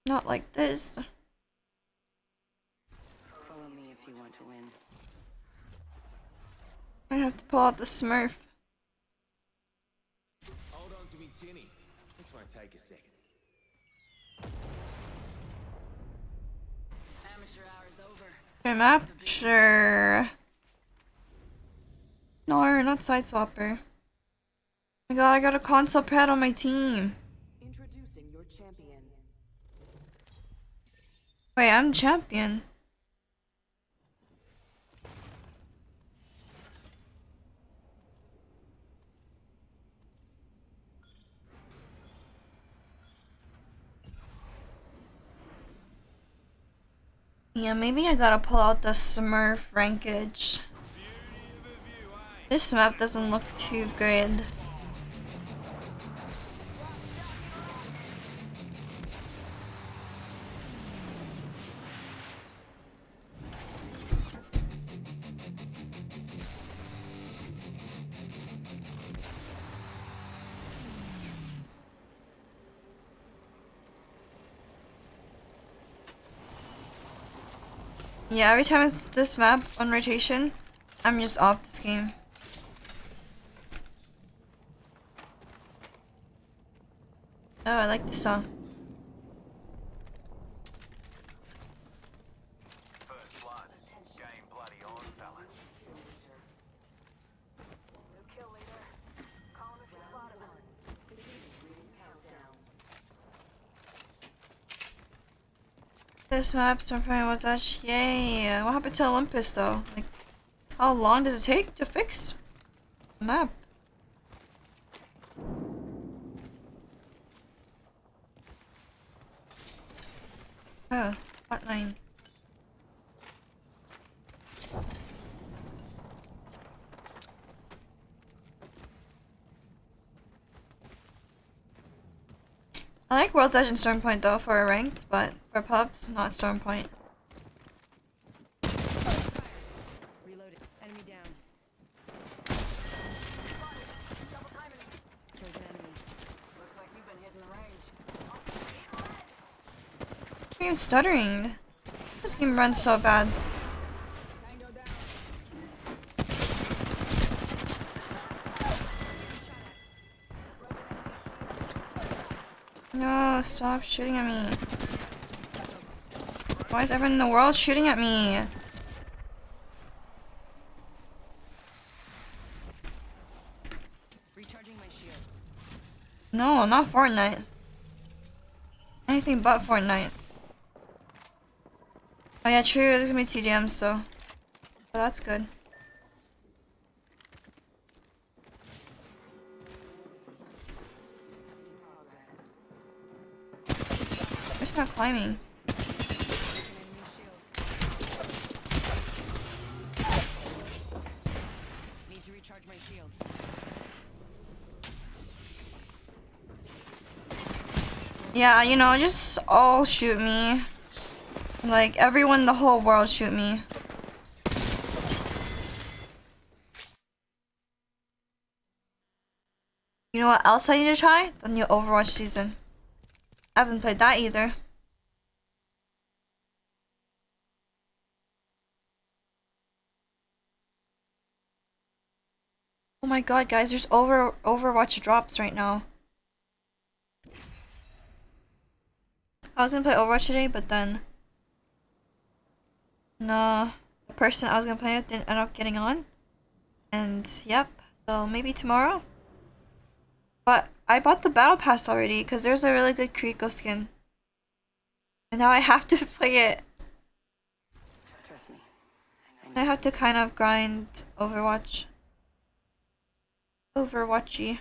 Not like this. Follow me if you want to win. I have to pull out the Smurf. Hold on to me, Tinny. This won't take a second. Amateur hour's over. Okay, map? Sure. No, not Sideswapper. Oh my god, I got a console pad on my team. Introducing your champion. Wait, I'm champion. Yeah, maybe I gotta pull out the Smurf rankage. This map doesn't look too good. Yeah, every time it's this map on rotation, I'm just off this game. Oh, I like this song. First blood. Game bloody on, fellas. New kill leader. Call him if you spot him. This map, Stormfront was touch. Yay! What happened to Olympus though? Like, how long does it take to fix the map? Oh, hotline. I like World's Edge and Stormpoint though for a ranked, but for pubs, not Stormpoint. Reloaded. Enemy down. Killed an enemy. Looks like you've been hitting the range. I'm stuttering. This game runs so bad. No, stop shooting at me. Why is everyone in the world shooting at me? Recharging my shields. No, not Fortnite. Anything but Fortnite. Oh yeah, true, there's gonna be TDMs, so... Oh, that's good. I'm just not climbing. Need to recharge my shields. Yeah, you know, just all shoot me. Like, everyone in the whole world shoot me. You know what else I need to try? The new Overwatch season. I haven't played that either. Oh my god, guys, there's Overwatch drops right now. I was gonna play Overwatch today, but then... No, the person I was gonna play with didn't end up getting on. And, yep, so maybe tomorrow? But I bought the battle pass already because there's a really good Kiriko skin. And now I have to play it. Trust me. I have to kind of grind Overwatch. Overwatchy.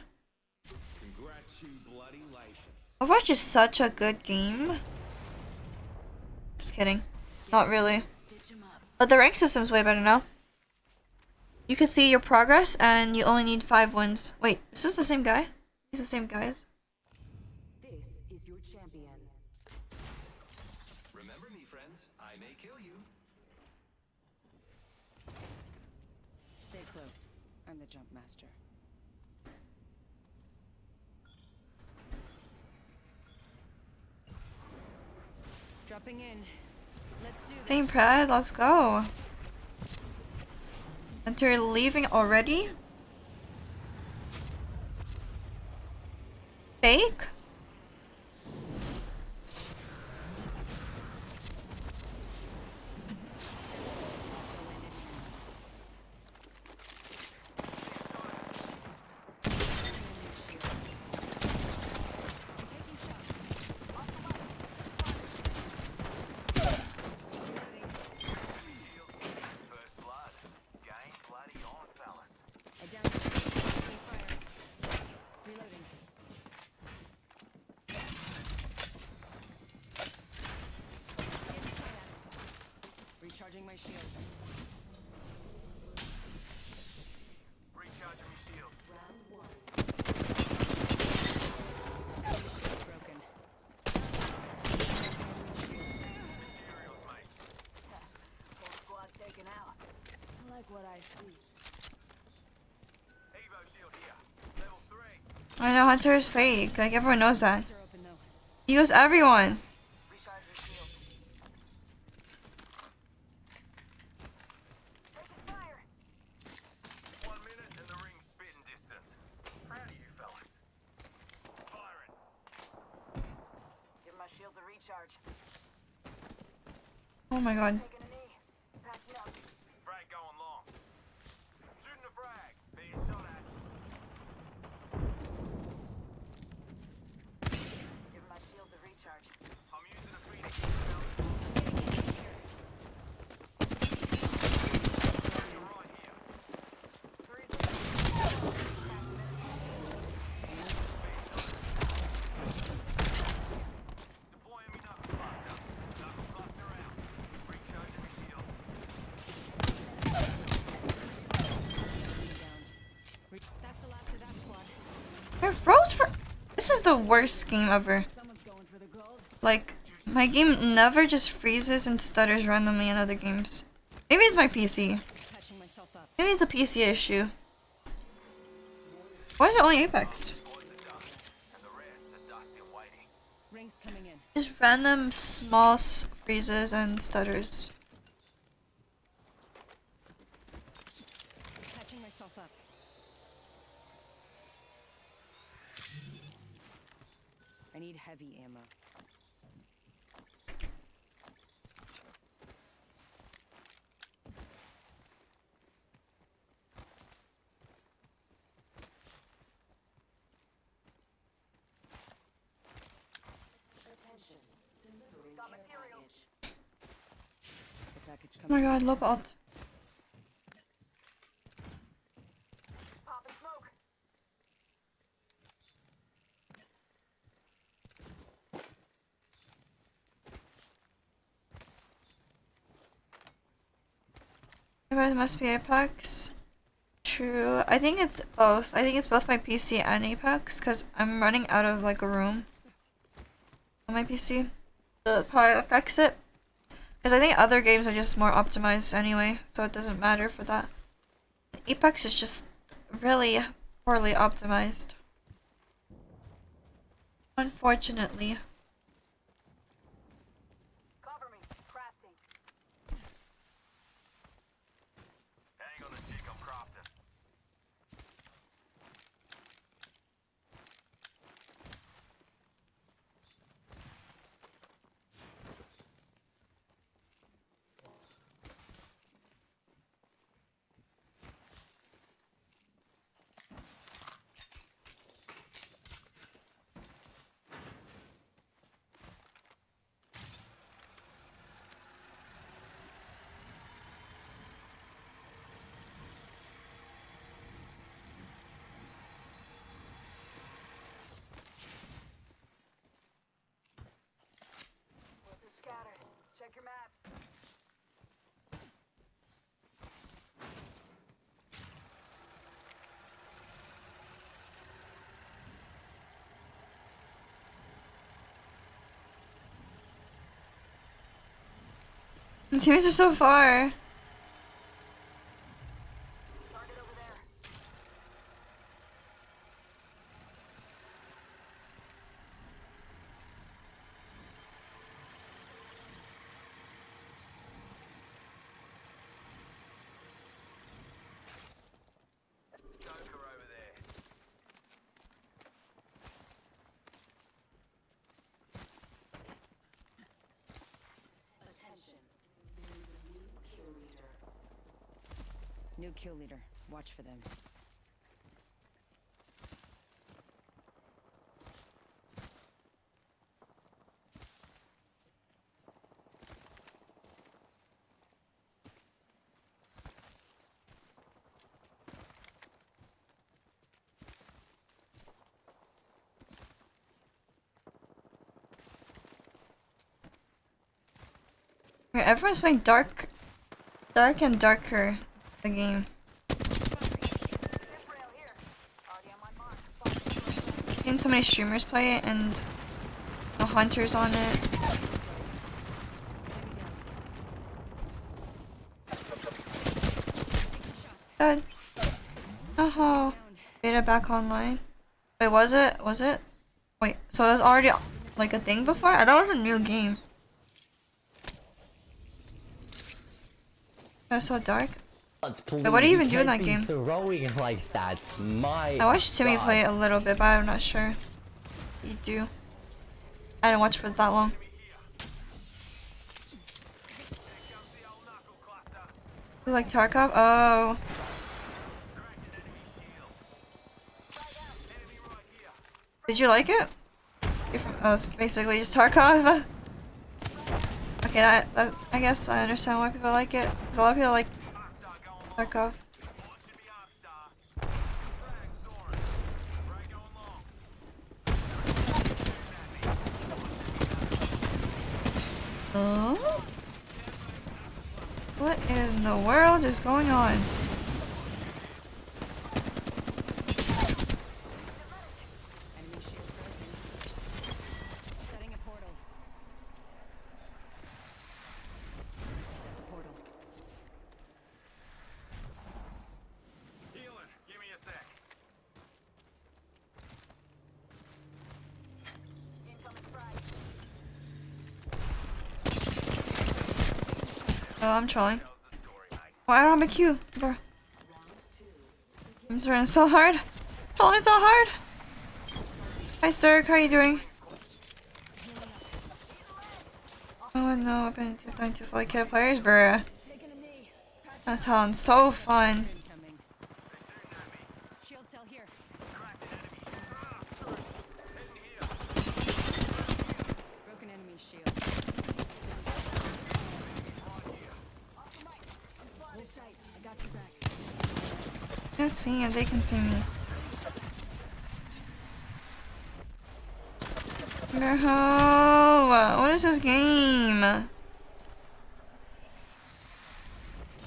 Overwatch is such a good game. Just kidding. Not really. But the rank system's way better now. You can see your progress and you only need 5 wins. Wait, is this the same guy? He's the same guys. This is your champion. Remember me, friends. I may kill you. Stay close. I'm the jump master. Dropping in. Let's do this. Same Prad, let's go. And you're leaving already? Fake? First blood. Game bloody on, fellas. I downed the fire. Reloading. my shields. Recharging my shields. Round one. Shield broken. Materials, mate. Whole squad taken out. I like what I see. Evo shield here. Level 3. I know Hunter is fake. Like everyone knows that. Doors are open though. He goes everyone. Recharge your shield. Taking fire. 1 minute and the ring's spitting distance. Proud of you fellas. Firing. Give my shields a recharge. Oh my god. Taking a knee. Patching up. Frag going long. Shooting a frag. Being shot at. Give my shields a recharge. I'm using a Phoenix. Right here. Deploying me knuckle cluster. Knuckle cluster out. Recharging my shields. That's the last of that squad. I froze for. This is the worst game ever. Someone's going for the gold. Like, my game never just freezes and stutters randomly in other games. Maybe it's my PC. Patching myself up. Maybe it's a PC issue. Why is it only Apex? Rings coming in. Just random small freezes and stutters. Patching myself up. I need heavy ammo. Attention. Delivering Got care materials. package. The package Oh my coming. god, love alt. Pop and smoke. Maybe it must be Apex. True. I think it's both. I think it's both my PC and Apex because I'm running out of like a room on my PC. So it probably affects it. Because I think other games are just more optimized anyway, so it doesn't matter for that. Apex is just really poorly optimized. Unfortunately. Cover me. Crafting. Hang on a tick, I'm crafting. We're scattered. Check your maps. The teams are so far. Target over there. Joker over there. Attention. There is a new kill leader. New kill leader. Watch for them. Wait, everyone's playing Dark dark and darker, the game. Seen so many streamers play it and the hunters on it. Good. Oh, beta back online. Wait, was it? Was it? Wait, so it was already like a thing before? I thought it was a new game. It was so dark. Wait, what do you even do in that game? Throwing like that. My I watched Timmy God. play it a little bit, but I'm not sure. You do. I didn't watch for that long. You like Tarkov? Oh. Did you like it? Oh, it's basically just Tarkov. Okay, that I guess I understand why people like it. Cause a lot of people like Tarkov. Oh? What in the world is going on? Setting a portal. Set the portal. Healing. Give me a sec. Oh, I'm trolling. Oh, I don't have a Q, bro. I'm trying so hard. Trolling so hard. Hi, sir. How are you doing? Oh no, I've been trying to fully kill players, bruh. That sounds so fun. Shield cell here. Broken enemy shield. Hold tight. I got you back. I can't see and they can see me. No, what is this game? I'm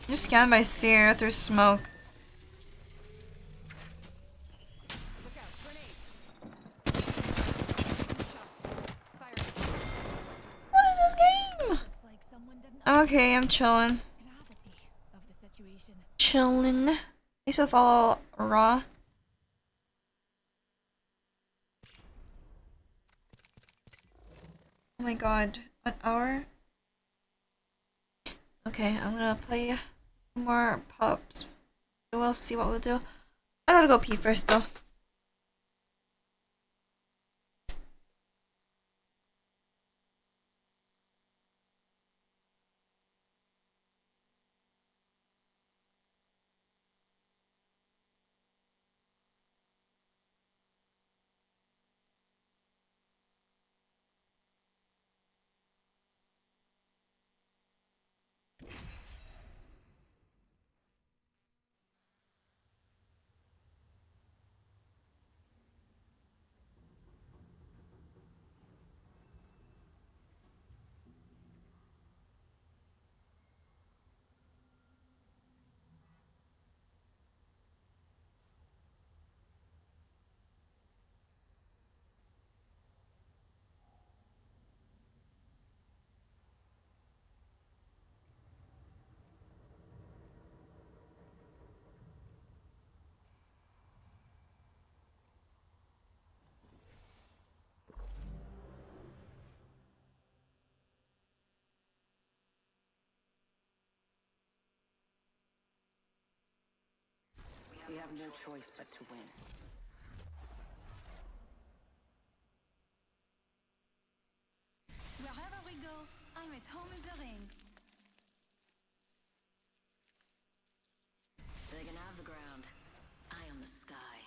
just scanned by Seer through smoke. What is this game? Okay, I'm chilling. Chillin'. Thanks for the follow, Raw. Oh my god, an hour? Okay, I'm gonna play more pubs. We'll see what we'll do. I gotta go pee first though. We have no choice but to win. Wherever we go, I'm at home in the ring. They can have the ground. I am the sky.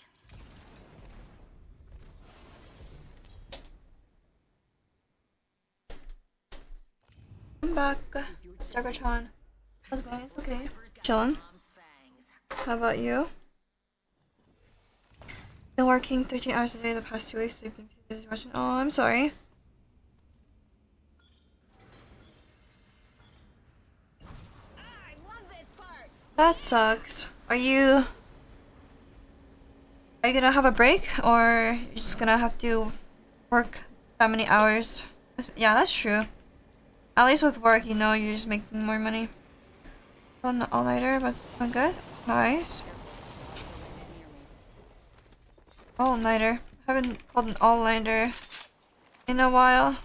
I'm back. Jaggertron. How's it going? It's okay. Chillin'. How about you? Been working 13 hours a day the past 2 weeks, so you've been busy watching. Oh, I'm sorry. I love this. That sucks. Are you gonna have a break, or you're just gonna have to work that many hours? Yeah, that's true. At least with work, you know, you're just making more money. On the all-nighter, but it's been good. Nice. All-nighter. Haven't called an all-nighter in a while.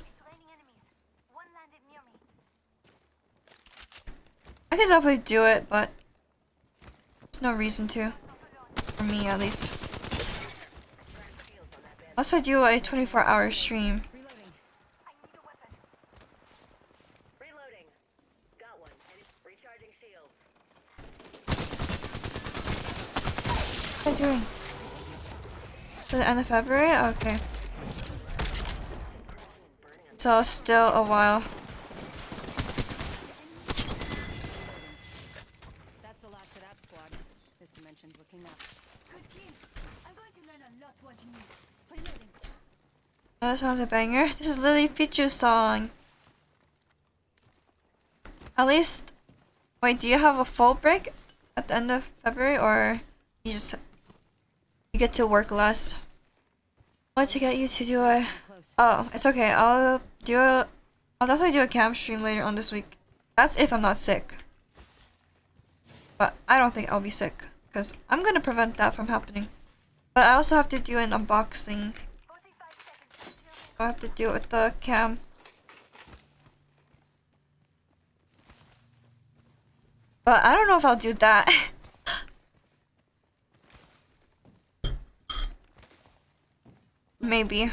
I could definitely do it, but there's no reason to. For me, at least. Unless I do a 24-hour stream. What am I doing? To the end of February? Okay. So still a while. That's the last of that squad. This dimension's looking up. Good kid. I'm going to learn a lot watching you. Reloading. Oh, that sounds a banger. This is Lily Pichu's song. At least, wait, do you have a full break at the end of February, or you just get to work less? What to get you to do a? Oh, it's okay. I'll definitely do a cam stream later on this week. That's if I'm not sick. But I don't think I'll be sick, because I'm gonna prevent that from happening. But I also have to do an unboxing. I have to do it with the cam. But I don't know if I'll do that. Maybe.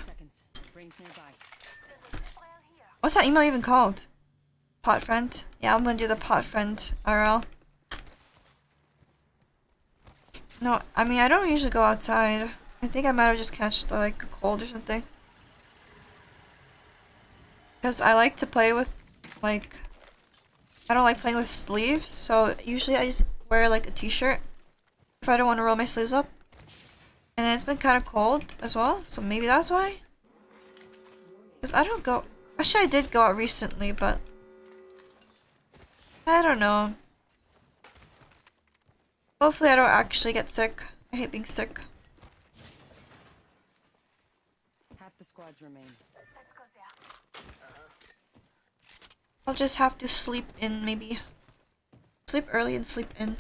What's that email even called? Pot friend? Yeah, I'm gonna do the pot friend RL. No, I mean, I don't usually go outside. I think I might have just catched like a cold or something. Because I like to play with, like, I don't like playing with sleeves, so usually I just wear like a t-shirt if I don't want to roll my sleeves up. And it's been kind of cold as well, so maybe that's why. Because I don't go, actually I did go out recently, but I don't know. Hopefully I don't actually get sick. I hate being sick. Half the squads remain. I'll just have to sleep in, maybe. Sleep early and sleep in.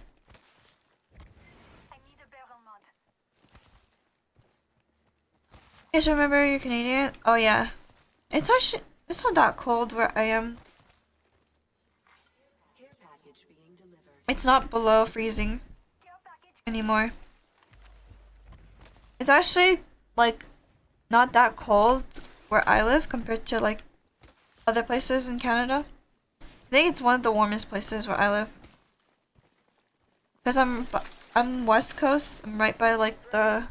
You guys remember you're Canadian? Oh yeah. It's actually, it's not that cold where I am. It's not below freezing anymore. It's actually like not that cold where I live compared to like other places in Canada. I think it's one of the warmest places where I live. Because I'm West Coast. I'm right by like the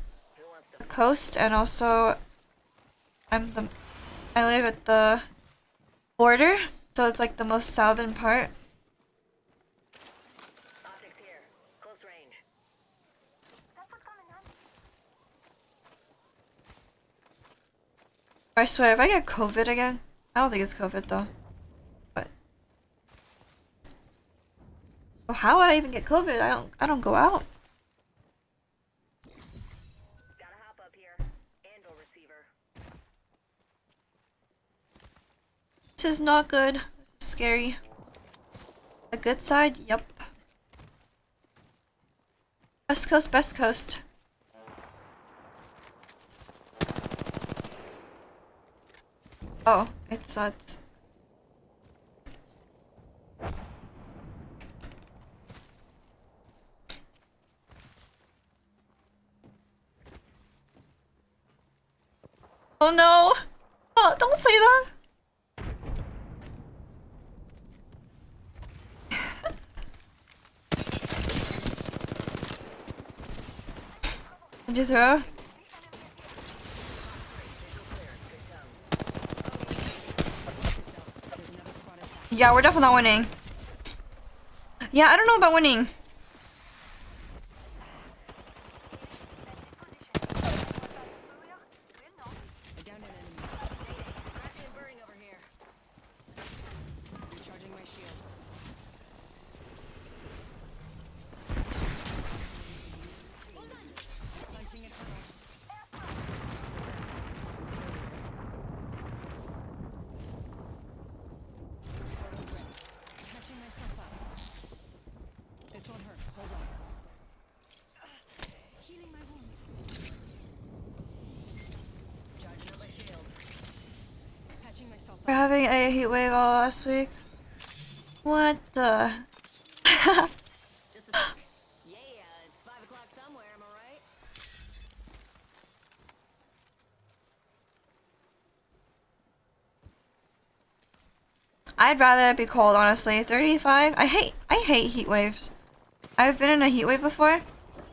coast, and also I live at the border, so it's like the most southern part. I swear, if I get COVID again, I don't think it's COVID though. But well, how would I even get COVID? I don't go out. This is not good. This is scary. The good side? Yup. West Coast, best coast. Oh, it's oh no! Oh, don't say that! Did you throw? Yeah, we're definitely not winning. Yeah, I don't know about winning. We're having a heat wave all last week. What the? Just a sec. Yeah, it's 5 o'clock somewhere, am I right? I'd rather it be cold, honestly. 35. I hate heat waves. I've been in a heat wave before,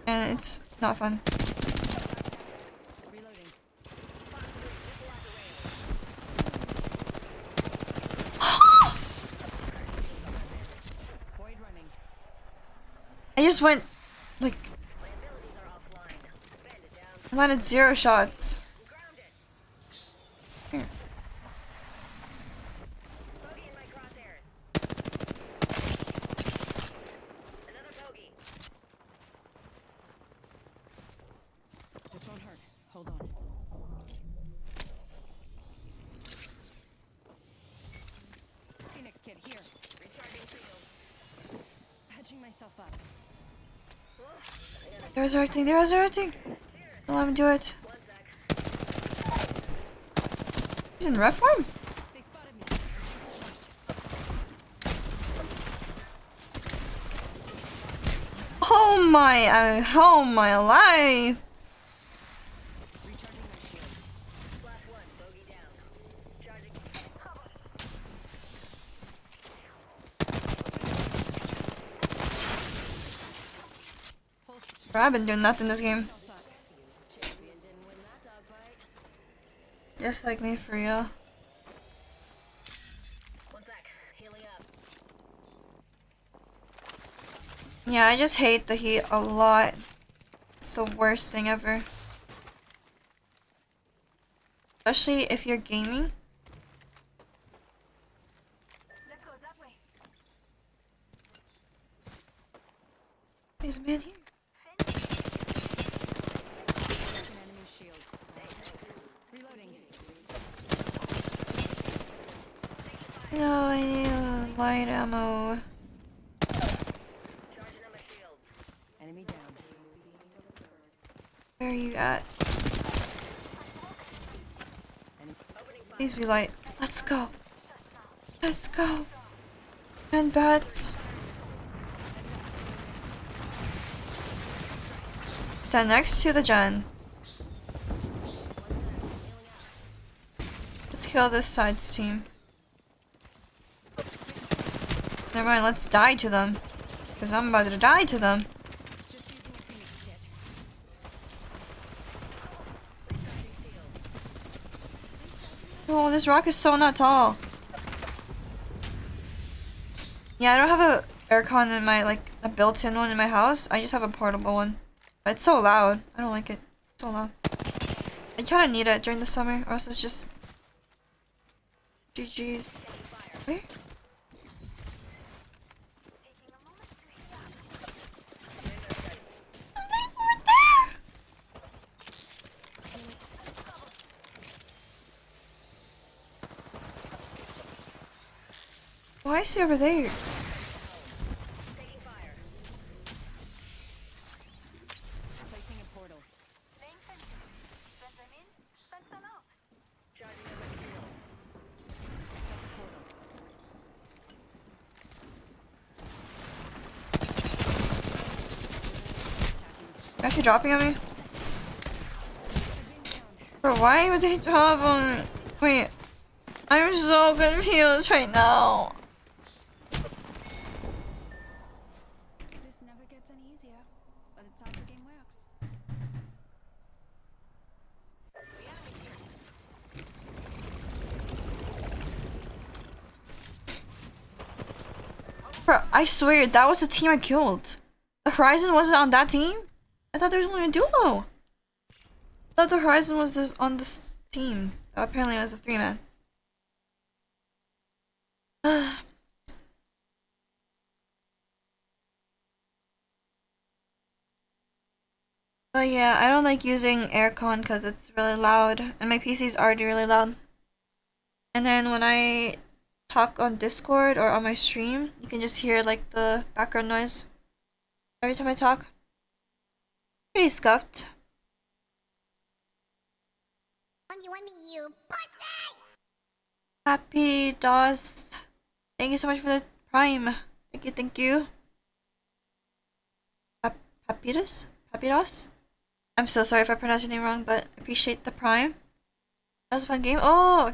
and it's not fun. I just went, like, I landed 0 shots. Here. This won't hurt. Hold on. Phoenix kid here. Recharging field. Patching myself up. They're resurrecting, they're resurrecting! Don't let him do it. He's in ref form? They spotted me. Oh my life! Recharging my shields. Flash 1, bogey down. Charging. Bro, I've been doing nothing this game. Champion didn't win that dogfight. Just like me, for real. 1 sec. Healing up. Yeah, I just hate the heat a lot. It's the worst thing ever. Especially if you're gaming. Let's go that way. There's a man here. An enemy shield. Reloading. No, I need light ammo. Charging on my shield. Enemy down. Where are you at? Please be light. Let's go. Let's go. And bats. Stand next to the gen. Let's kill this side's team. Never mind, let's die to them. Because I'm about to die to them. Just using a Phoenix kit. Oh, this rock is so not tall. Yeah, I don't have a aircon in my, like, a built-in one in my house. I just have a portable one. But it's so loud. I don't like it. It's so loud. I kind of need it during the summer, or else it's just... GG's. Where? Why is he over there? Placing a portal. I set the portal. You're actually dropping on me? Bro, why would they drop on me? Wait. I'm so confused right now. This never gets any easier, but it sounds the game works. Bro, I swear, that was the team I killed. The Horizon wasn't on that team? I thought there was only a duo. I thought the Horizon was just on this team. Apparently it was a 3-man. But yeah, I don't like using aircon because it's really loud. And my PC is already really loud. And then when I talk on Discord or on my stream, you can just hear like the background noise every time I talk. Pretty scuffed. Happy DOS. Thank you so much for the prime. Thank you, thank you. Papyrus? Papyrus? I'm so sorry if I pronounced your name wrong, but I appreciate the prime. That was a fun game. Oh!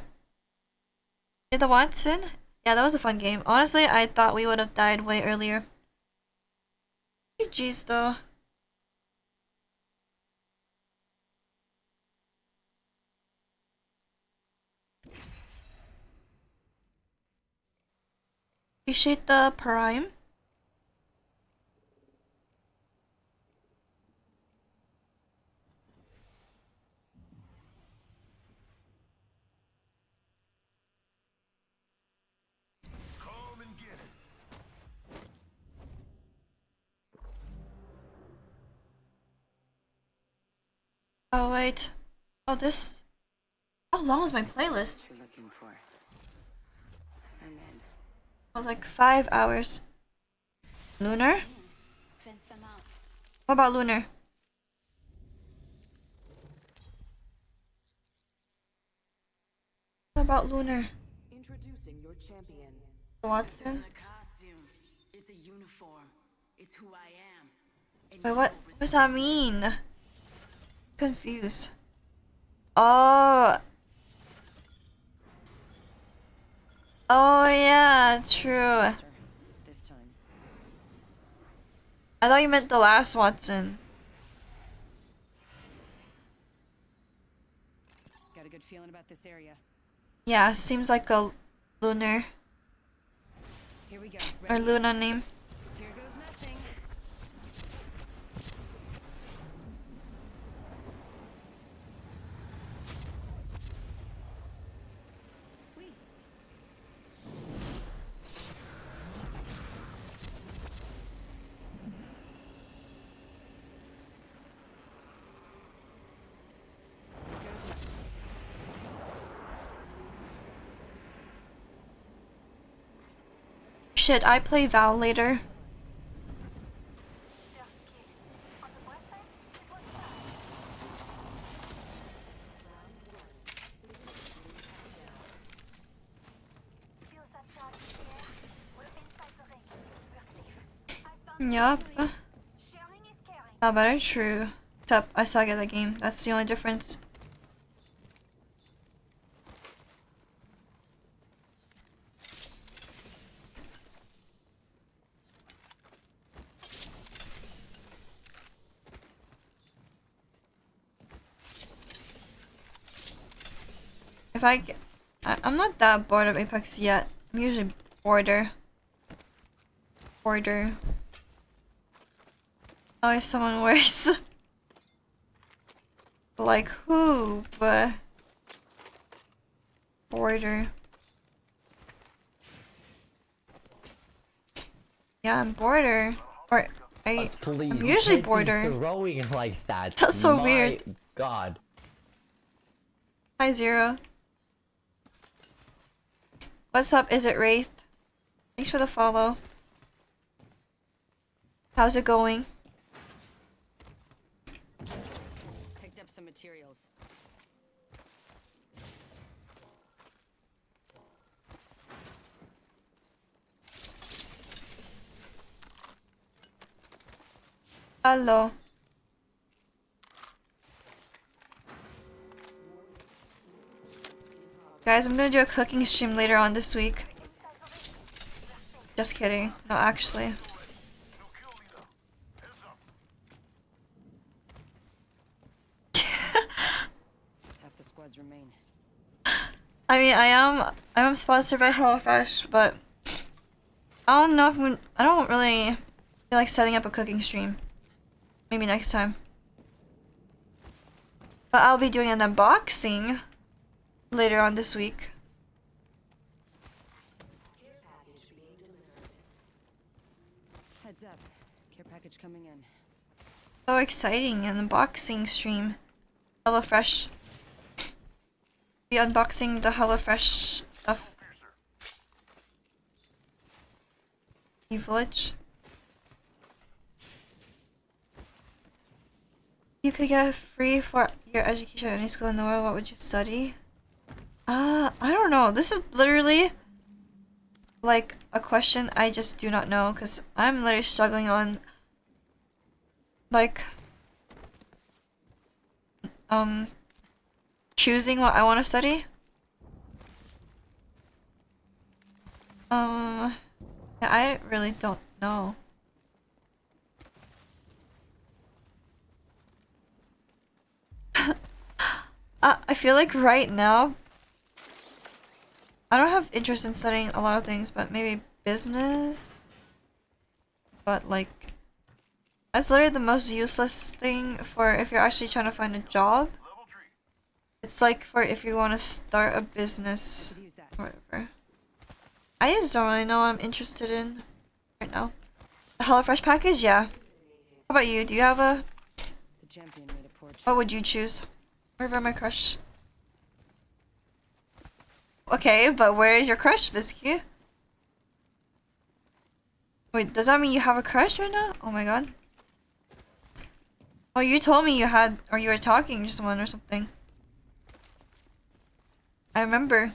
Did the Watson? Yeah, that was a fun game. Honestly, I thought we would have died way earlier. GG's though. Appreciate the prime. Come and get it. Oh wait. Oh this. How long was my playlist? You're looking for. I'm in. It was like 5 hours. Lunar? Fence them out. What about Lunar? What about Lunar? Introducing your champion. Watson? It's a costume. It's a uniform. It's who I am. And Wait, you what will does that mean? Confused. Oh. Oh yeah, true. This time. I thought you meant the last Watson. Got a good feeling about this area. Yeah, seems like a Lunar Here we go. or Ready? Luna name. Here goes nothing. Whee. Should I play Val later? Yup. Oh, but it's true. Except I suck at the game. That's the only difference. If I'm not that bored of Apex yet. I'm usually border. Always someone worse. Like who? But border. Yeah, I'm border. Or I'm usually border. Throwing like that. That's so My weird. God. Hi Zero. What's up? Is it Wraith? Thanks for the follow. How's it going? Picked up some materials. Hello. Guys, I'm gonna do a cooking stream later on this week. Just kidding. No, actually. Half the squads remain. I mean, I'm sponsored by HelloFresh, but I don't know if I don't really feel like setting up a cooking stream. Maybe next time. But I'll be doing an unboxing later on this week. Heads up. Care package coming in. So exciting, an unboxing stream. HelloFresh. Be unboxing the HelloFresh stuff. Village. You could get free for your education at any school in the world. What would you study? I don't know. This is literally like a question I just do not know because I'm literally struggling on like choosing what I want to study. Yeah, I really don't know. I feel like right now I don't have interest in studying a lot of things, but maybe business. But like that's literally the most useless thing for if you're actually trying to find a job. It's like for if you want to start a business or whatever. I just don't really know what I'm interested in right now. The HelloFresh package? Yeah. How about you? Do you have a... The champion made a poor choice. What would you choose? Wherever my crush. Okay, but where is your crush, Bisky? Wait, does that mean you have a crush right now? Oh my god. Oh, you told me you had, or you were talking to someone or something. I remember.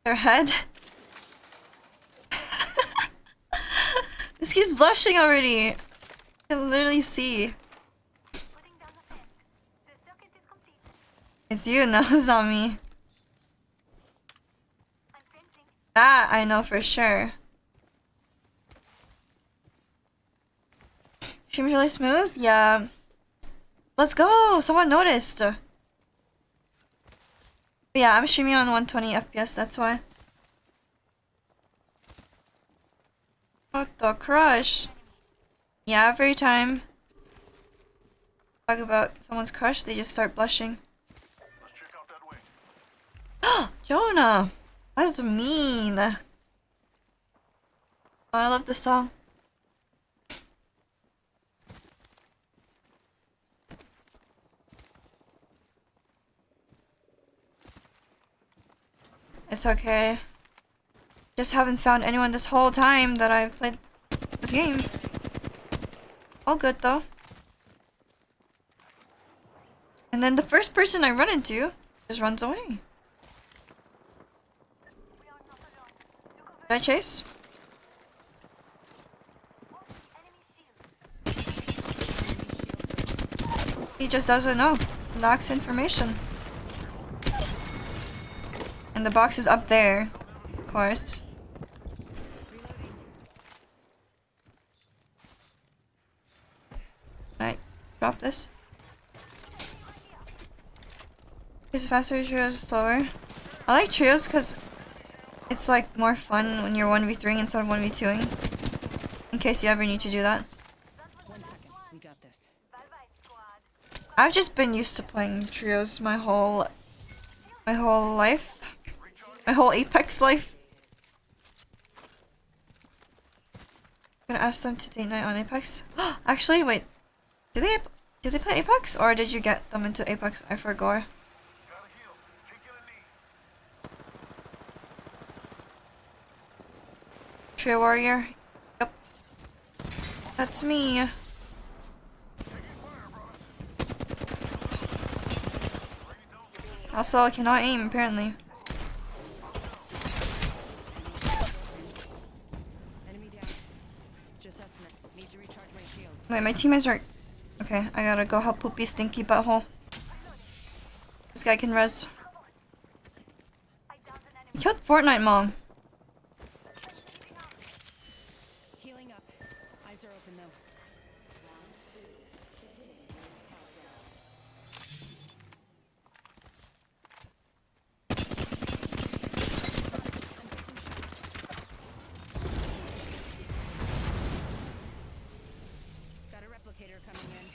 Their head. This kid's blushing already. I can literally see. It's you, no, it's not me. That I know for sure. Stream's really smooth? Yeah. Let's go! Someone noticed! But yeah, I'm streaming on 120 FPS, that's why. What the crush? Yeah, every time I talk about someone's crush, they just start blushing. Jonah! That's mean! Oh, I love this song. It's okay. Just haven't found anyone this whole time that I've played this game. All good though. And then the first person I run into just runs away. Did I chase? He just doesn't know. Lacks information. And the box is up there, of course. Can I drop this? Is faster, trios slower? I like trios because it's like more fun when you're 1v3 instead of 1v2ing. In case you ever need to do that. 1 second, we got this. I've just been used to playing trios my whole life. My whole Apex life. I'm gonna ask them to date night on Apex. Actually, wait. Do they play Apex or did you get them into Apex? I forgot. Trio warrior. Yep. That's me. Also, I cannot aim apparently. Wait, my teammates are... Okay, I gotta go help Poopy Stinky Butthole. This guy can res. He killed Fortnite Mom. Healing up. Eyes are open though. Coming in.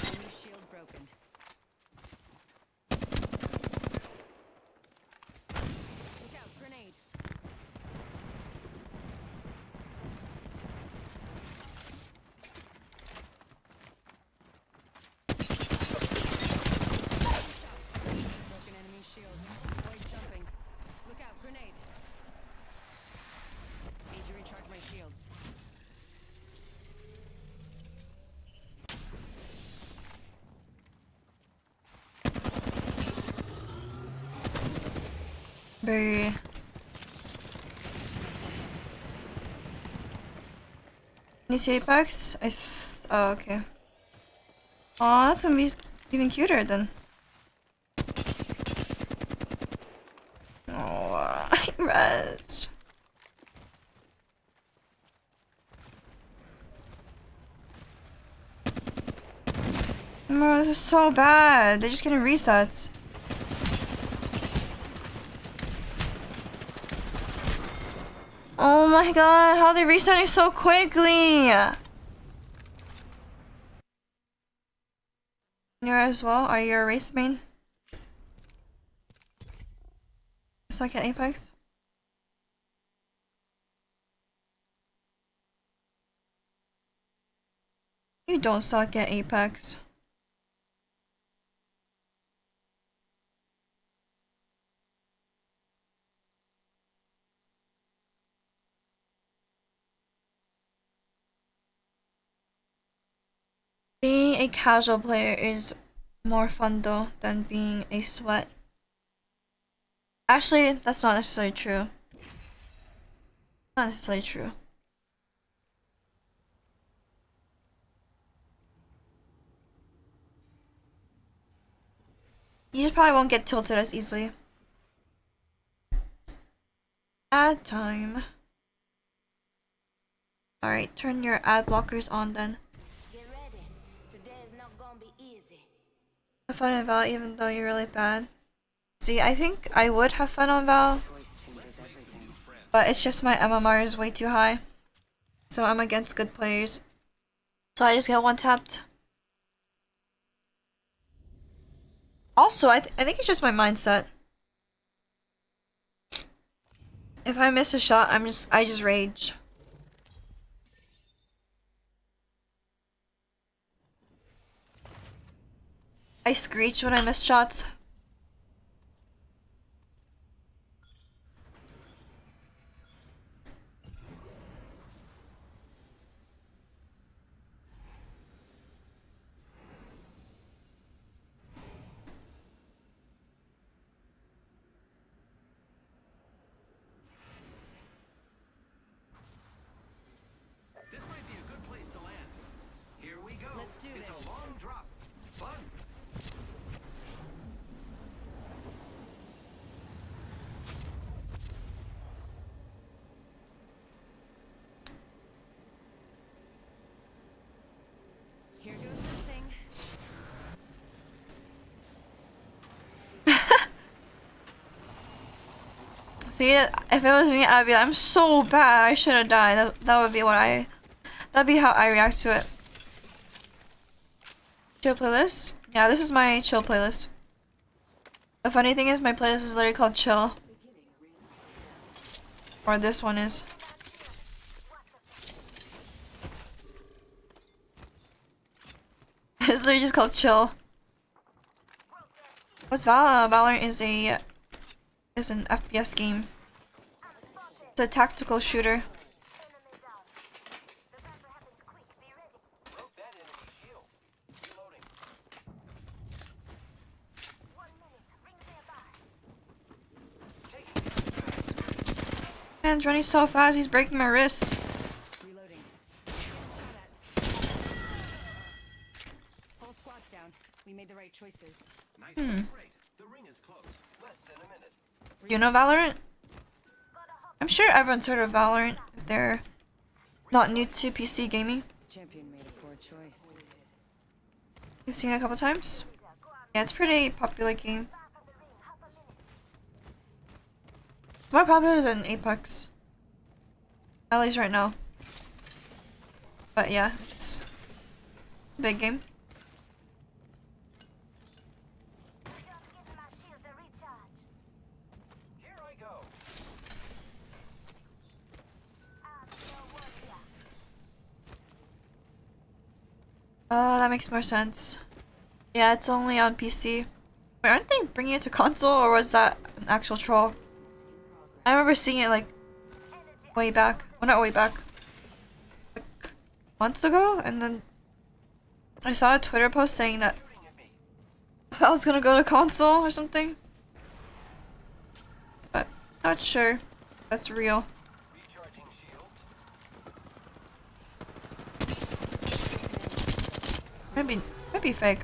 Enemy shield broken. Very. Need to Apex? Oh, okay. Oh, that's gonna be even cuter then. Oh, I rest. Oh, this is so bad. They're just getting resets. Oh my god, how are they resetting so quickly? You're as well? Are you a Wraith main? Suck at Apex? You don't suck at Apex. Being a casual player is more fun though than being a sweat. Actually, that's not necessarily true. Not necessarily true. You just probably won't get tilted as easily. Ad time. Alright, turn your ad blockers on then. Get ready. Today is not gonna be easy. Have fun on Val even though you're really bad. See, I think I would have fun on Val. But it's just my MMR is way too high. So I'm against good players. So I just get one tapped. Also, I think it's just my mindset. If I miss a shot, I just rage. I screech when I miss shots. This might be a good place to land. Here we go. Let's do it's this. a long drop. Fun. Here goes nothing. See, if it was me, I'd be like, I'm so bad, I should have died. That would be that'd be how I react to it. Chill playlist? Yeah, this is my chill playlist. The funny thing is, my playlist is literally called Chill. Or this one is. It's literally just called Chill. What's Valorant? Valorant is an FPS game. It's a tactical shooter. Man's running so fast, he's breaking my wrist. Reloading. Whole squad's down. We made the right choices. Nice break. The ring is close. Less than a minute. You know Valorant? I'm sure everyone's heard of Valorant if they're not new to PC gaming. The champion made a poor choice. You've seen it a couple times? Yeah, it's a pretty popular game. More popular than Apex. At least right now. But yeah, it's a big game. Here I go. Oh, that makes more sense. Yeah, it's only on PC. Wait, aren't they bringing it to console, or was that an actual troll? I remember seeing it like way back. Well, not way back. Like months ago, and then I saw a Twitter post saying that I was gonna go to console or something. But Not sure. That's real. Recharging shields. Might be fake.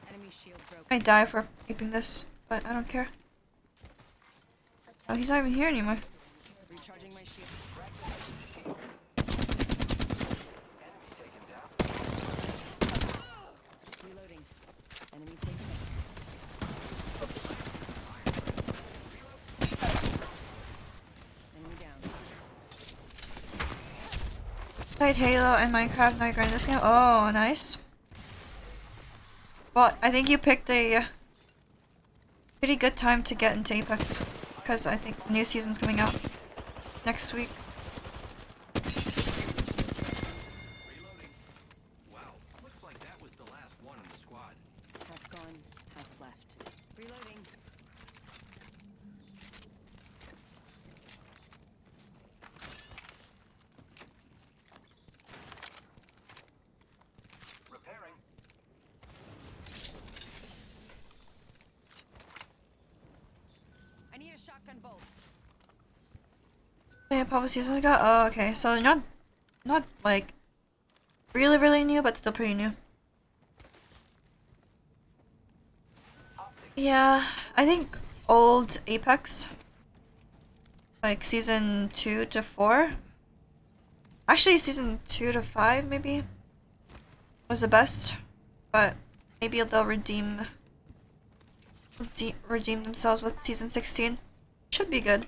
Enemy shield broke. I die for keeping this, but I don't care. Oh, he's not even here anymore. Recharging my shield. Enemy taken down. Reloading. Enemy taken out. Enemy down. Played Halo and Minecraft, now you're grinding this game. Oh, nice. Well, I think you picked a pretty good time to get into Apex, because I think the new season's coming out next week. Reloading. Wow, looks like that was the last one in the squad. Half gone, half left. Reloading. Repairing. I need a shotgun bolt. Yeah, public season ago? Oh, okay. So they're not like really new, but still pretty new. Yeah, I think old Apex, like season 2 to 4, actually season 2 to 5 maybe, was the best, but maybe they'll redeem themselves with season 16. Should be good.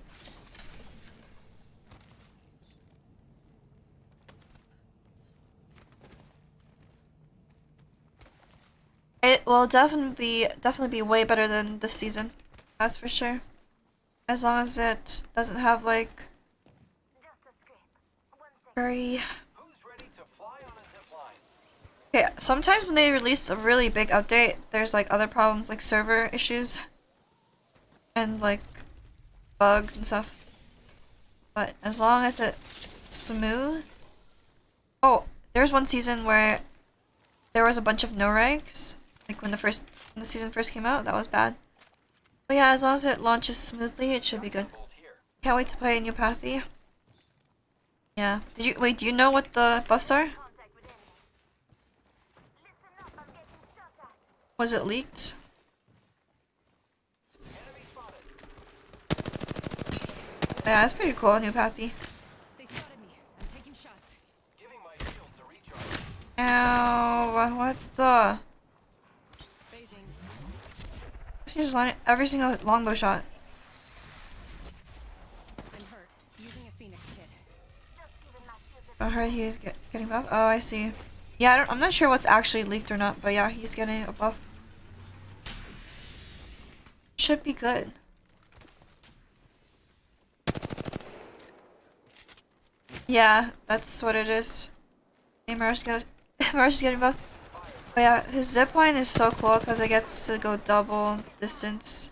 It will definitely be way better than this season. That's for sure. As long as it doesn't have like very Okay, sometimes when they release a really big update, there's like other problems like server issues and like bugs and stuff. But as long as it's smooth. Oh, there's one season where there was a bunch of no ranks. Like when the season first came out, that was bad. But yeah, as long as it launches smoothly, it should be good. Can't wait to play a new Pathy. Yeah. Do you know what the buffs are? Was it leaked? Yeah, that's pretty cool, new Pathy. They spotted me. I'm taking shots. Giving my shields a recharge. Ow, what the? Phasing. She just landed every single longbow shot. I'm hurt. Using a Phoenix kit. I heard he was getting buff. Oh, I see. Yeah, I'm not sure what's actually leaked or not, but yeah, he's getting a buff. Should be good. Yeah, that's what it is. Hey, Marsh getting buff. But yeah, his zipline is so cool because it gets to go double distance.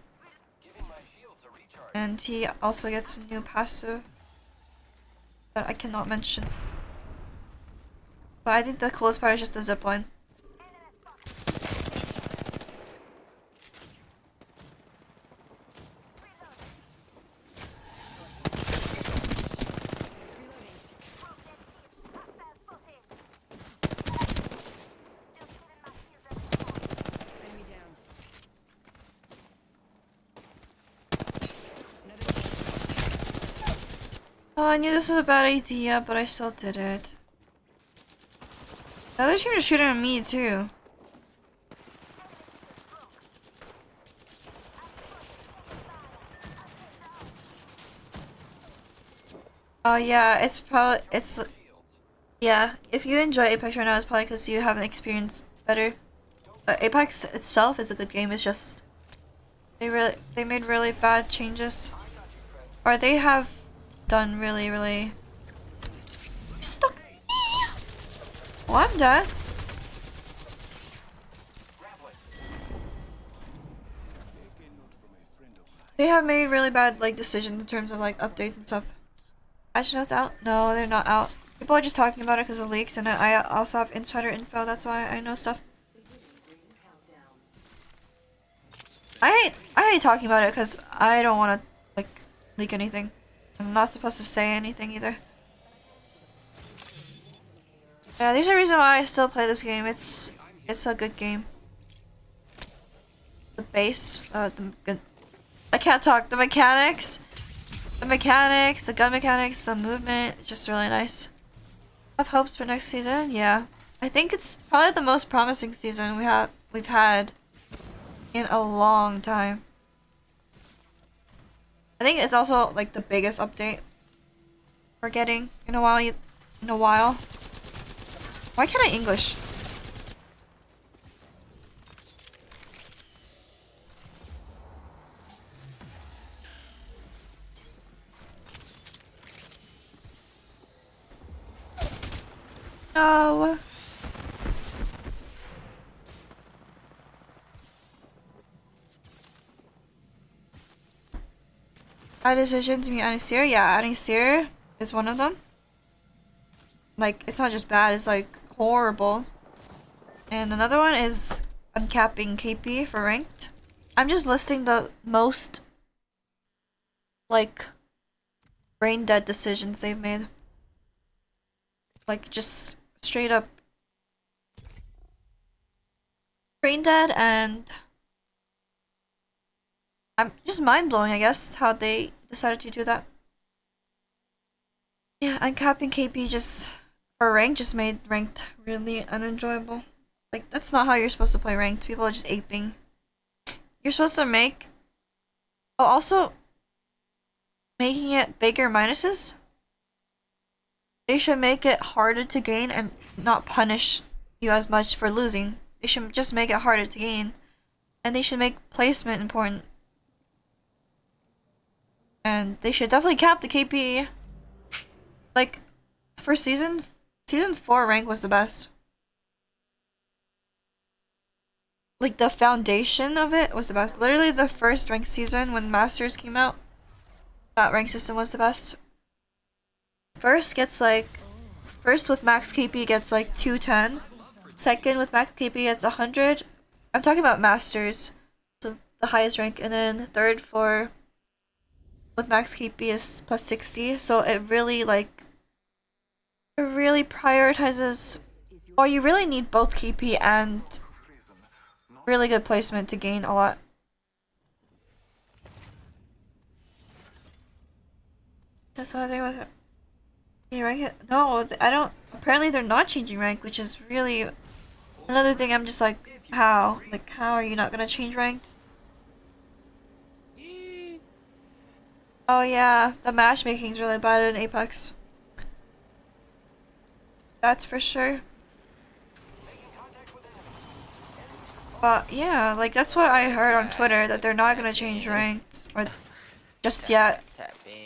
And he also gets a new passive that I cannot mention. But I think the coolest part is just the zipline. Enemy down. Oh, I knew this was a bad idea, but I still did it. The other team is shooting at me too. Oh yeah, yeah, if you enjoy Apex right now, it's probably because you haven't experienced better. But Apex itself is a good game, it's just they made really bad changes. Or they have done really stuck. Well, I'm dead. They have made really bad like decisions in terms of like updates and stuff. Patch notes out? No, they're not out. People are just talking about it because of leaks, and I also have insider info. That's why I know stuff. I hate talking about it because I don't want to like leak anything. I'm not supposed to say anything either. Yeah, there's a reason why I still play this game. It's a good game. The bass, the good. I can't talk. The mechanics, the gun mechanics, the movement, it's just really nice. I have hopes for next season. Yeah, I think it's probably the most promising season we've had in a long time. I think it's also like the biggest update we're getting in a while. Why can't I English? No. Bad decision to be adding Seer? Yeah, adding Seer is one of them. Like, it's not just bad, it's like horrible. And another one is uncapping KP for ranked. I'm just listing the most like brain dead decisions they've made. Like just straight up brain dead, and I'm just mind blowing, I guess, how they decided to do that. Yeah, uncapping KP just for rank just made ranked really unenjoyable. Like, that's not how you're supposed to play ranked. People are just aping. You're supposed to make... Oh, also... making it bigger minuses? They should make it harder to gain and not punish you as much for losing. They should just make it harder to gain. And they should make placement important. And they should definitely cap the KP. Like, for Season 4 rank was the best. Like, the foundation of it was the best. Literally, the first rank season when Masters came out, that rank system was the best. First with max KP gets like 210. Second with max KP gets 100. I'm talking about Masters, so the highest rank. And then third with max KP is plus 60. So it really prioritizes. Or you really need both KP and really good placement to gain a lot. That's what they was. You rank it? No, I don't. Apparently, they're not changing rank, which is really another thing. I'm just like, how? Like, how are you not gonna change ranked? Oh yeah, the matchmaking is really bad in Apex. That's for sure. But yeah, like that's what I heard on Twitter, that they're not gonna change ranked or just yet.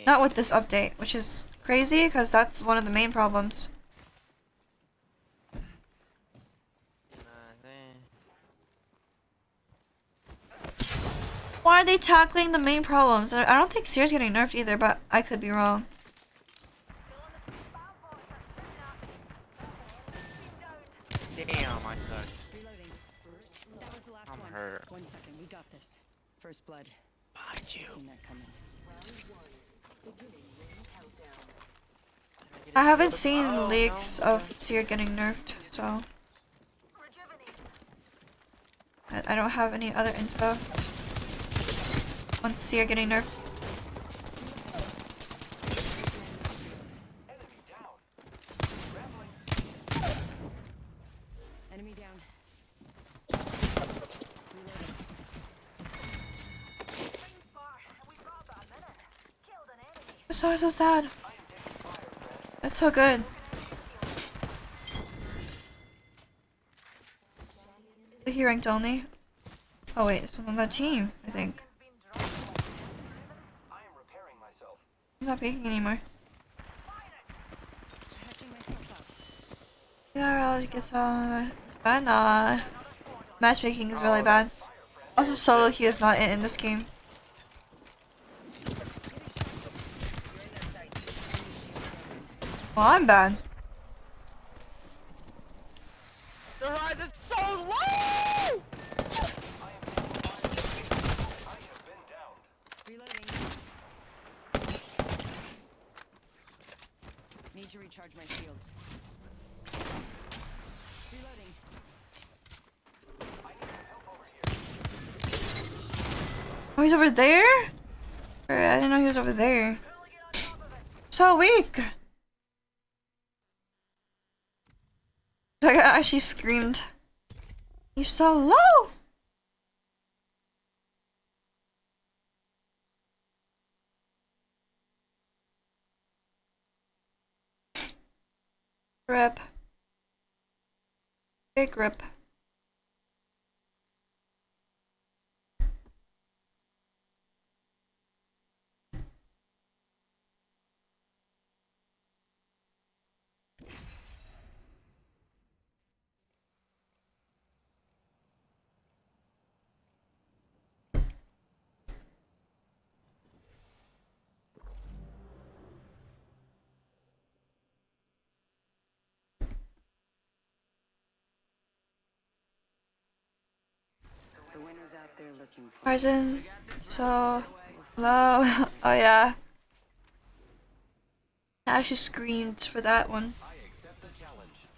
Not with this update, which is crazy because that's one of the main problems. Why are they tackling the main problems? I don't think Seer's getting nerfed either, but I could be wrong. Damn, I suck. I'm hurt. 1 second, we got this. First blood. Behind you. Seen that coming. I haven't seen leaks of Seer getting nerfed, so I don't have any other info on Seer getting nerfed. Enemy down. It's always so sad. It's so good. He ranked only. Oh wait, it's on that team, I think. He's not peeking anymore. Yeah, I'll get some. But nah. Matchmaking is really bad. Also, solo queue is not in this game. Well, I'm bad. The rise is so low! Recharge my shields. Reloading. Oh, he's over there? I didn't know he was over there. So weak. Like, I actually screamed. You're so low. Rip. Big rip. The winner's out there looking for Horizon. So low. Oh yeah. I actually screamed for that one. I accept the challenge.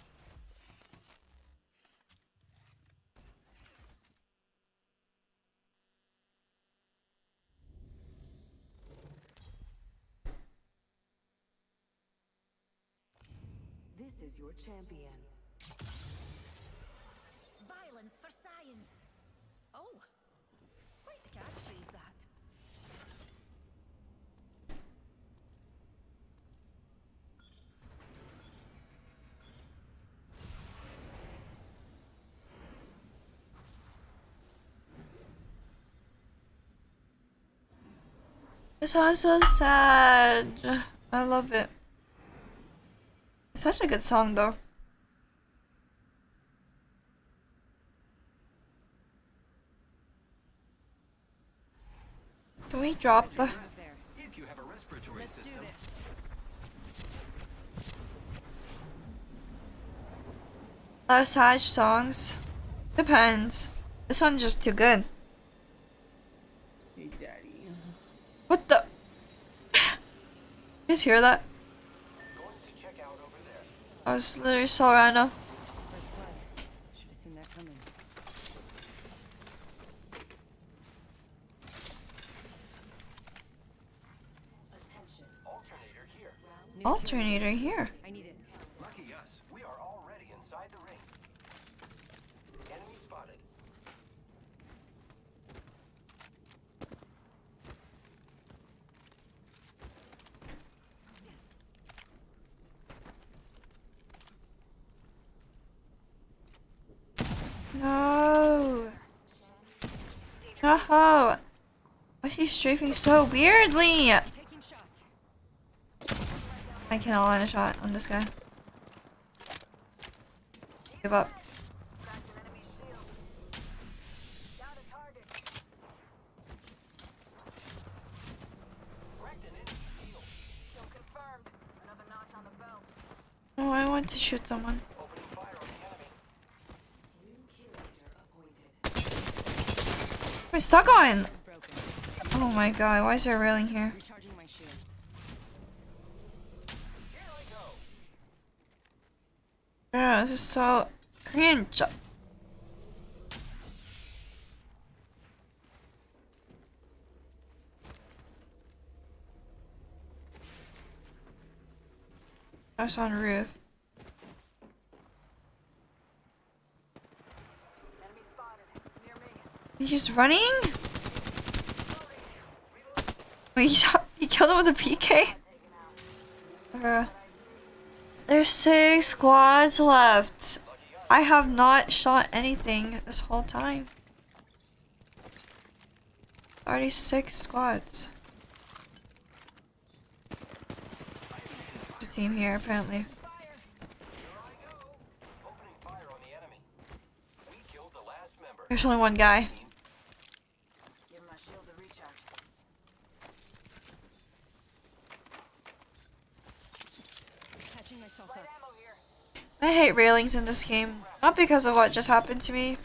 This is your champion. Violence for science. Oh, quite the catchphrase that. This song is so sad. I love it. It's such a good song though. Can we drop? If you have a respiratory system, A lot of sad songs. Depends. This one's just too good. Hey, Daddy. What the? You guys hear that? going to check out over there. I was literally so random. First blood. Should have seen that coming. Alternator here. Alternator here. I need it. Lucky us, we are already inside the ring. Enemy spotted. No. No. Why is he strafing so weirdly? Taking shots. I cannot land a shot on this guy. Give up. Oh, I want to shoot someone. We're stuck on. Oh my god, why is there a railing here? Recharging my shields. Yeah, this is so cringe. That's on roof. He's running? Wait, he killed him with a PK? There's 6 squads left. I have not shot anything this whole time. Already 6 squads. There's a team here apparently. There's only one guy. Catching myself up. I hate railings in this game. Not because of what just happened to me.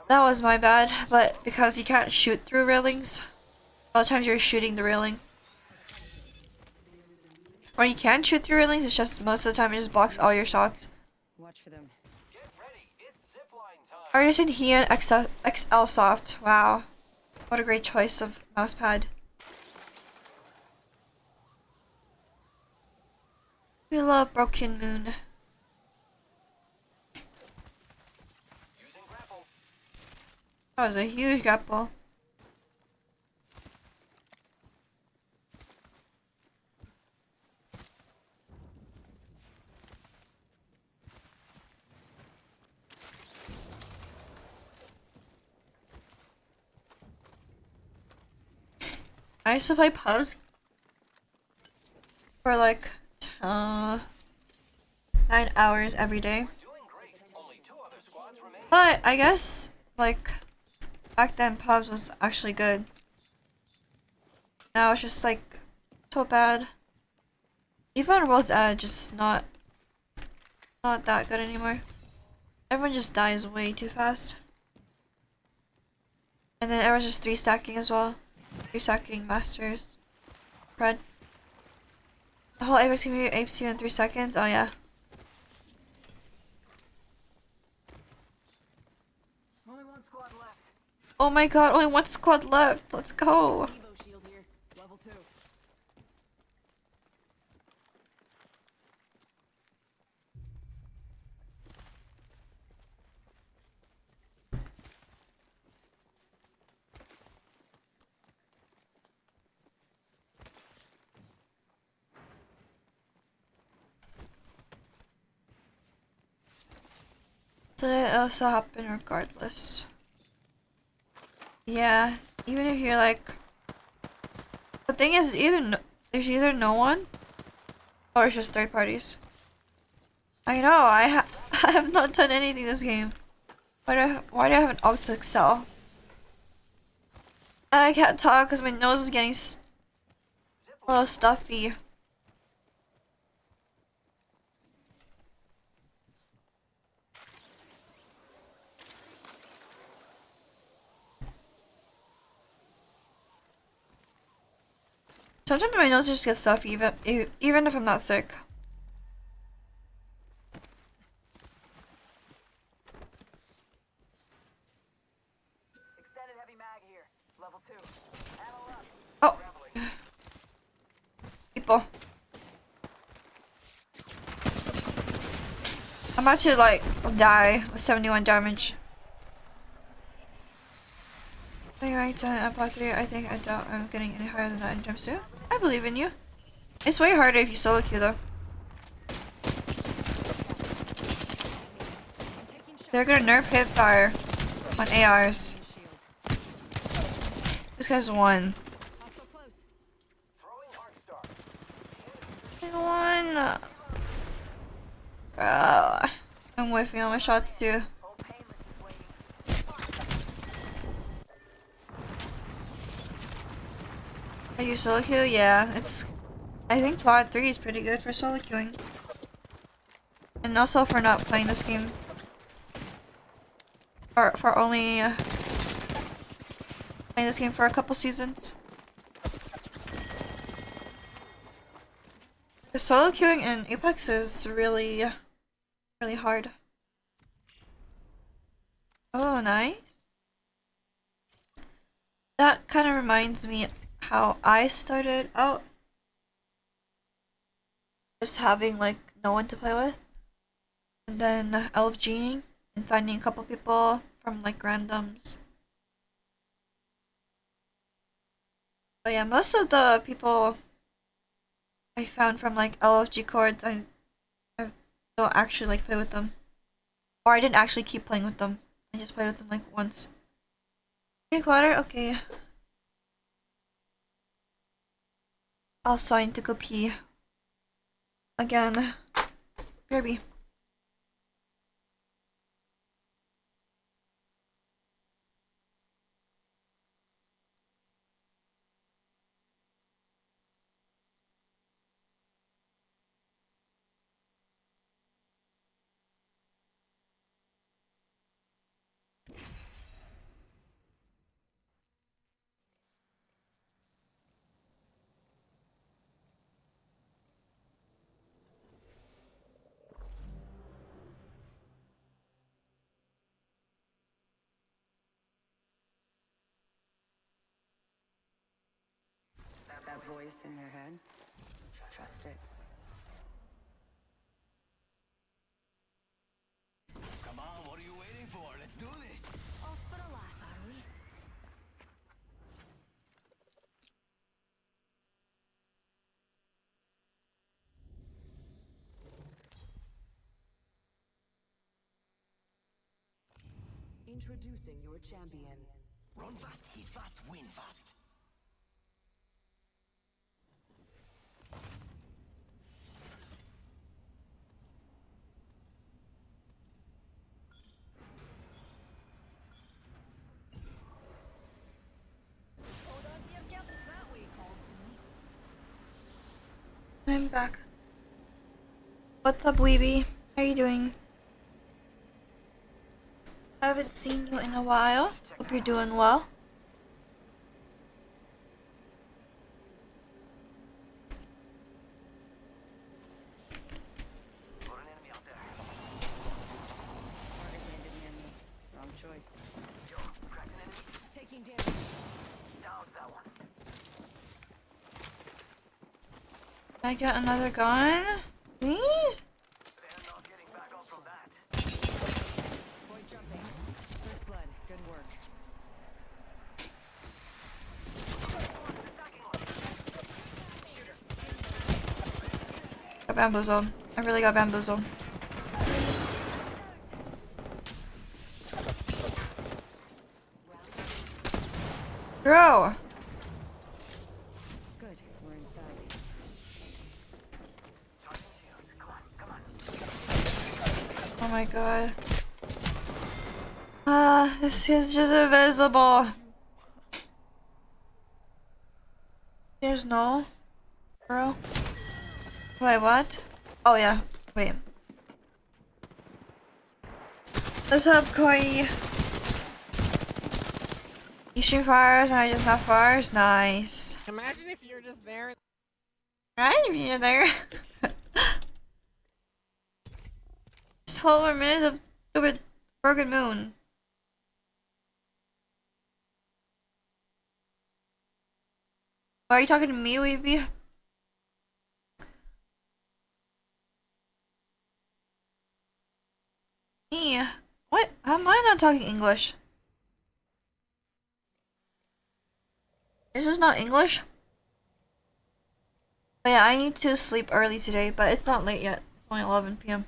That was my bad, but because you can't shoot through railings. A lot of times you're shooting the railing. Or you can shoot through railings, it's just most of the time it just blocks all your shots. Watch for them. Artisan Heat XL Soft. Wow. What a great choice of mousepad. We love Broken Moon. That was a huge grapple. I used to play pubs for like 9 hours every day. But I guess like back then pubs was actually good. Now it's just like so bad. Even World's Edge is not that good anymore. Everyone just dies way too fast. And then everyone's just 3-stacking as well. 3-stacking masters. Pred. The whole Apex community apes you in 3 seconds? Oh yeah. Only one squad left. Oh my god, only one squad left. Let's go. Evo shield here. Level 2. So it also happen regardless. Yeah, even if you're like, the thing is, there's either no one, or it's just third parties. I know. I have not done anything this game. Why do I have an alt to excel? And I can't talk because my nose is getting a little stuffy. Sometimes my nose just gets stuffy even if I'm not sick. Extended heavy mag here. Level 2. Ammo up. Oh. People. I'm about to like die with 71 damage. Wait, right, at part 3, I think I doubt I'm getting any higher than that in jumps too. I believe in you. It's way harder if you solo queue though. They're gonna nerf hip fire on ARs. This guy's one. One. I'm whiffing on my shots too. Are you solo queue? Yeah, I think Plot 3 is pretty good for solo queuing. And also for not playing this game. Or for only playing this game for a couple seasons. The solo queuing in Apex is really hard. Oh, nice. That kind of reminds me how I started out. Just having like no one to play with. And then LFGing and finding a couple people from like randoms. But yeah, most of the people I found from like LFG chords, I don't actually like play with them. Or I didn't actually keep playing with them. I just played with them like once. Drink water? Okay. Also, I need to go pee. Again. BRB. voice in your head. Trust it. Come on, what are you waiting for? Let's do this. Off for a laugh, are we? Introducing your champion. Run fast, hit fast, win fast. Hold on to your gap that way, calls to me. I'm back. What's up, Weeby? How you doing? I haven't seen you in a while. Hope you're doing well. Target landed near me. Wrong choice. Taking damage. Can I get another gun? Please? Point jumping. First blood. Good work. Got bamboozled. I really got bamboozled. Bro! Good. We're inside. Oh my god. This is just invisible. There's no... Bro. Wait, what? Oh yeah. Wait. What's up, Koi? You shoot fires and I just have fires? Nice. Imagine if you're just there. Right, if you're there. 12 more minutes of stupid broken moon. Why are you talking to me, Weeby? Me? What? How am I not talking English? This is not English? But yeah, I need to sleep early today, but it's not late yet. It's only 11 p.m.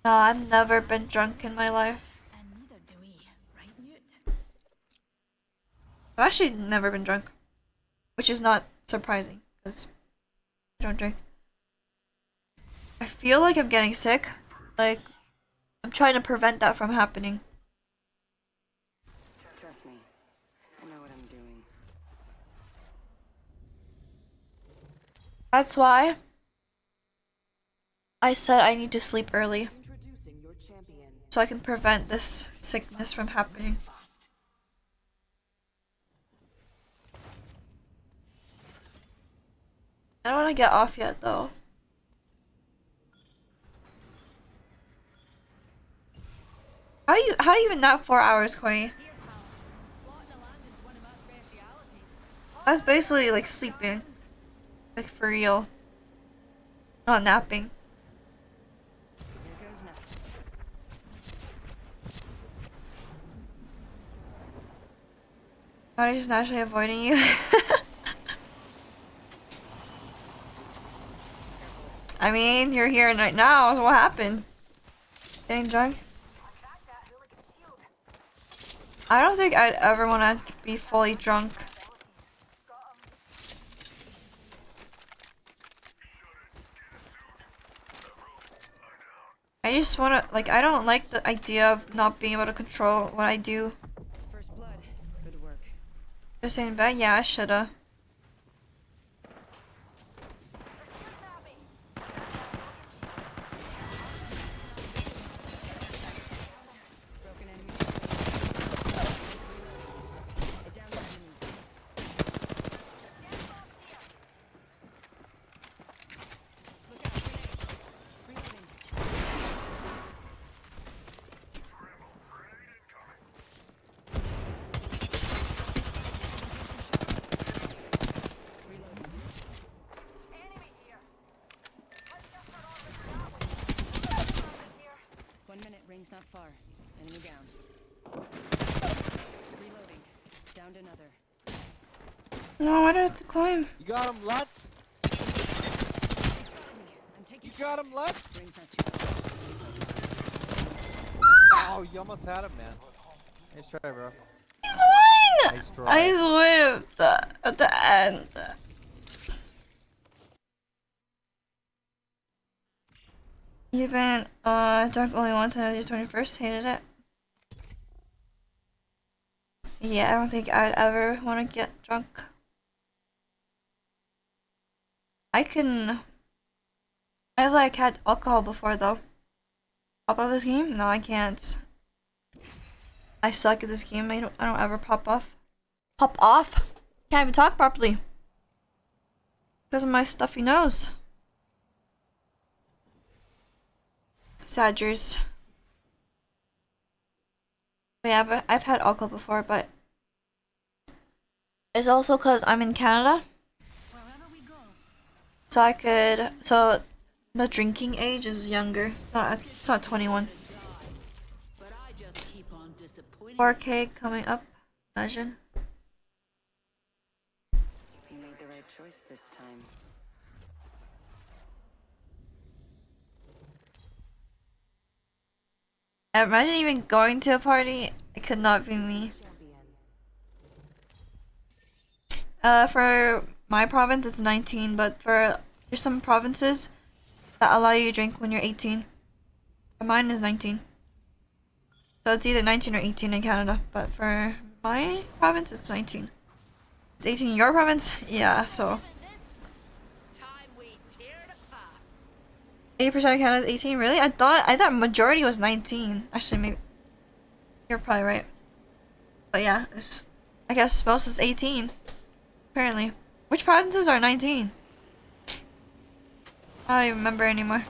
No, I've never been drunk in my life. And neither do we, right, Newt? I've actually never been drunk. Which is not surprising, because I don't drink. I feel like I'm getting sick. Like, I'm trying to prevent that from happening. Trust me. I know what I'm doing. That's why I said I need to sleep early. Introducing your champion. So I can prevent this sickness from happening. I don't want to get off yet though. How do you even nap 4 hours, Koi? That's basically like sleeping. Like for real. Not napping. Here goes nothing. Why are you just naturally avoiding you? I mean, you're here right now, so what happened? Getting drunk? I don't think I'd ever want to be fully drunk. I just want to, like, I don't like the idea of not being able to control what I do. First blood. Good work. Just in bed? Yeah, I shoulda. Broken enemy. Hit down the enemy. Look out, grenade. Reloading. Ring's not far. Enemy down. Reloading. Downed another. No, why do I have to climb? You got him, Lutz? You got him, Lutz? Ring's not too far. Oh, you almost had him, man. Nice try, bro. He's won! Nice try. I whipped at the end. You've been drunk only once and it was your 21st. Hated it. Yeah, I don't think I'd ever want to get drunk. I've like had alcohol before though. Pop off this game? No, I can't. I suck at this game. I don't ever pop off. Pop off? Can't even talk properly. Because of my stuffy nose. Sadgers. But yeah, but I've had alcohol before, but it's also because I'm in Canada. So the drinking age is younger. It's not 21. 4K coming up. Imagine. You made the right choice this time. Imagine even going to a party. It could not be me. For my province it's 19, but there's some provinces that allow you to drink when you're 18. Mine is 19. So it's either 19 or 18 in Canada, but for my province it's 19. It's 18 in your province? Yeah, so 80% of Canada is 18, really? I thought majority was 19. Actually, maybe you're probably right. But yeah, I guess most is 18. Apparently. Which provinces are 19? I don't even remember anymore.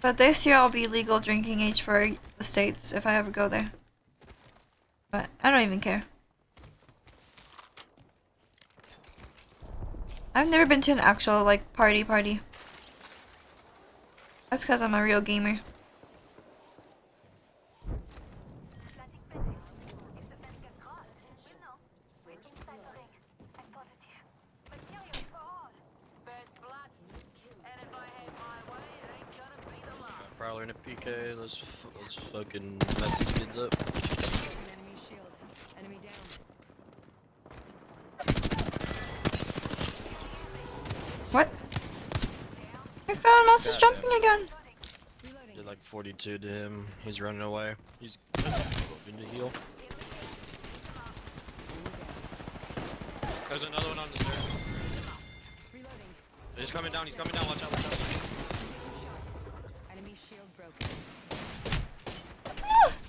But this year I'll be legal drinking age for the States if I ever go there. But I don't even care. I've never been to an actual like party. That's because I'm a real gamer. Prowler in a PK, let's fucking mess these kids up. Enemy shield. Enemy down. What? My phone mouse is jumping again. Did like 42 to him. He's running away. He's hoping to heal. There's another one on the stairs. He's coming down, watch out, watch out. Enemy shield broken.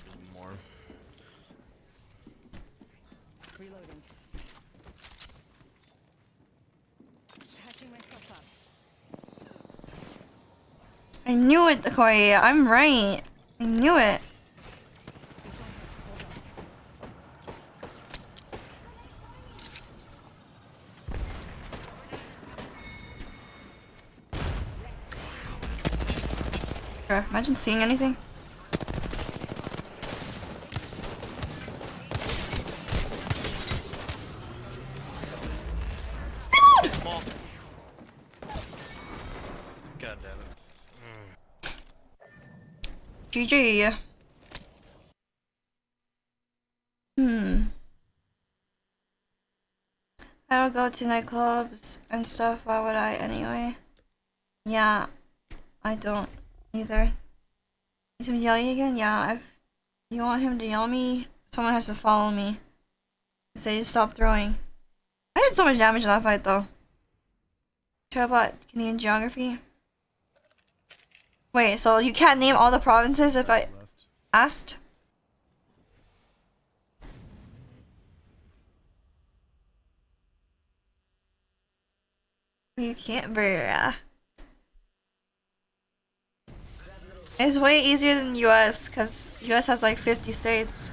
There's more. Reloading. Patching myself up. I knew it, Koi. I'm right. I knew it. Imagine seeing anything. Reload! God damn it. GG. I don't go to nightclubs and stuff. Why would I anyway? Yeah, I don't either. Need him to yell you again? Yeah, if you want him to yell me, someone has to follow me. Say stop throwing. I did so much damage in that fight though. Try about Canadian geography. Wait, so you can't name all the provinces if I asked? You can't, bruh. It's way easier than US, because US has like 50 states.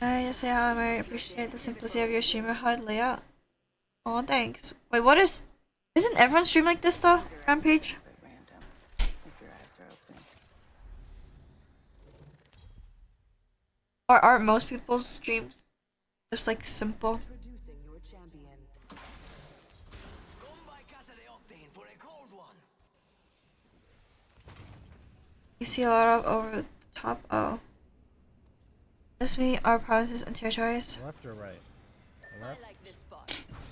I just say hi, I appreciate the simplicity of your stream and hard layout. Oh, thanks. Wait, what is... Isn't everyone stream like this though? Rampage? Or aren't most people's streams just like simple? Introducing your champion. You see a lot of over the top. Oh. This mean our provinces and territories. Left or right? Left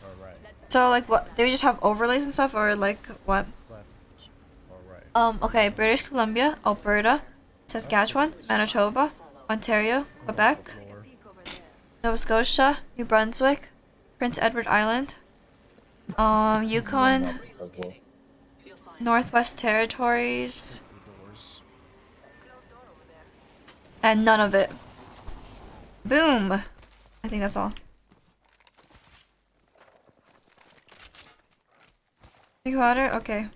or right? So like what? They just have overlays and stuff, or like what? Left or right? Okay. British Columbia, Alberta, Saskatchewan, Manitoba, Ontario, Quebec, Nova Scotia, New Brunswick, Prince Edward Island, Yukon, Northwest Territories, and none of it. Boom! I think that's all. Drink water? Okay.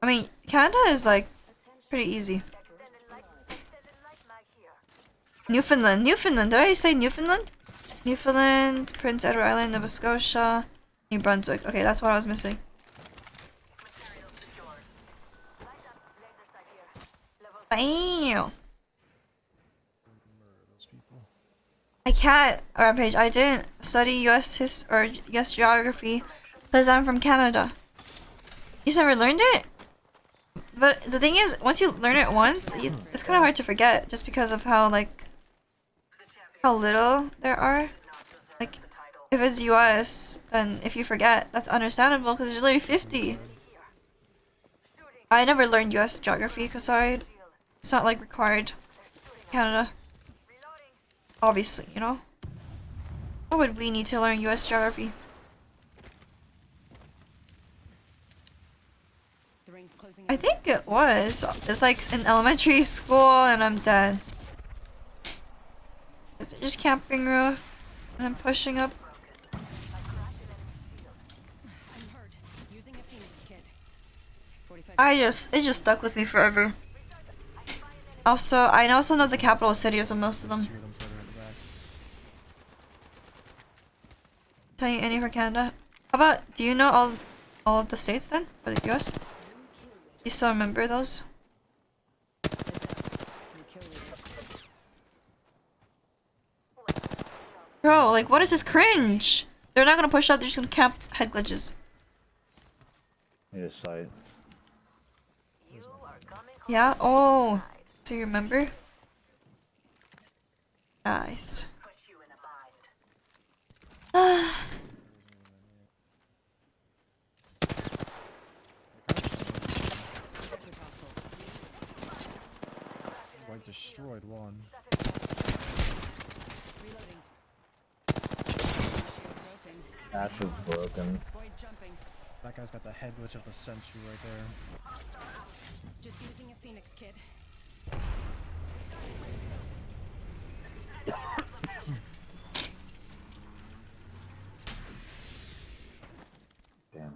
I mean, Canada is like pretty easy. Newfoundland. Newfoundland. Did I say Newfoundland? Newfoundland, Prince Edward Island, Nova Scotia, New Brunswick. Okay, that's what I was missing. Bam! I can't, Rampage. I didn't study US or US geography because I'm from Canada. You just never learned it? But the thing is, once you learn it once, it's kind of hard to forget just because of how, like, how little there are. Like, if it's US, then if you forget, that's understandable because there's literally 50. I never learned US geography because it's not, like, required in Canada. Obviously, you know? Why would we need to learn US geography? I think it was. It's like in elementary school and I'm dead. Is it just camping roof? And I'm pushing up. It just stuck with me forever. Also, I also know the capital cities of most of them. Tell you any for Canada? How about, do you know all of the states then? For the US? You still remember those? Bro, like what is this cringe? They're not gonna push out, they're just gonna camp head glitches. Need a sight. Yeah? Oh. So you remember? Nice. Like destroyed one. Ash is broken. That guy's got the head glitch of the century right there. Just using a Phoenix kit. Damn.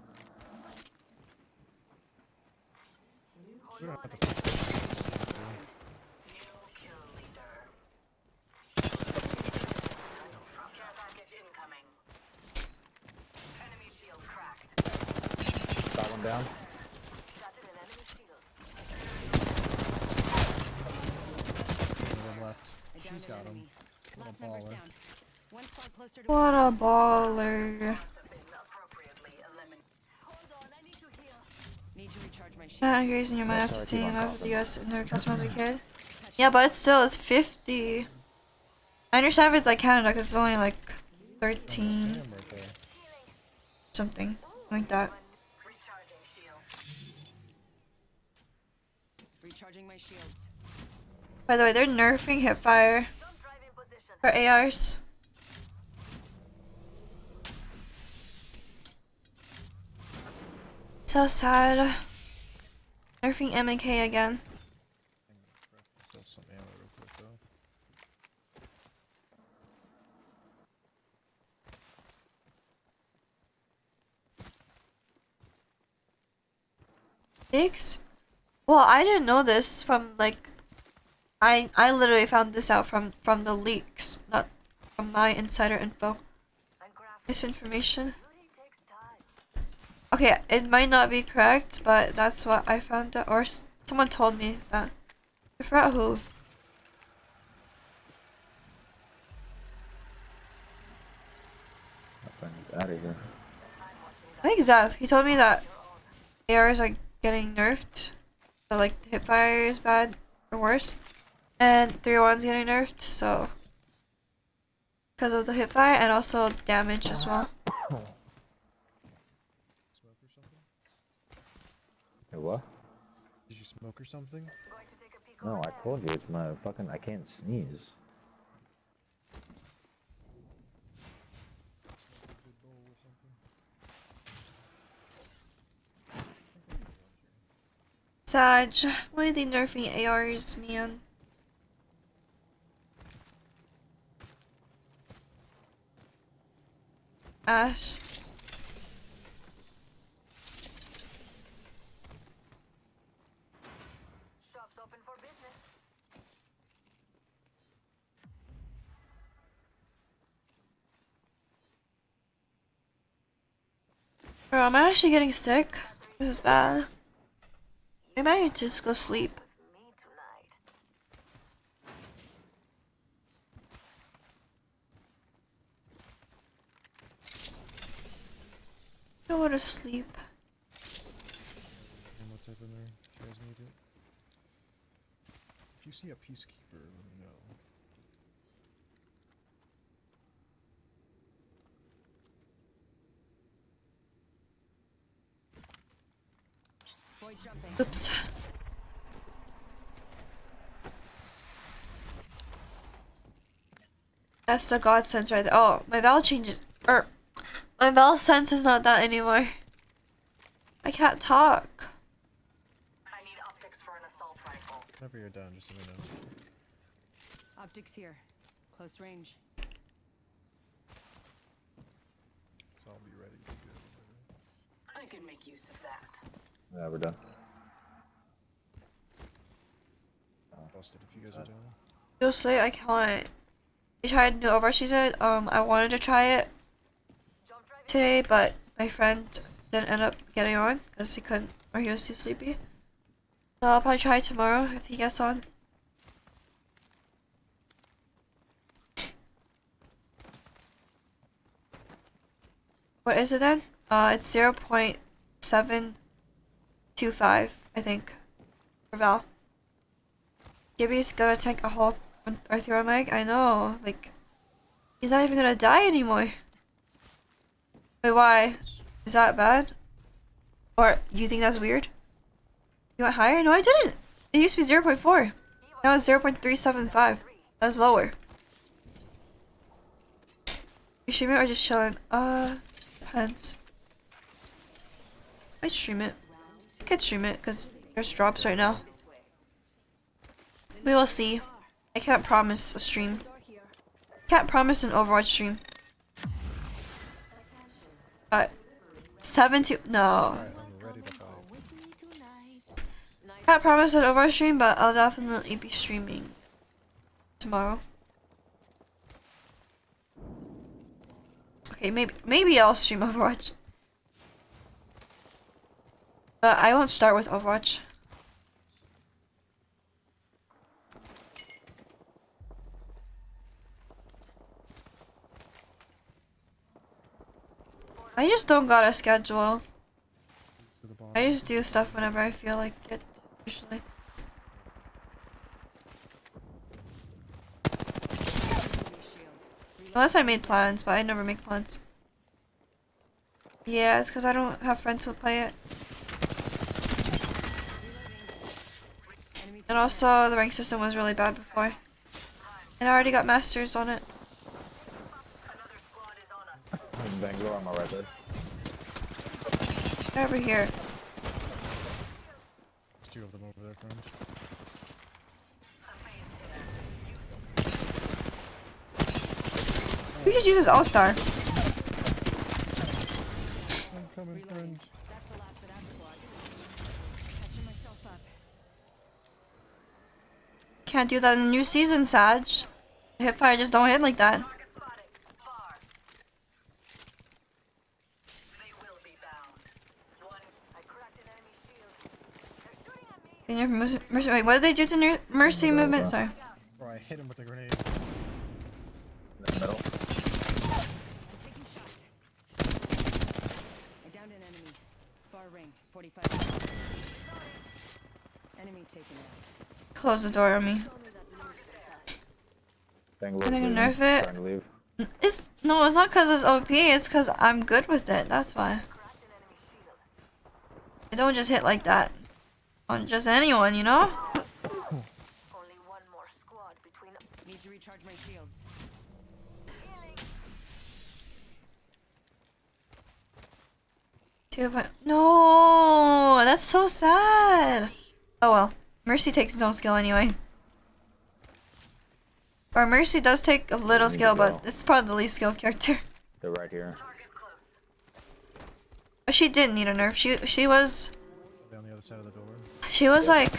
We don't have to. Got one down. One left. She's got him. What a baller. What a baller. Not engaged in your mind after seeing up with the US and their customers as a kid. Yeah, but it's 50. I understand if it's like Canada because it's only like 13. Something like that. Recharging my shields. By the way, they're nerfing hipfire for ARs. So sad. Nerfing M and K again. Still some ammo real quick though. Six? Well, I didn't know this from like I literally found this out from the leaks, not from my insider info. Misinformation. Okay, it might not be correct, but that's what I found out, or someone told me that. I forgot who. Out of here. I think Zev. He told me that ARs are getting nerfed, so like the hipfire is bad or worse, and 301's getting nerfed, so because of the hipfire and also damage as well. Hey, what? Did you smoke or something? No, I told you it's my fucking. I can't sneeze. Sag, why are they nerfing ARs, man? Ash. Shop's open for business. Bro, I'm actually getting sick. This is bad. Maybe I need to just go sleep. I don't want to sleep. Ammo type in there, if you guys need it. If you see a peacekeeper, let me know. Oops. That's the god sense right there. Oh, my Val changes. My Val sense is not that anymore. I can't talk. I need optics for an assault rifle. Whenever you're done, just let me know. Optics here. Close range. So I'll be ready to do it. I can make use of that. Yeah, we're done. Busted if you guys are done. Seriously, I can't. I tried new Overwatch season. I wanted to try it today, but my friend didn't end up getting on because he couldn't, or he was too sleepy. So I'll probably try it tomorrow if he gets on. What is it then? It's 0.725, I think, for Val. Gibby's gonna tank a whole Earth Meg. I know, like, he's not even gonna die anymore. Wait, why? Is that bad? Or you think that's weird? You went higher? No, I didn't. It used to be 0.4. Now it's 0.375. That's lower. You stream it or just chilling? Depends. I'd stream it. I could stream it because there's drops right now. We will see. I can't promise a stream. Can't promise an Overwatch stream. But 7 no. Can't promise an Overwatch stream, but I'll definitely be streaming tomorrow. Okay, maybe I'll stream Overwatch. But I won't start with Overwatch. I just don't got a schedule. I just do stuff whenever I feel like it, usually. Unless I made plans, but I never make plans. Yeah, it's because I don't have friends who play it. And also, the rank system was really bad before. And I already got masters on it. Bangalore on my right side. They're over here. There's two of them over there, friend. Who just uses All-Star? I'm coming, friend. That's the last of that squad. Catching myself up. Can't do that in the new season, Sag. Hipfire just don't hit like that. Can you mercy? Wait, what did they do to mercy movement? Sorry. Bro, I hit him with a grenade. In the middle. I'm taking shots. I downed an enemy. Far ring, 45. Enemy taken out. Close the door on me. Are they gonna nerf it? Trying to leave. It's no, it's not because it's OP. It's because I'm good with it. That's why. I don't just hit like that on just anyone, you know. Need to recharge my shields. No, that's so sad. Oh well, Mercy takes his own skill anyway. Or Mercy does take a little skill, but it's probably the least skilled character. They're right here. But she didn't need a nerf. She was. On the other side of the door. She was like,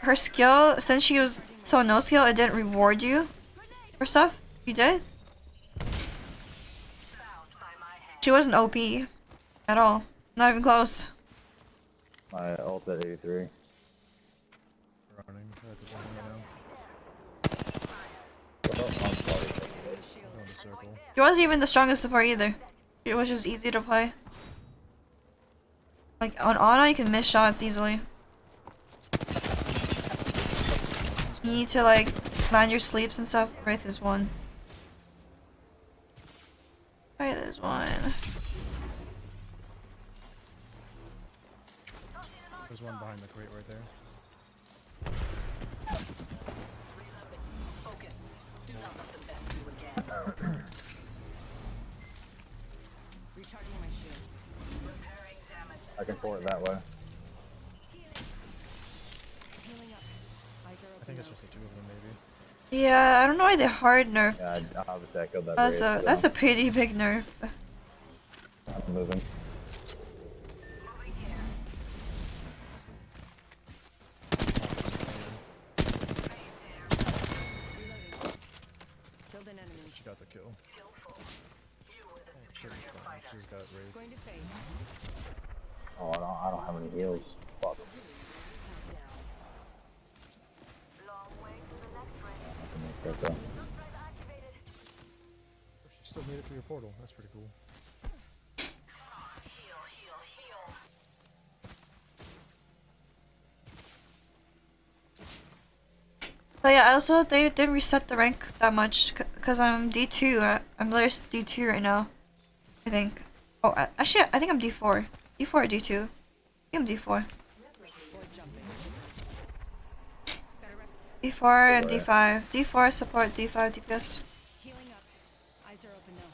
her skill, since she was so no skill, it didn't reward you for stuff. You did. She wasn't OP at all. Not even close. My ult at 83. Running. She wasn't even the strongest support either. It was just easy to play. Like on Ana, you can miss shots easily. You need to like land your sleeps and stuff. Wraith is one. Wraith is one. There's one behind the crate right there. Focus. Do not let them best you again. Recharging my shields. Repairing damage. I can port that way. Healing up. Eyes are I open. think it's just the two of them, maybe. Yeah, I don't know why they hard nerfed. Yeah, obviously I killed that. That's a pretty big nerf. I'm moving. Killed an enemy. She got the kill. She's got raised. Going to phase. Oh, I don't have any heals. Fuck. I can make that though. She still made it through your portal. That's pretty cool. But yeah, also they didn't reset the rank that much because I'm D2. I'm literally D2 right now. I think. Oh, actually, I think I'm D4. D4 or D2? I think I'm D4. D4 and D5. D4 support, D5 DPS. Healing up. Eyes are open now.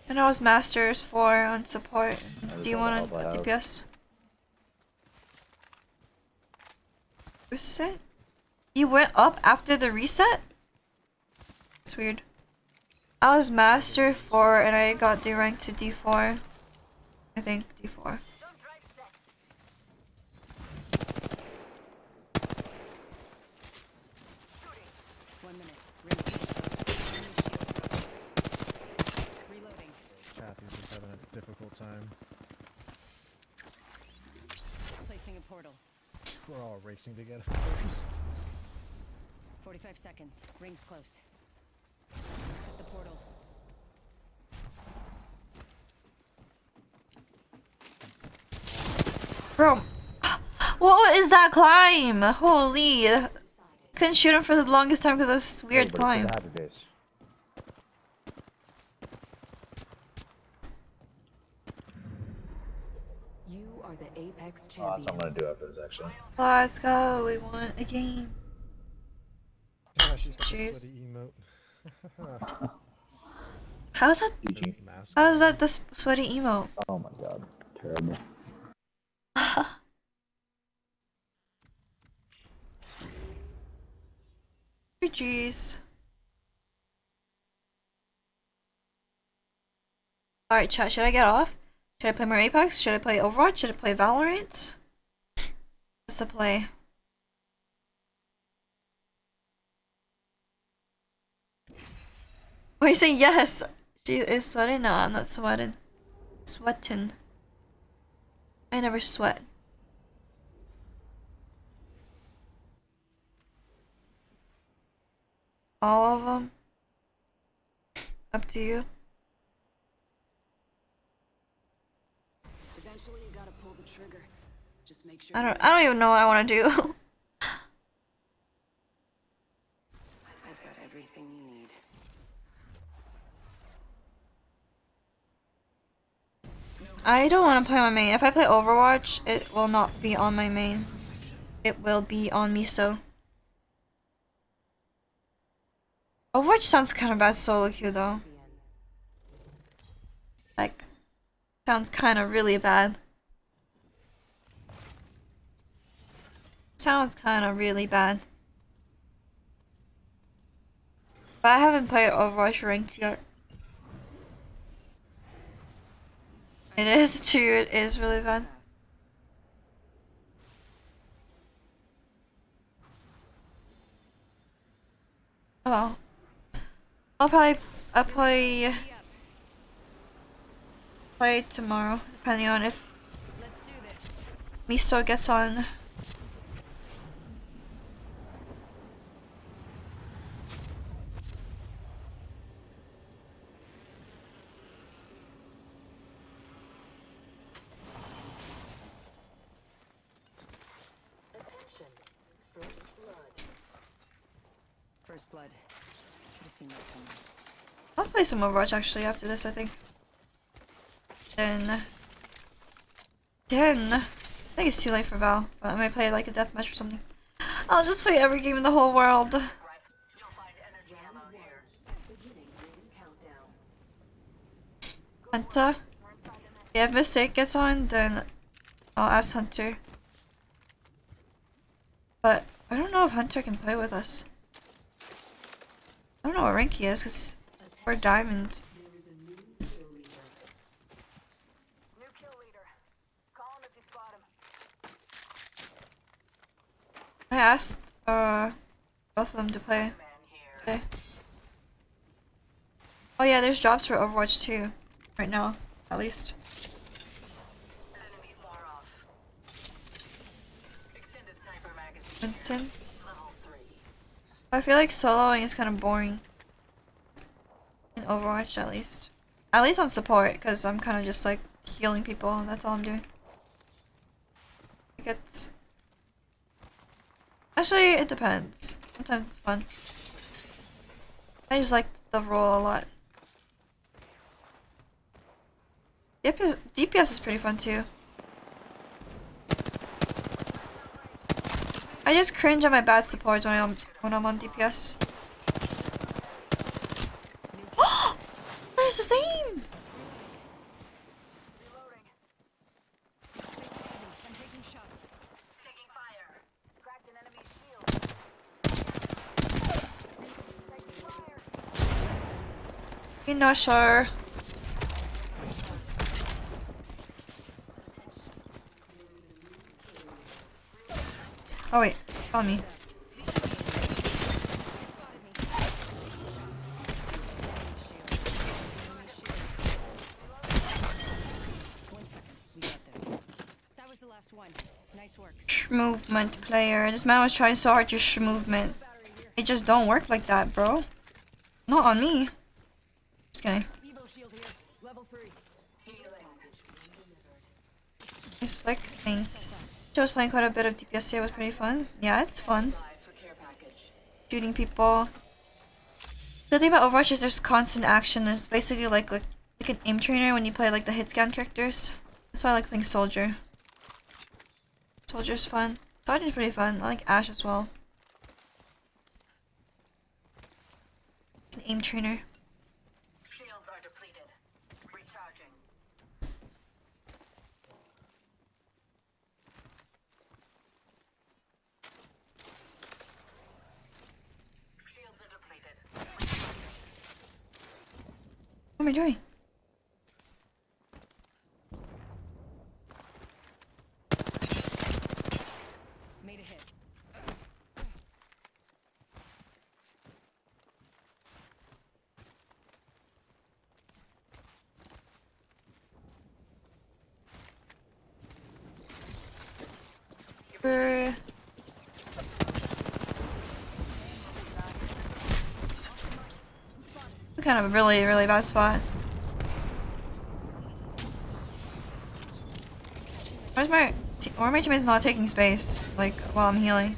And I was Masters 4 on support. D1 on DPS. Reset? You went up after the reset? That's weird. I was Master 4 and I got deranked to D4. I think D4. 1 minute. Reloading. Kathy's just having a difficult time. Placing a portal. We're all racing to get first. 45 seconds. Ring's close. Set the portal. Bro, what is that climb? Holy. Couldn't shoot him for the longest time because of this weird climb. You are the Apex Oh, that's champions. what I'm gonna do after this actually. Let's go. We won a game. Yeah, she's got Cheers. the sweaty emote. How's that? How's that the sweaty emote? Oh my god. Terrible. GG's. Alright, chat, should I get off? Should I play more Apex? Should I play Overwatch? Should I play Valorant? What's to play? Why are you saying yes? She is sweating? No, I'm not sweating. Sweating. I never sweat. All of them? Up to you. Eventually you gotta pull the trigger. Just make sure I don't even know what I want to do. I've got everything you need. I don't want to play my main. If I play Overwatch, it will not be on my main. It will be on Miso. Overwatch sounds kind of bad solo queue though. Like, sounds kind of really bad. Sounds kind of really bad. But I haven't played Overwatch ranked yet. It is true, it is really bad. Oh well. I'll play tomorrow, depending on if Miso gets on. First blood. Should have seen that coming. I'll play some Overwatch actually after this, I think. Then I think it's too late for Val, but I might play like a deathmatch or something. I'll just play every game in the whole world. Hunter? Yeah, if Mystic gets on, then I'll ask Hunter. But I don't know if Hunter can play with us. I don't know what rank he is, because we're diamond. I asked both of them to play. Okay. Oh yeah, there's jobs for Overwatch too. Right now, at least. Vincent? I feel like soloing is kind of boring. In Overwatch, at least. At least on support, because I'm kind of just like healing people, and that's all I'm doing. Like it's... Actually, it depends. Sometimes it's fun. I just like the role a lot. DPS is pretty fun too. I just cringe at my bad supports when I'm on DPS. Oh, that is the same. I'm taking shots. Taking fire. Cracked an enemy shield. Taking fire. You're not sure. Oh wait, on me. Movement player. This man was trying so hard to movement. It just don't work like that, bro. Not on me. Just kidding. Nice flick, thanks. I was playing quite a bit of DPS here. It was pretty fun. Yeah, it's fun. Shooting people. The thing about Overwatch is there's constant action. It's basically like an aim trainer when you play like the hit scan characters. That's why I like playing Soldier. Soldier's fun. Soldier's pretty fun. I like Ashe as well. An aim trainer. Shields are depleted. Recharging. Shields are depleted. What am I doing? kind of a really, really bad spot. Why are my teammates not taking space? Like, while I'm healing?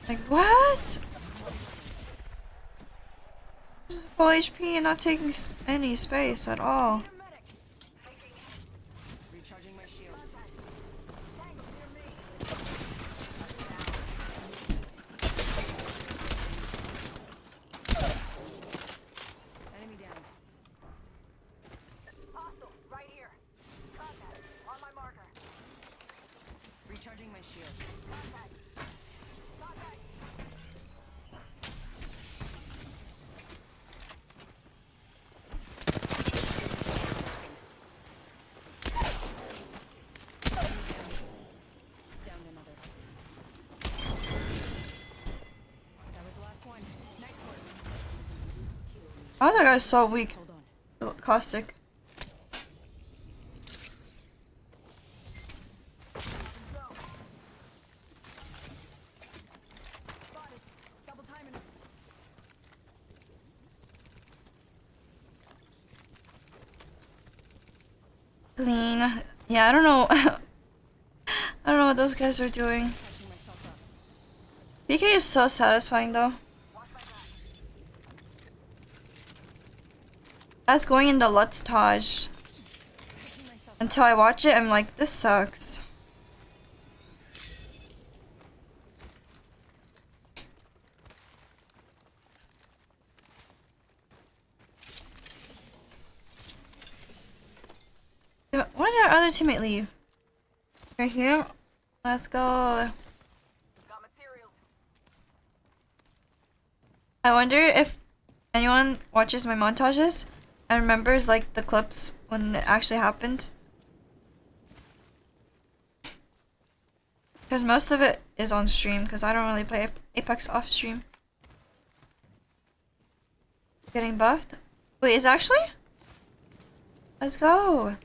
Like, what? Full HP and not taking any space at all. Recharging my shields. Enemy down. Hostile, right here. Contact, on my marker. Recharging my shields. Contact. Contact. Down another. That was the last one. Nice work. Oh, that guy's so weak. Caustic. Double timing. Clean. Yeah, I don't know. I don't know what those guys are doing. BK is so satisfying though. That's going in the Lutz Taj. Until I watch it, I'm like, this sucks. Why did our other teammate leave? Right here? Let's go. Got materials. I wonder if anyone watches my montages and remembers like the clips when it actually happened. Because most of it is on stream because I don't really play Apex off stream. Getting buffed? Wait, is it actually? Let's go.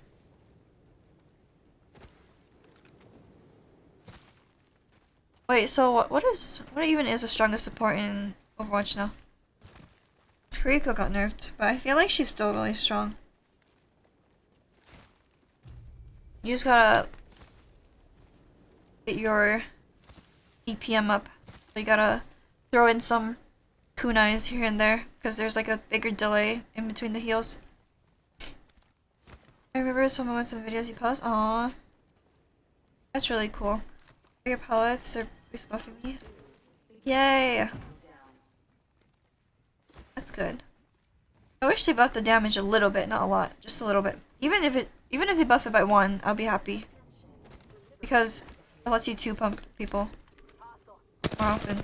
Wait, so what even is the strongest support in Overwatch now? Kuriko got nerfed, but I feel like she's still really strong. You just gotta get your EPM up. So you gotta throw in some kunais here and there, because there's like a bigger delay in between the heals. I remember some moments in the videos you post. Aww. That's really cool. Your pellets, they're buffing me. Yay! That's good. I wish they buffed the damage a little bit, not a lot, just a little bit. Even if they buff it by 1, I'll be happy. Because it lets you 2-pump people more often.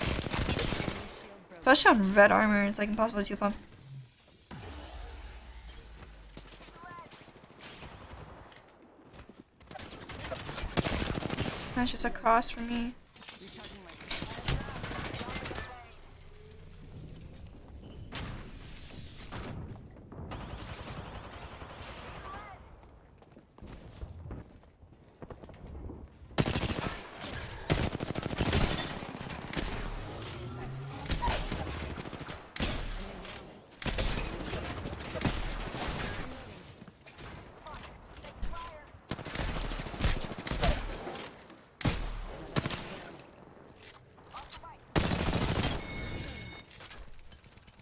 Especially on red armor, it's like impossible to 2-pump. That's just a cross for me.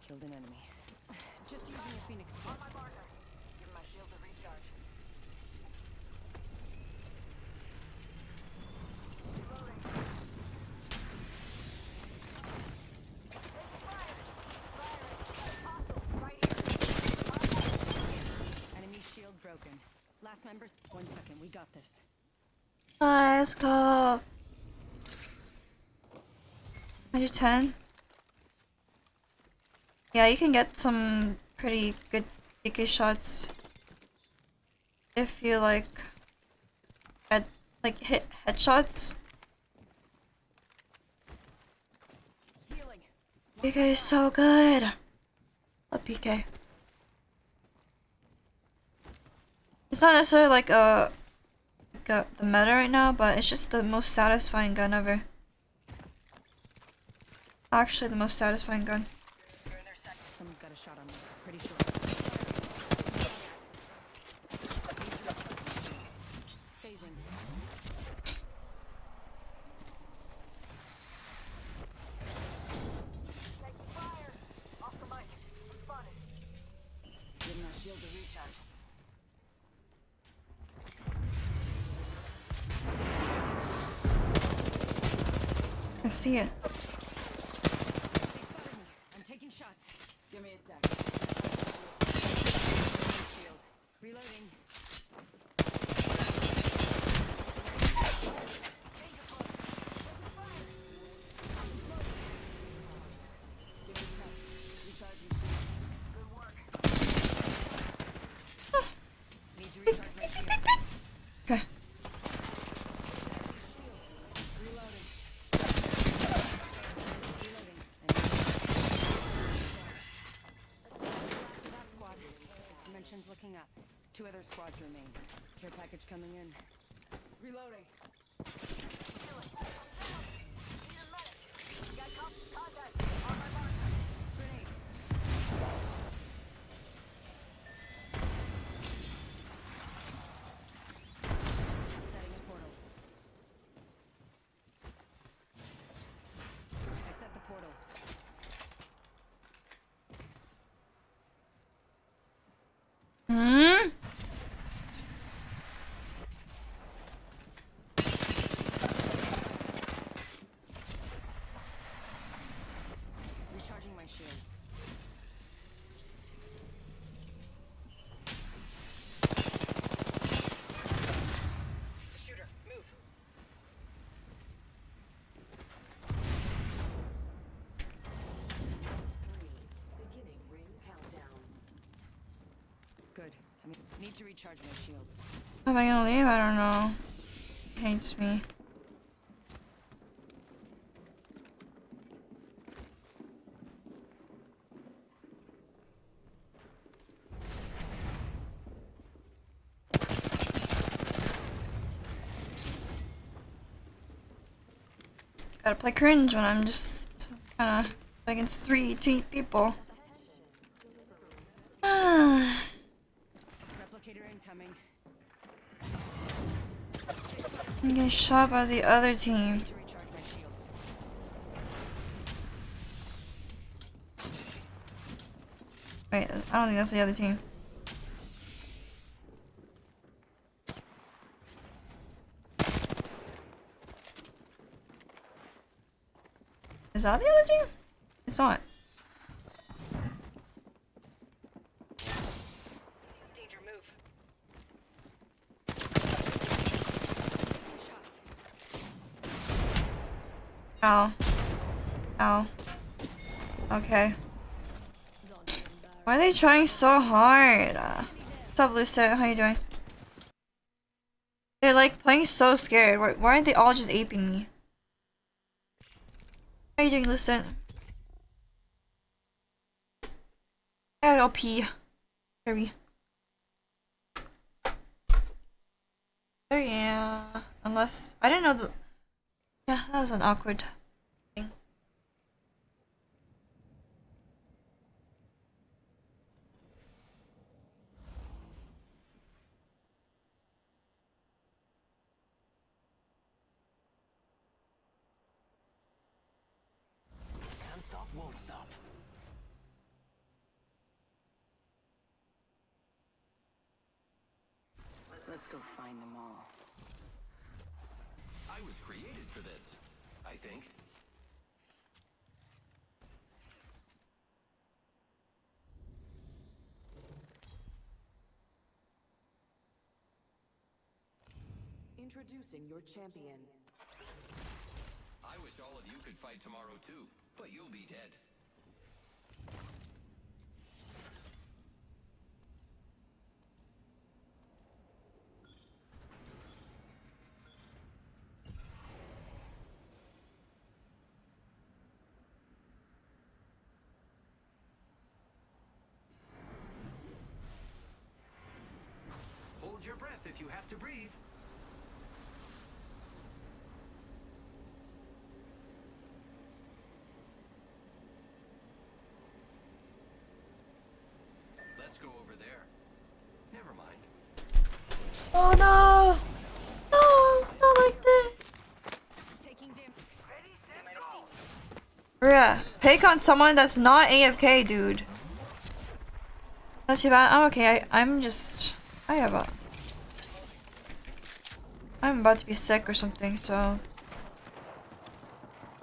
Killed an enemy. Just using a Phoenix. On my marker. Give my shield a recharge. Enemy shield broken. Last member. 1 second. We got this. Let's go. 110. Yeah, you can get some pretty good PK shots if you like hit headshots. PK is so good. Love PK. It's not necessarily like the meta right now, but it's just the most satisfying gun ever. Actually, the most satisfying gun. Someone's got a shot on me. Pretty sure. Phasing. Taking fire. Off the mic. I'm spotted. Giving my shield a recharge. I see it. They spotted me. I'm taking shots. Give me a sec. Shield. Reloading. Give me a sec. Recharging shield. Good work. Need to recharge my shield. Okay. Reloading. That squad. Dimensions looking up. 2 other squads remain. Care package coming in. Reloading. Got contact. On my mark. Grenade. Setting a portal. I set the portal. Hmm? Recharging my shields. Shooter, move. Beginning ring countdown. Good. Need to recharge my shields. Am I gonna leave? I don't know. Hates me. Gotta play cringe when I'm just kinda against 3 people. Replicator incoming. I'm getting shot by the other team. Need to recharge my shields. Wait, I don't think that's the other team. Is that the other team? It's not. Danger, move. Shots. Ow. Ow. Okay. Why are they trying so hard? What's up, Lucette? How you doing? They're like playing so scared. Why aren't they all just aping me? How you doing, Lucette? I gotta go pee. Hurry. Oh yeah. Unless I didn't know the. Yeah, that was an awkward thing. Can't stop, won't stop. Let's go find them all. I was created for this, I think. Introducing your champion. I wish all of you could fight tomorrow too, but you'll be dead. Hold your breath if you have to breathe. Oh no! No! Not like this! Bruh, pick on someone that's not AFK, dude. Not too bad. I'm okay. I'm just... I'm about to be sick or something, so...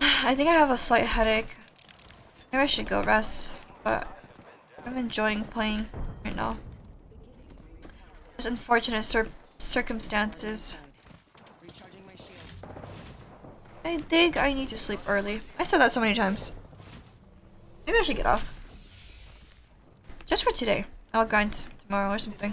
I think I have a slight headache. Maybe I should go rest, but I'm enjoying playing right now. There's unfortunate circumstances. I think I need to sleep early. I said that so many times. Maybe I should get off. Just for today. I'll grind tomorrow or something.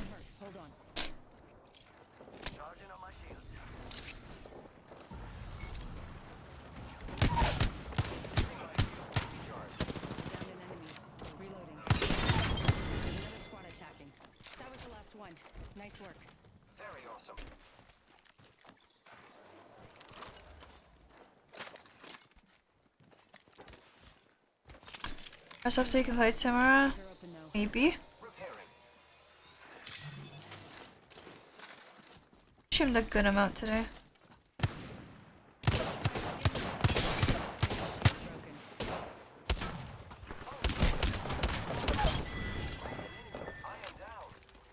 Nice work. Very awesome. Rest up so you can play tomorrow? Maybe. Streamed a good amount today.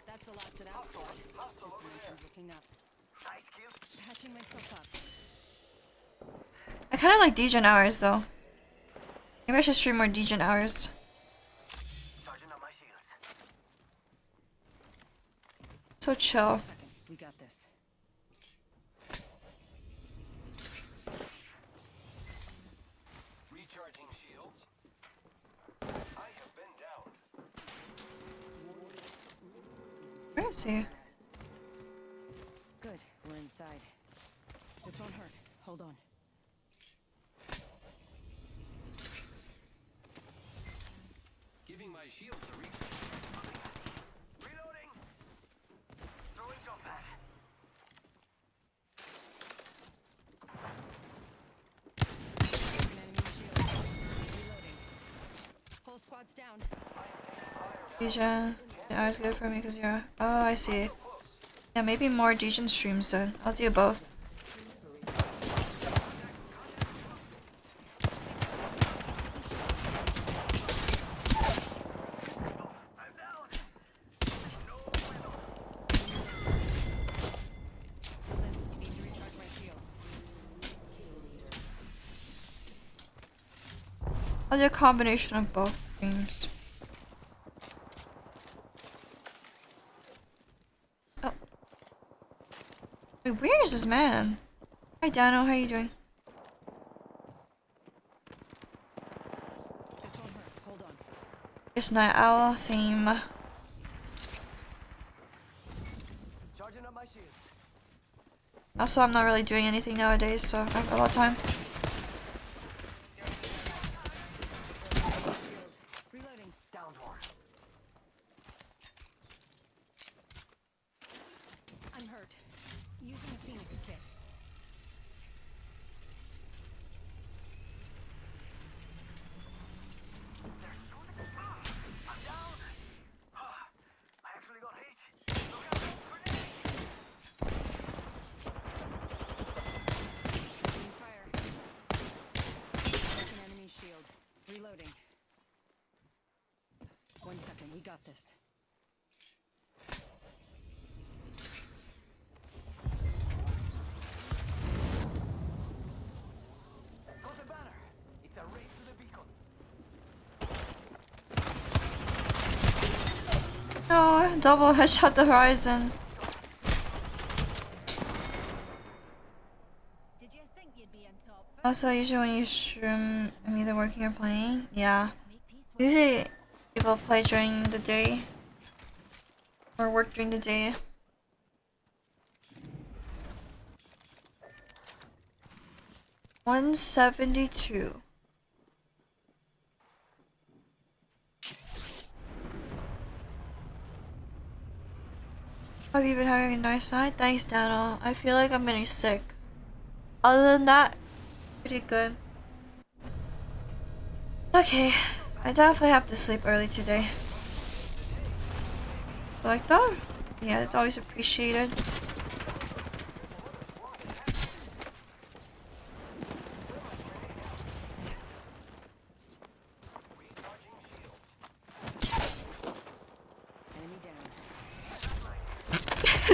That's the last of that squad. Dimension's looking up. Patching myself up. I kind of like Degen hours though. Maybe I should stream more Degen hours. So chill. We got this. Recharging shields. I have been down. Where is he? Good, we're inside. This won't hurt. Hold on. Giving my shields a recharge. Reloading. Throwing jump pad. Whole squad's down. Degen. The hours good for me because you're... Oh, I see. Yeah, maybe more Degen streams then. I'll do both. I'll do a combination of both streams. Oh. Wait, where is this man? Hi Dano, how you doing? This won't hurt. Hold on. Just Night Owl, same. Charging up my shields. Also, I'm not really doing anything nowadays, so I have a lot of time. Reloading. Downed one. I'm hurt. Using a Phoenix kit. I'm down. I actually got hit. Look out, grenade. Taking fire. Broken enemy shield. Reloading. 1 second, we got this. Got the banner. It's a race to the beacon. No, double headshot the horizon. Also, usually when you stream, I'm either working or playing. Yeah. Usually people play during the day. Or work during the day. $172. Have you been having a nice night? Thanks, Daniel. I feel like I'm getting sick. Other than that, pretty good. Okay, I definitely have to sleep early today. Like that? Yeah, it's always appreciated.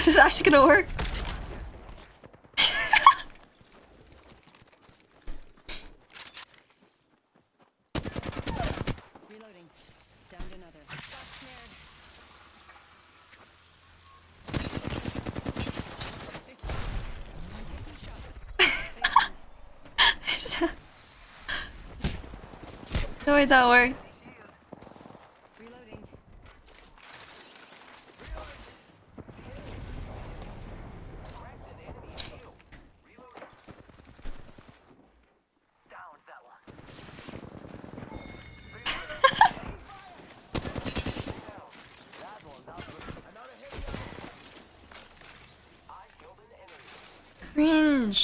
this actually gonna work? Reloading. Downed another. Got snared. They spotted me. I'm taking shots. No way that worked. Reloading. Down that one. That one, that was another heavy ammo. I killed an enemy. Cringe.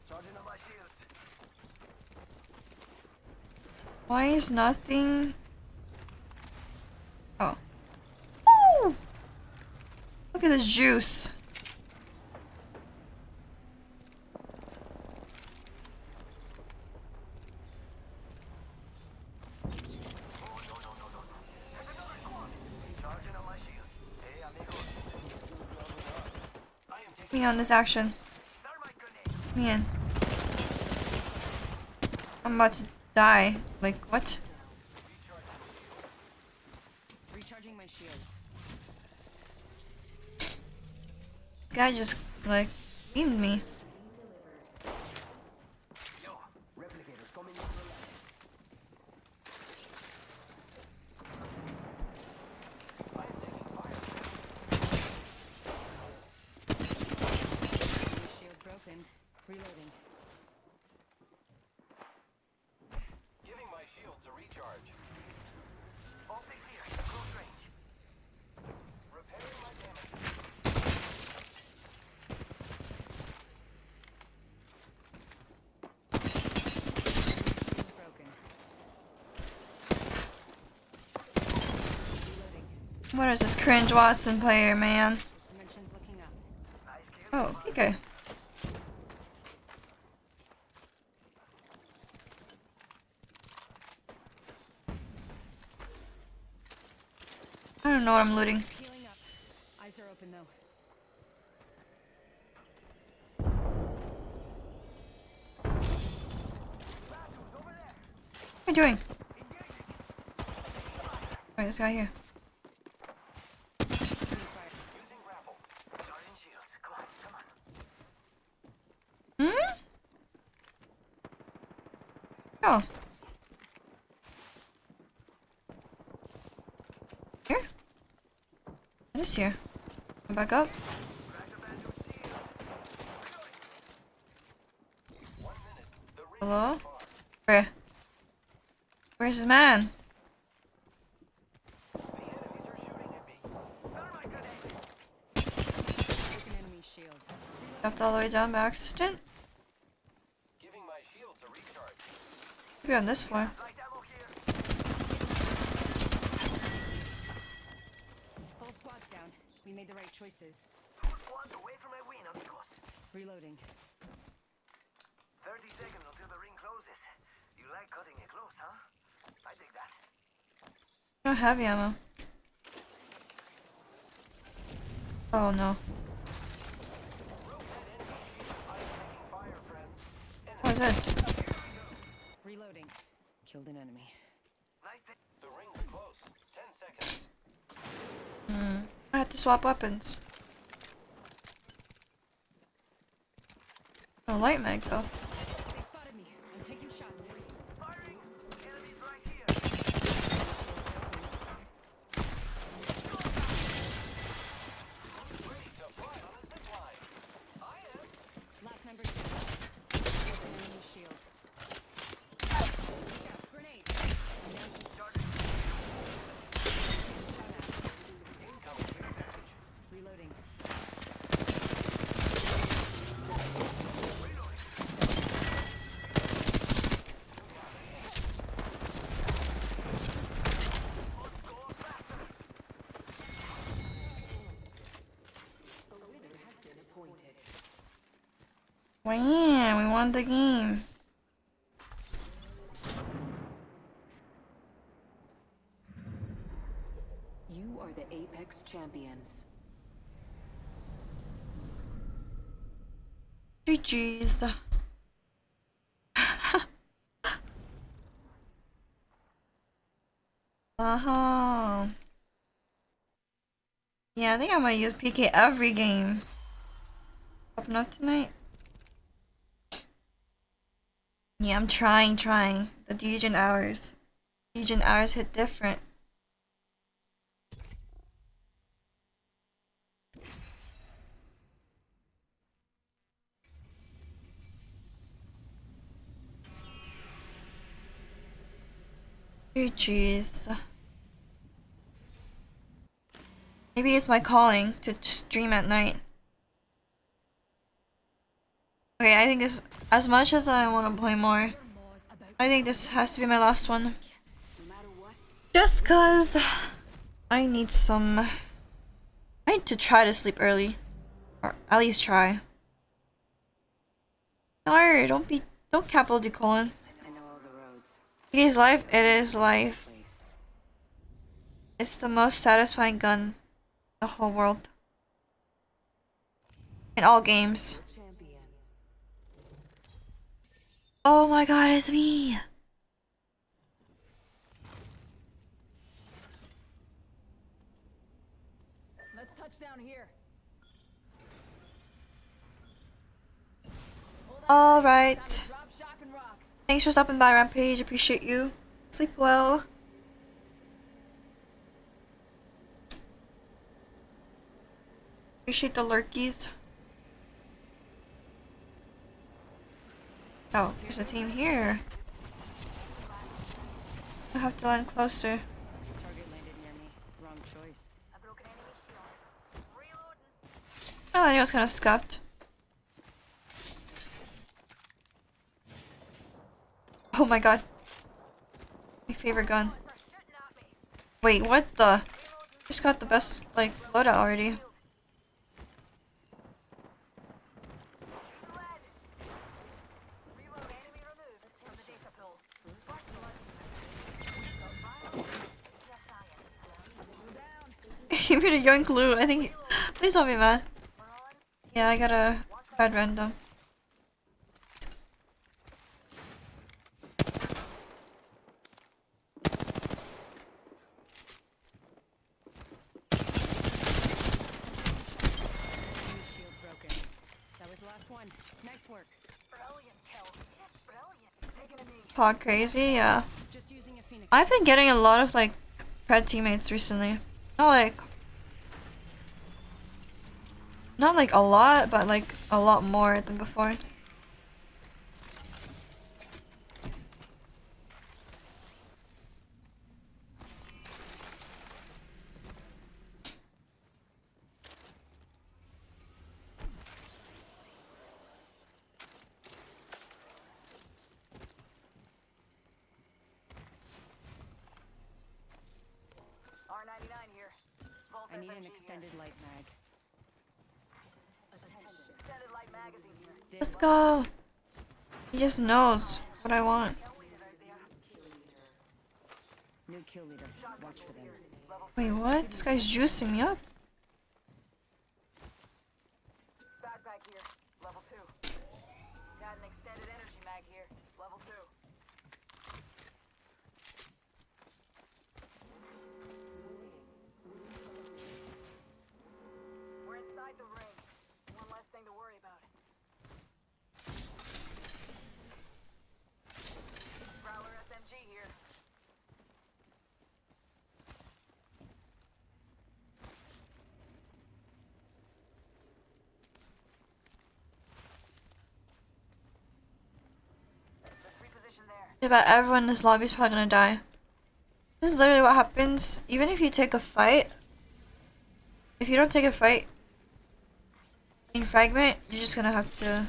Charging on my shields. Why is nothing? Oh. Woo! Look at this juice. Charging on my shields. Hey, amigos. Me on this action. Man. I'm about to die. Like, what? Recharging my shields. Guy just, like, beamed me. Yo, replicators coming in from left. I am taking fire. Shield broken. Reloading. Giving my shields a recharge. Optics here, close range. Repairing my damage. Shield broken. Reloading. What is this cringe Watson player, man? Dimensions looking up. Oh, okay. I don't know what I'm looting. Healing up. Eyes are open though. What are you doing? Wait, this guy here. Using grapple. Charging shields. Come on, come on. Hmm? Oh. Here? What is here? Come back up. Hello? Where? Where's this man? Broken enemy shield. Dropped all the way down by accident? Giving my shields a recharge. Maybe on this floor. Full squad's down. We made the right choices. Squad away from my win, amigos. Reloading. 30 seconds until the ring closes. You like cutting it close, huh? I dig that. I don't have ammo. Oh no. What is this? Reloading. Killed an enemy. The ring's close. 10 seconds. I have to swap weapons. No light mag though. They spotted me. I'm taking shots. Firing! Enemies right here! Ready to fly on a zip line. I am. Last member down. Broken enemy shield. Grenade. Reloading. Wow, we won the game. You are the Apex Champions. GG's. Uh-huh. Yeah, I think I might use PK every game. Popping up tonight? Yeah, I'm trying. The Legion hours. Legion hours hit different. Jeez. Maybe it's my calling to stream at night. Okay, I think this, as much as I want to play more, I think this has to be my last one. Just cause I need to try to sleep early. Or at least try. No, don't capital D colon. It is life, it is life. It's the most satisfying gun in the whole world. In all games. Oh my god, it's me! Let's touch down here. Alright. Thanks for stopping by, Rampage. Appreciate you. Sleep well. Appreciate the lurkies. Oh, there's a team here. I have to land closer. Target landed near me. Wrong choice. Oh, I was kind of scuffed. Oh my god. My favorite gun. Wait, what the? Just got the best, like, loadout already. He made a young glue. I think. Please don't be mad. Yeah, I got a bad random. Shield broken. That was the last one. Nice work. Brilliant kill. Brilliant. Taking a knee. Pod crazy, yeah. Just using a phoenix. I've been getting a lot of like pred teammates recently. Not like a lot, but like a lot more than before. I need an extended light mag. Let's go. He just knows what I want. New kill leader. Watch for them. Wait, what? This guy's juicing me up. Backpack here, level 2. Got an extended energy mag here, level 2. We're inside the ring. One less thing to worry about. Prowler SMG here. Yeah, but everyone in this lobby is probably gonna die. This is literally what happens. Even if you take a fight, if you don't take a fight in fragment, you're just gonna have to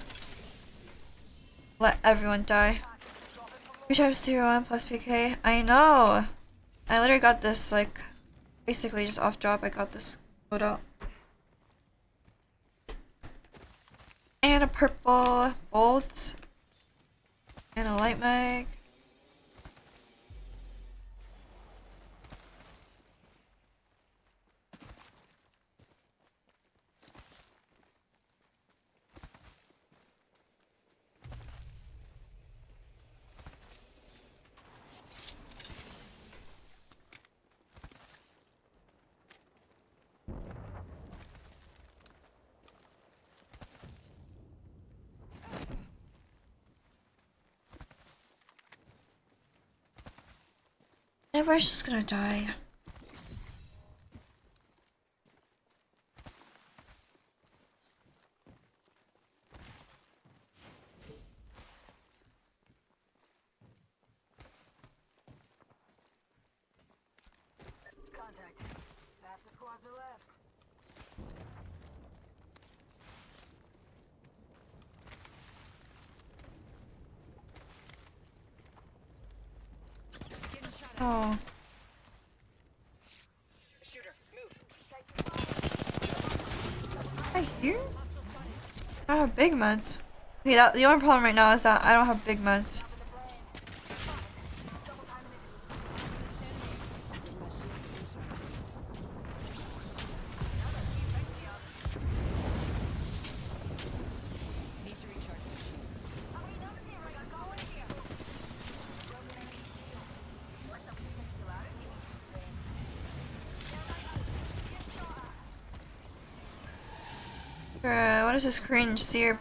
let everyone die. 3 times 0-1 plus PK. I know. I literally got this like basically just off drop. I got this loadout. And a purple bolt. And a light mag. Everyone's just gonna die. Contact. Half the squads are left. Oh. Shooter, move. I hear? I don't have big meds. Okay, the only problem right now is that I don't have big meds. Need to recharge my shields. What is this cringe? Seer. Need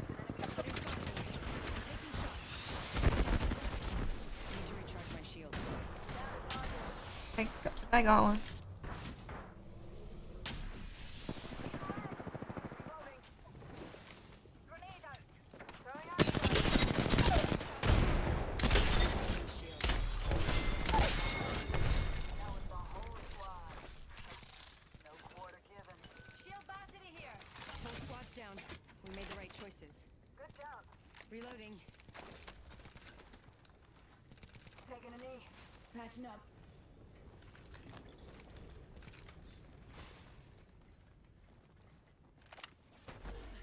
to recharge my shields. I got one. Whole squad's down. We made the right choices. Good job. Reloading. Taking a knee. Patching up.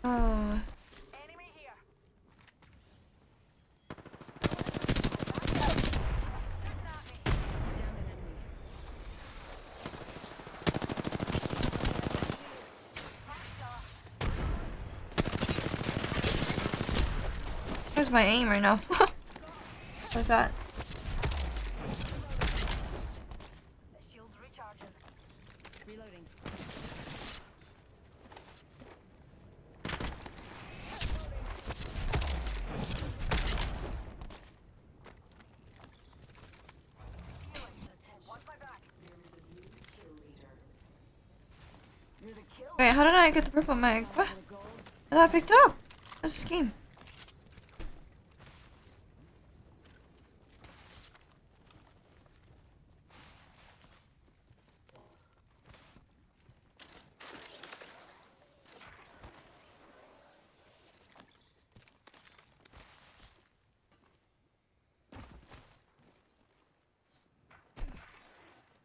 Oh. Enemy here. Shooting at me. Down an enemy. Where's my aim right now? What's that? Shields recharging. Reloading. Watch my back. You're the kill. Wait, how did I get the purple mag? What? I thought I picked it up. What's this game?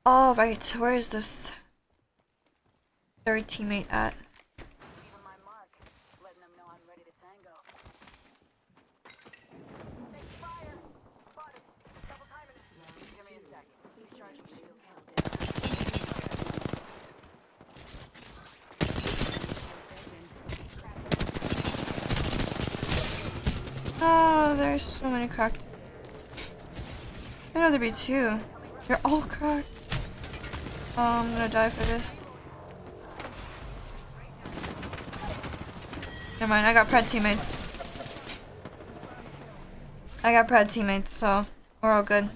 All right, where is this third teammate at? Leaving my mark. Letting them know I'm ready to tango. Take fire. Spotted. Double timing. Give me a sec. Recharging shield Oh, there's so many cracked. I know there'd be two. They're all cracked. Oh, I'm gonna die for this. Never mind, I got pred teammates. So we're all good.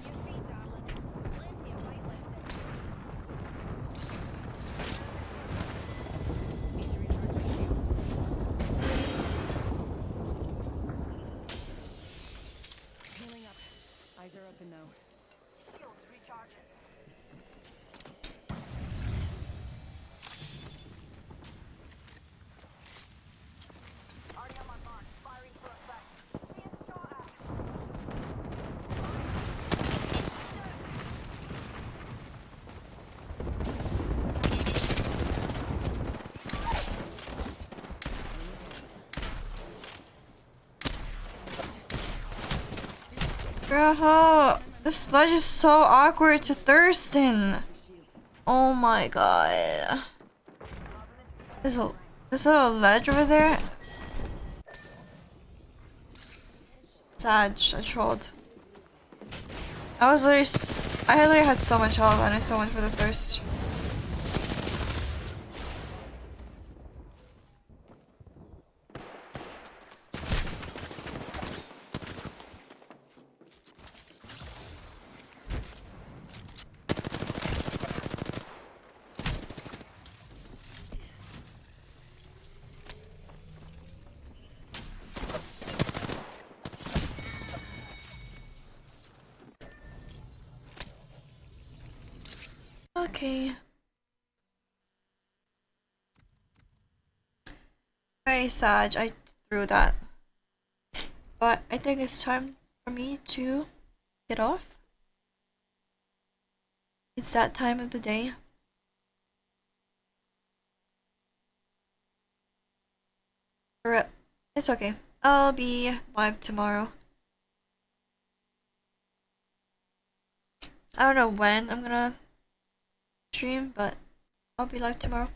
Healing up. Eyes are open though. shields recharging. Already on my mark. Firing for effect. Being shot at. Bro, this ledge is so awkward to Thurston. Oh my god. There's a little ledge over there. Sad, I trolled. I literally had so much health and I still went for the thirst. Okay. Very sad I threw that. But I think it's time for me to get off. It's that time of the day. It's okay. I'll be live tomorrow. I don't know when I'm gonna stream, but I'll be live tomorrow.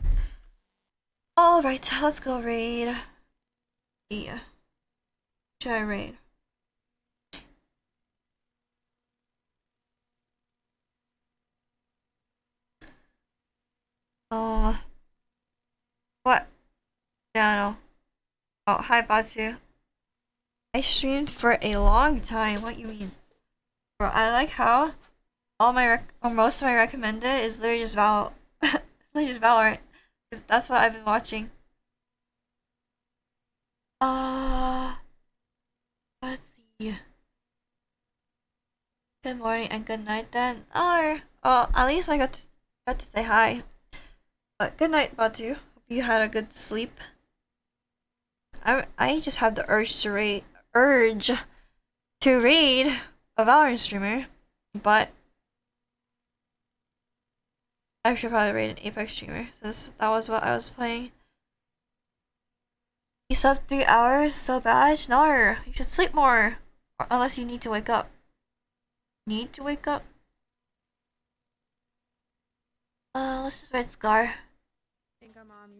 Alright, let's go raid. Yeah. Should I raid? Oh. What? Yeah, I know. Oh, hi Batu. I streamed for a long time. What you mean? Bro, I like how all my most of my recommended is literally just it's literally just Valorant. 'Cause that's what I've been watching. Let's see. Good morning and good night then. Or at least I got to say hi. But good night, Batu. Hope you had a good sleep. I just have the urge to raid a Valorant streamer, but I should probably raid an Apex streamer since that was what I was playing. You slept 3 hours? So bad? No, you should sleep more. Or unless you need to wake up. Need to wake up? Let's just raid Scar. I think I'm on.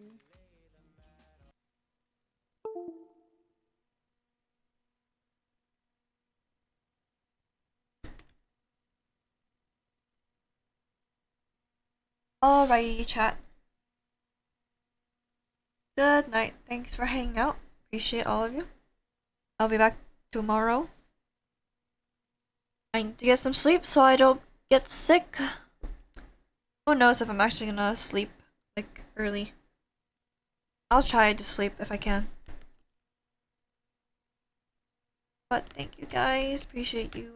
Alrighty, chat. Good night. Thanks for hanging out. Appreciate all of you. I'll be back tomorrow. I need to get some sleep so I don't get sick. Who knows if I'm actually gonna sleep like early. I'll try to sleep if I can. But thank you guys. Appreciate you.